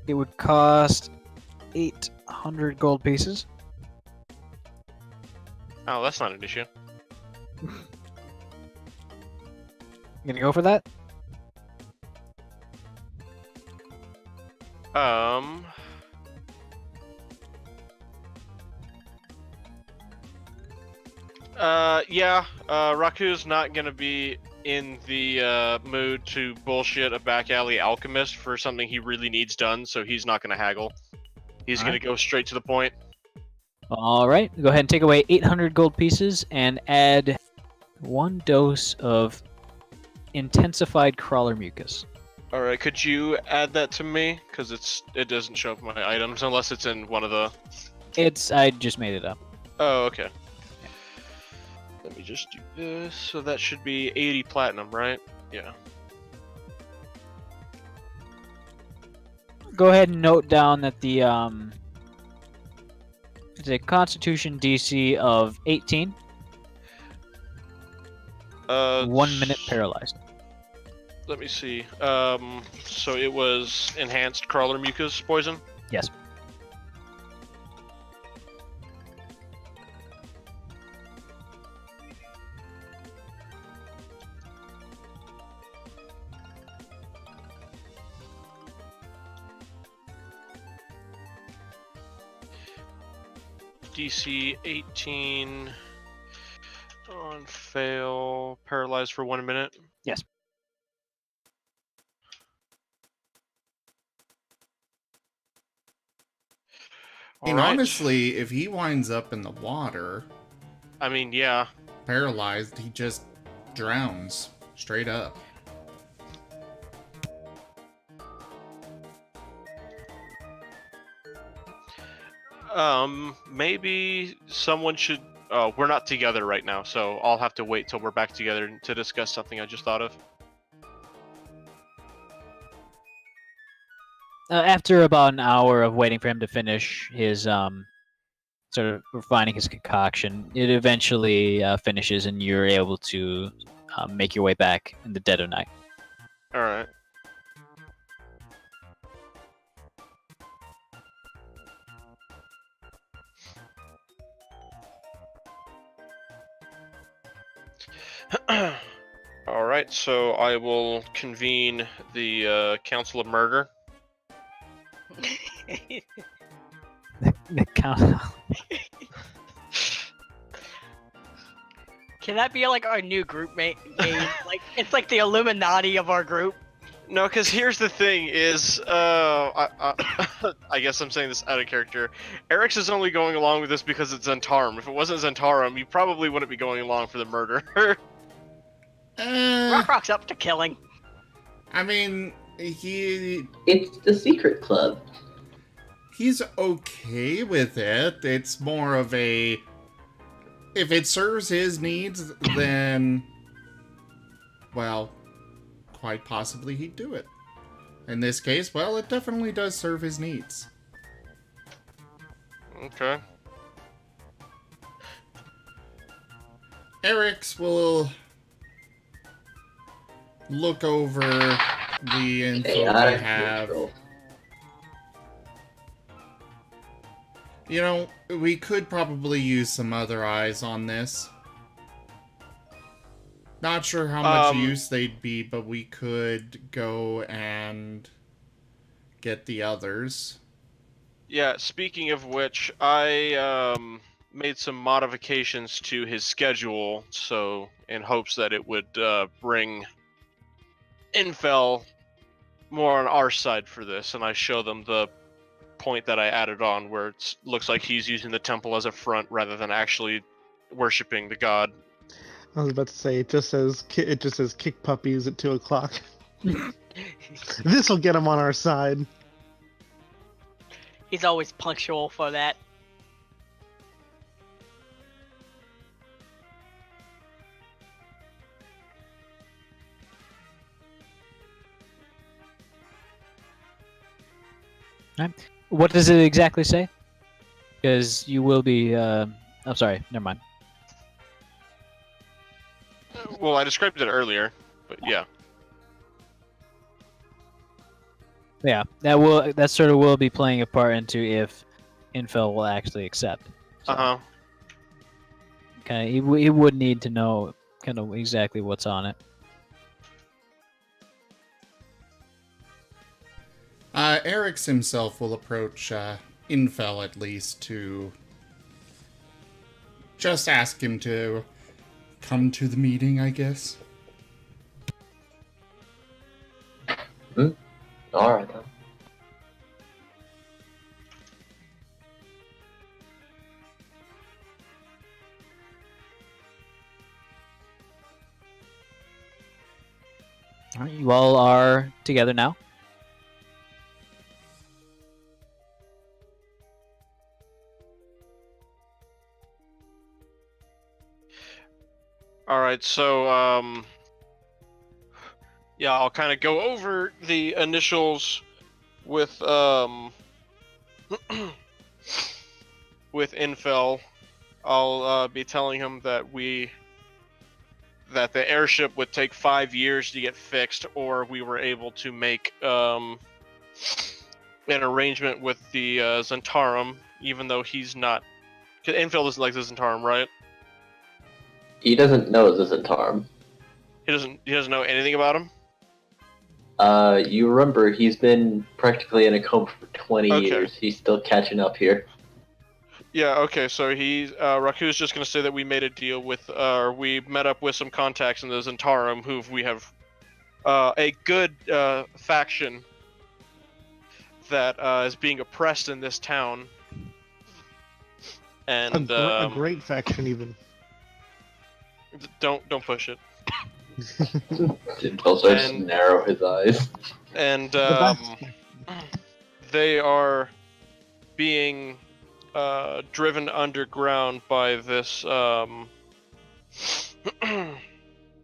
it would cost 800 gold pieces. Oh, that's not an issue. You gonna go for that? Yeah, Raku's not gonna be in the mood to bullshit a back alley alchemist for something he really needs done, so he's not gonna haggle. He's gonna go straight to the point. Alright, go ahead and take away 800 gold pieces and add 1 dose of intensified crawler mucus. Alright, could you add that to me? Because it doesn't show up in my items unless it's in one of the... I just made it up. Oh, okay. Let me just do this. So that should be 80 platinum, right? Yeah. Go ahead and note down that the it's a Constitution DC of 18. 1 minute paralyzed. Let me see. So it was enhanced crawler mucus poison? Yes. DC 18 on fail, paralyzed for 1 minute. Yes. And honestly, if he winds up in the water, I mean, yeah. paralyzed, he just drowns straight up. Maybe someone should... Oh, we're not together right now, so I'll have to wait till we're back together to discuss something I just thought of. After about an hour of waiting for him to finish his sort of refining his concoction, it eventually finishes, and you're able to make your way back in the dead of night. All right. All right, so I will convene the Council of Murder. The count. Can that be like our new group name? Like it's like the Illuminati of our group. No, because here's the thing: is I guess I'm saying this out of character. Eric's is only going along with this because it's Zentarum. If it wasn't Zentarum, you probably wouldn't be going along for the murder. Rock's up to killing. I mean, It's the secret club. he's okay with it. It's more of a... If it serves his needs, then... Well, quite possibly he'd do it. In this case, well, it definitely does serve his needs. Okay. Eric's will look over the info we Chaotic have. neutral. You know, we could probably use some other eyes on this. Not sure how much use they'd be, but we could go and get the others. Yeah, speaking of which, I made some modifications to his schedule, so in hopes that it would bring Infel more on our side for this, and I show them the point that I added on where it looks like he's using the temple as a front rather than actually worshipping the god. I was about to say it just says kick puppies at 2 o'clock. This will get him on our side. He's always punctual for that. What does it exactly say? Because you will be. I'm sorry. Never mind. Well, I described it earlier, but yeah. Yeah, that sort of will be playing a part into if Infel will actually accept. So, Uh huh. he would need to know kind of exactly what's on it. Eric's himself will approach Infel at least to just ask him to come to the meeting, I guess. Alright then. All right, you all are together now. All right, so yeah, I'll kind of go over the initials with with Infel. I'll be telling him that that the airship would take 5 years to get fixed, or we were able to make an arrangement with the Zentarum, even though he's not. Cause Infel doesn't like the Zentarum, right? He doesn't know this is Tarm. He doesn't know anything about him. You remember he's been practically in a coma for 20 Okay. years. He's still catching up here. Yeah, okay, so Raku's just gonna say that we made a deal with, we met up with some contacts in the Zentarum, who we have a good faction that is being oppressed in this town. And A great faction, even. don't push it. Infel starts to narrow his eyes. And they are being driven underground by this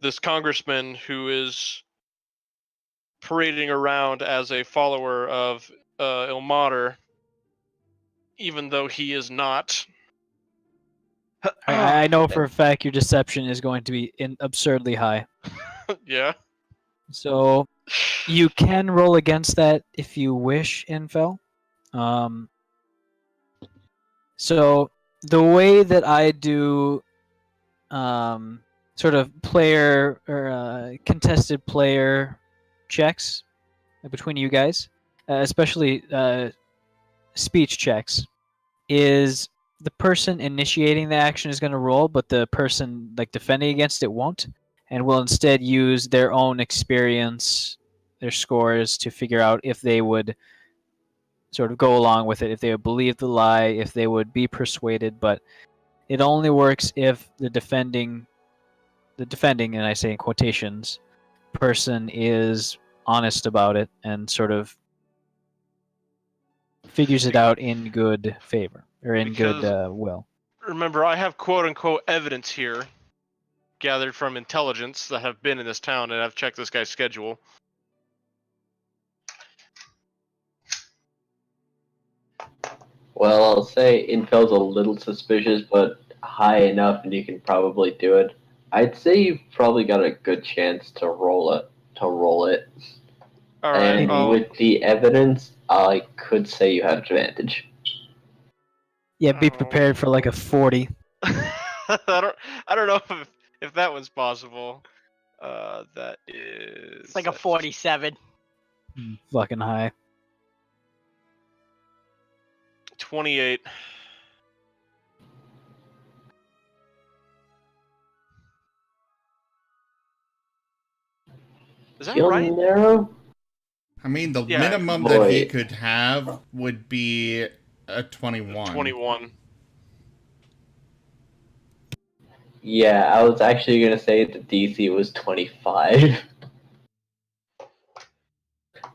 this congressman who is parading around as a follower of Ilmater, even though he is not. I know for a fact your deception is going to be absurdly high. Yeah. So you can roll against that if you wish, Infel. So the way that I do sort of player or contested player checks between you guys, especially speech checks, is the person initiating the action is going to roll, but the person like defending against it won't, and will instead use their own experience, their scores, to figure out if they would sort of go along with it, if they would believe the lie, if they would be persuaded. But it only works if the defending, and I say in quotations, person is honest about it and sort of figures it out in good favor or in good will. Remember, I have quote-unquote evidence here, gathered from intelligence that have been in this town, and I've checked this guy's schedule. Well, I'll say Infel's a little suspicious, but high enough and you can probably do it. I'd say you've probably got a good chance to roll it. All right. And with the evidence, I could say you have advantage. Yeah, be prepared for like a 40. I don't know if that one's possible. That is. It's like a 47. Fucking high. 28. Is that Kill right? narrow? I mean, the Yeah, minimum that he could have would be a 21. 21. Yeah, I was actually gonna say the DC was 25.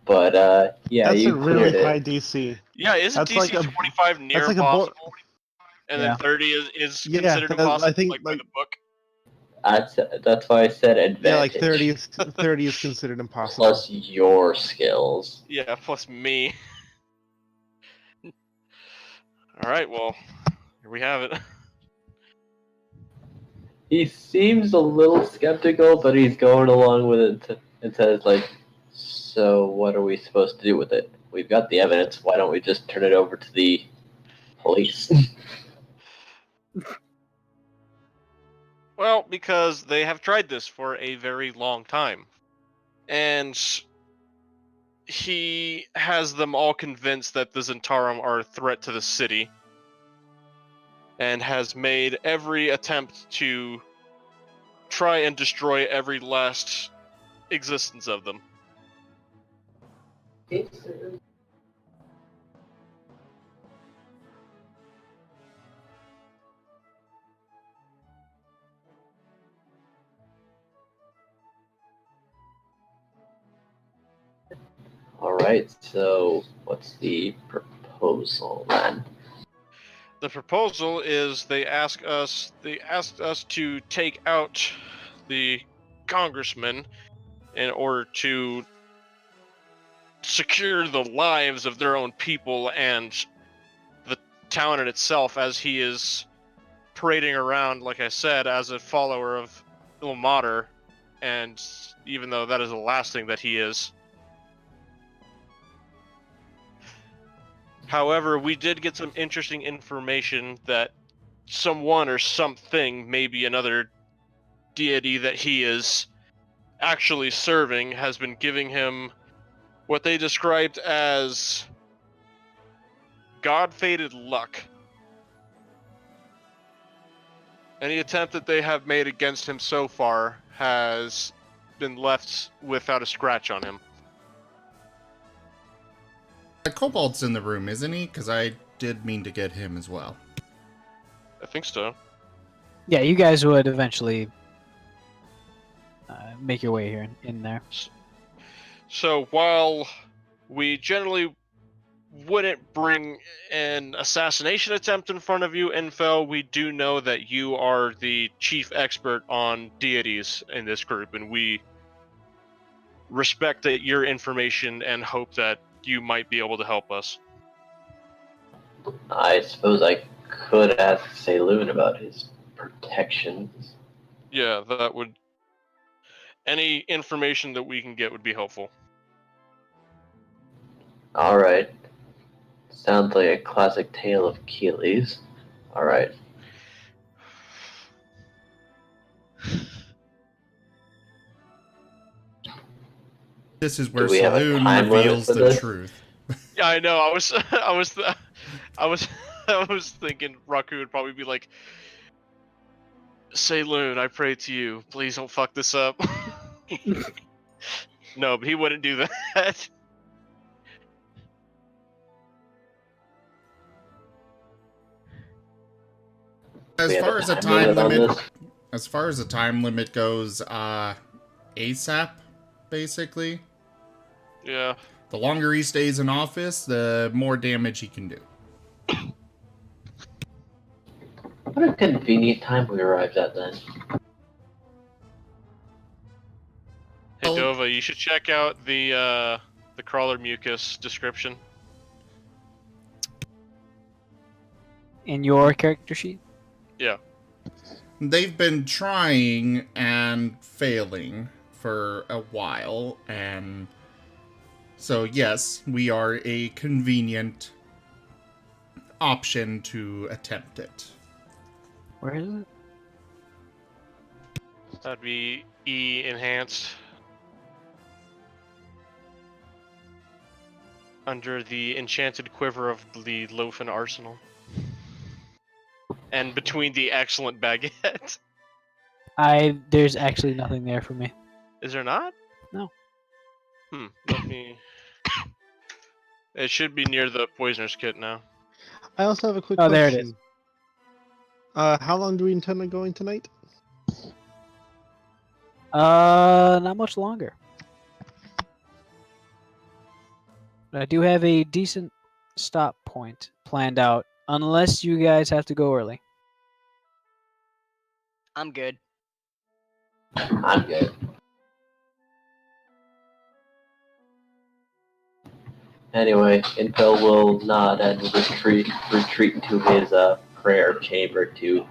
But yeah, That's you a really cleared high it. DC. Yeah, isn't That's DC like a- 25 near that's like impossible? And Yeah. then 30 is Yeah, considered I impossible, think, like by like- the book? That's why I said advantage. Yeah, like 30 is considered impossible. Plus your skills. Yeah, plus me. All right, well, here we have it. He seems a little skeptical, but he's going along with it and says, like, so what are we supposed to do with it? We've got the evidence. Why don't we just turn it over to the police? Well, because they have tried this for a very long time. And he has them all convinced that the Zentarum are a threat to the city, and has made every attempt to try and destroy every last existence of them. Alright, so what's the proposal then? The proposal is they asked us to take out the congressman in order to secure the lives of their own people and the town in itself, as he is parading around, like I said, as a follower of Ilmater, and even though that is the last thing that he is. However, we did get some interesting information that someone or something, maybe another deity that he is actually serving, has been giving him what they described as God-fated luck. Any attempt that they have made against him so far has been left without a scratch on him. Kobold's in the room, isn't he? Because I did mean to get him as well. I think so. Yeah, you guys would eventually make your way here in there. So while we generally wouldn't bring an assassination attempt in front of you, Infel, we do know that you are the chief expert on deities in this group, and we respect that your information and hope that you might be able to help us. I suppose I could ask Saloon about his protections. Yeah, that would... Any information that we can get would be helpful. Alright. Sounds like a classic tale of Achilles. Alright. This is where Do we have a Saloon time limit reveals for the this? truth. Yeah, I know. I was thinking Raku would probably be like, Saloon, I pray to you, please don't fuck this up. No, but he wouldn't do that. As We have far a as a time time limit on limit, this? as far as the time limit goes, ASAP, basically. Yeah. The longer he stays in office, the more damage he can do. What a convenient time we arrived at then. Hey Oh. Dova, you should check out the crawler mucus description. In your character sheet? Yeah. They've been trying and failing for a while, and so yes, we are a convenient option to attempt it. Where is it? That'd be E enhanced. Under the enchanted quiver of the Loafin Arsenal. And between the excellent baguette. There's actually nothing there for me. Is there not? No. Let me... It should be near the poisoner's kit now. I also have a quick Oh, question. there it is. How long do we intend on going tonight? Not much longer. But I do have a decent stop point planned out, unless you guys have to go early. I'm good. I'm good. Anyway, Impel will nod and retreat into his prayer chamber to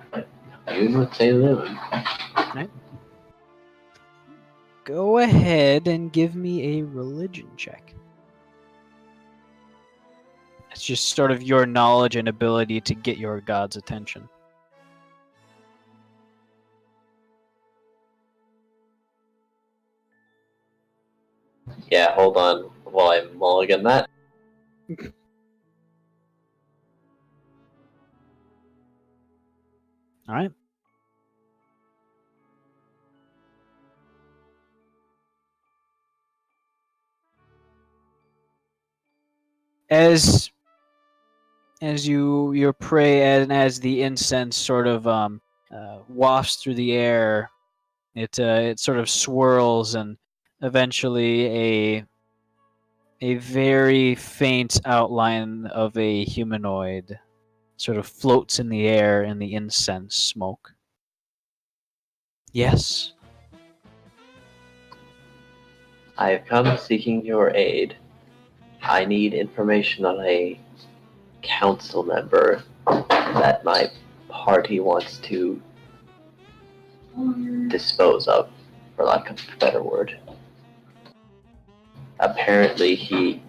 commune with St. Louis. Go ahead and give me a religion check. It's just sort of your knowledge and ability to get your god's attention. Yeah, hold on while I mulligan that. All right. As you pray and as the incense sort of wafts through the air, it sort of swirls and eventually a very faint outline of a humanoid sort of floats in the air in the incense smoke. Yes. I have come seeking your aid. I need information on a council member that my party wants to dispose of, for lack of a better word. Apparently he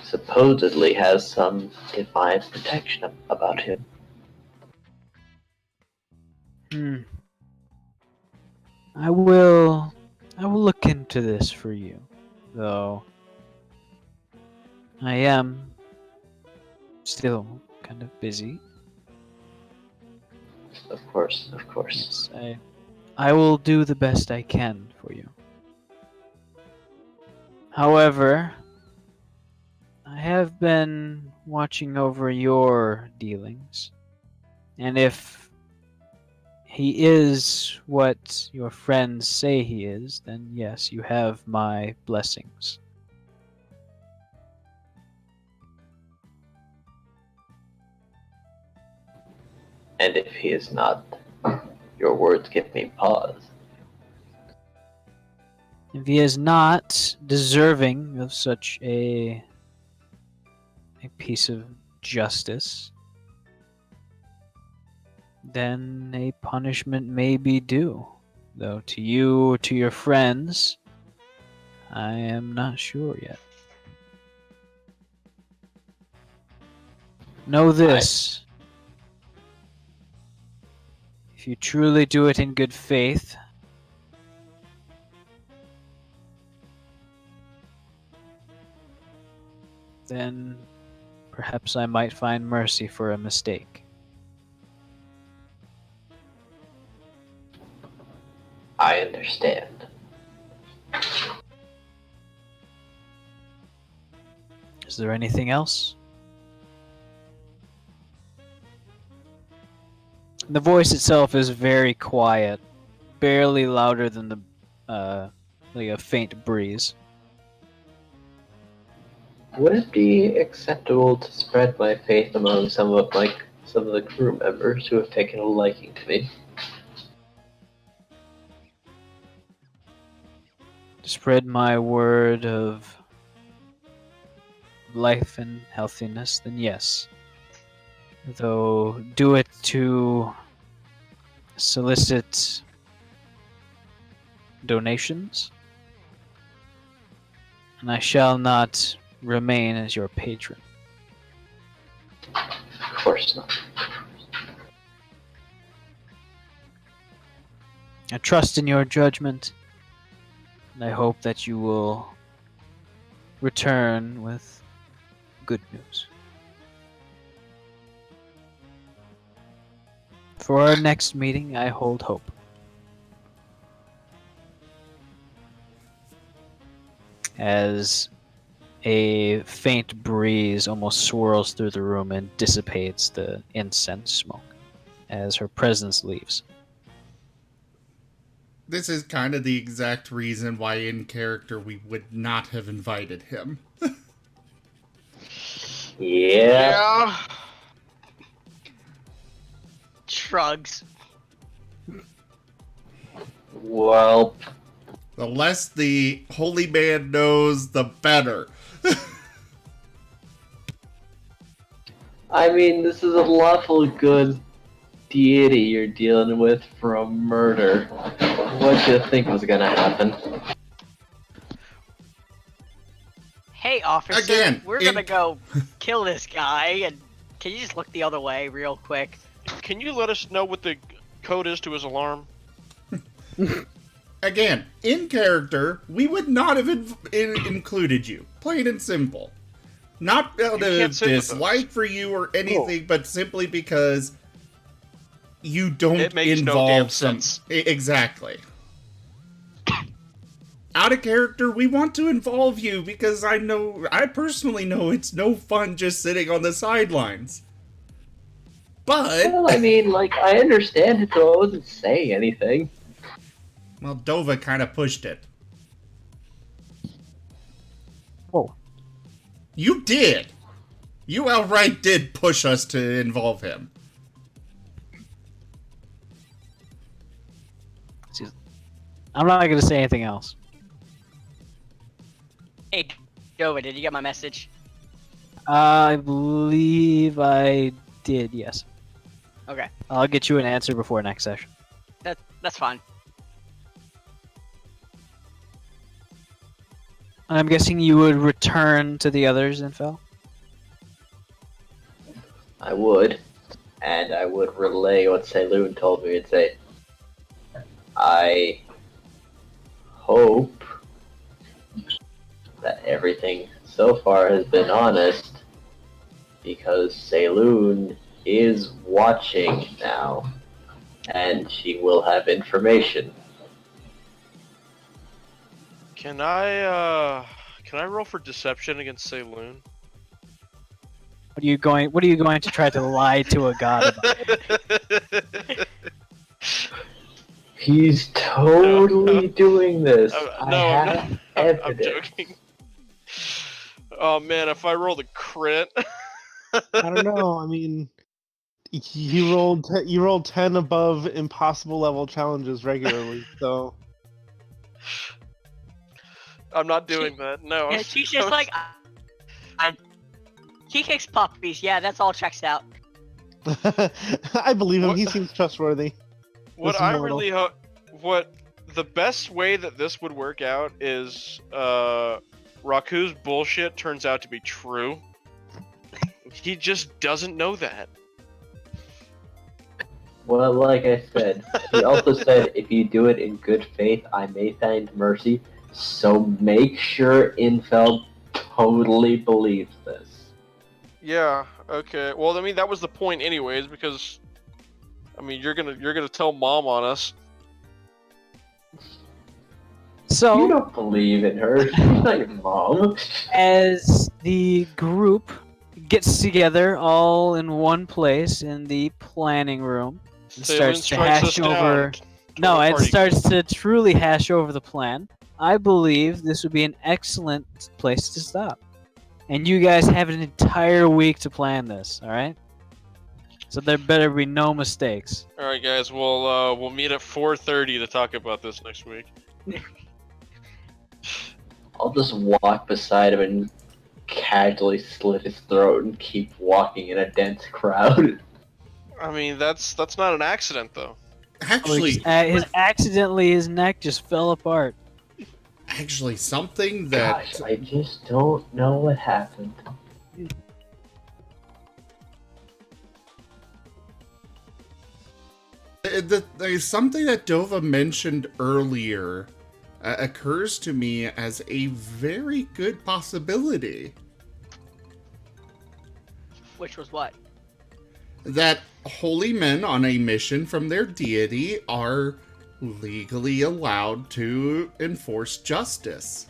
supposedly has some divine protection about him. I will look into this for you, though I am still kind of busy. Of course. Yes, I will do the best I can for you. However, I have been watching over your dealings, and if he is what your friends say he is, then yes, you have my blessings. And if he is not, your words give me pause. If he is not deserving of such a piece of justice, then a punishment may be due. Though to you or to your friends, I am not sure yet. Know this. If you truly do it in good faith, then perhaps I might find mercy for a mistake. I understand. Is there anything else? The voice itself is very quiet, barely louder than the like a faint breeze. Would it be acceptable to spread my faith among some of the crew members who have taken a liking to me? To spread my word of life and healthiness, then yes. Though do it to solicit donations, and I shall not remain as your patron. Of course not. I trust in your judgment, and I hope that you will return with good news. For our next meeting, I hold hope. As a faint breeze almost swirls through the room and dissipates the incense smoke as her presence leaves. This is kind of the exact reason why in character we would not have invited him. Yeah. Shrugs. Well, The less the holy man knows, the better. I mean, this is a lawful good deity you're dealing with from murder. What do you think was gonna happen? Hey, officer, Again, we're gonna go kill this guy, and can you just look the other way real quick? Can you let us know what the code is to his alarm? Again, in character, we would not have included you. Plain and simple. Not out You can't of sit with us. dislike for you or anything, but simply because you don't It makes no involve damn some... sense. Exactly. Out of character, we want to involve you because I personally know it's no fun just sitting on the sidelines. But... Well, I mean, like, I understand it, so I wasn't saying anything. Well, Dova kind of pushed it. Whoa. You did! You outright did push us to involve him. I'm not going to say anything else. Hey, Dova, did you get my message? I believe I did, yes. Okay, I'll get you an answer before next session. that's fine. I'm guessing you would return to the others, Infel? I would. And I would relay what Saloon told me and say, I hope that everything so far has been honest, because Saloon is watching now, and she will have information. Can I roll for deception against Saloon? What are you going to try to lie to a god about? He's totally doing this. No, I I'm have not. I'm evidence. joking. Oh man, if I rolled a crit. I don't know. I mean, you rolled 10 above impossible level challenges regularly, so I'm not doing that. No. Yeah, she's just like, he kicks puppies. Yeah, that's all checks out. I believe him. What- He seems trustworthy. What This I mortal. really hope, what the best way that this would work out is, Raku's bullshit turns out to be true. He just doesn't know that. Well, like I said, he also said if you do it in good faith, I may find mercy. So make sure Infeld totally believes this. Yeah. Okay. Well, I mean, that was the point, anyways, because, I mean, you're gonna tell Mom on us. You So, don't believe in her. She's not your mom. as the group gets together all in one place in the planning room, and Saloon starts to strikes us hash over... down. No, it Party. starts to truly hash over the plan. I believe this would be an excellent place to stop. And you guys have an entire week to plan this, alright? So there better be no mistakes. All right, guys. We'll meet at 4:30 to talk about this next week. I'll just walk beside him and casually slit his throat and keep walking in a dense crowd. I mean, that's not an accident, though. Actually, His neck just fell apart. something that... Gosh, I just don't know what happened. There's something that Dova mentioned earlier occurs to me as a very good possibility. Which was what? That holy men on a mission from their deity are legally allowed to enforce justice.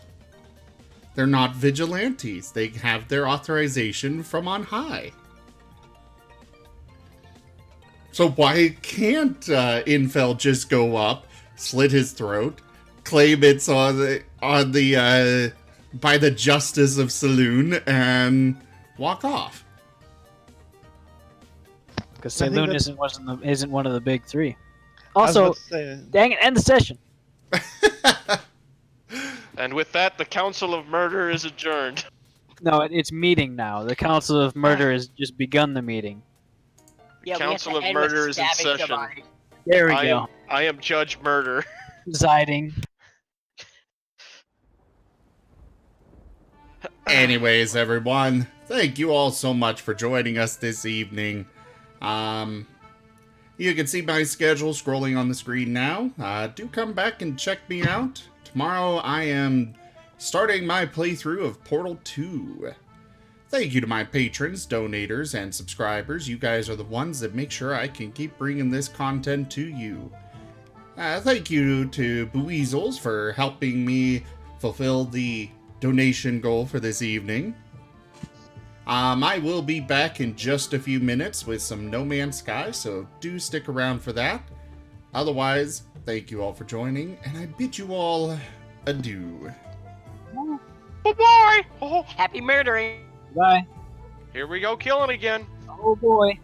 They're not vigilantes. They have their authorization from on high. So why can't Infel just go up, slit his throat, claim it's by the justice of Saloon, and walk off? Because I think Saloon that's- isn't one of the big three. I was Also, about to say, dang it, end the session. And with that, the Council of Murder is adjourned. No, it's meeting now. The Council of Murder has just begun the meeting. Yeah, we have Council to of end with Murder is in stabbing session. somebody. There we go. I am Judge Murder. Presiding. Anyways, everyone, thank you all so much for joining us this evening. You can see my schedule scrolling on the screen now. Do come back and check me out. Tomorrow I am starting my playthrough of Portal 2. Thank you to my patrons, donators, and subscribers. You guys are the ones that make sure I can keep bringing this content to you. Thank you to Bueezels for helping me fulfill the donation goal for this evening. I will be back in just a few minutes with some No Man's Sky, so do stick around for that. Otherwise, thank you all for joining, and I bid you all adieu. Bye-bye! Oh, Happy murdering. Bye. here we go killing again. Oh boy.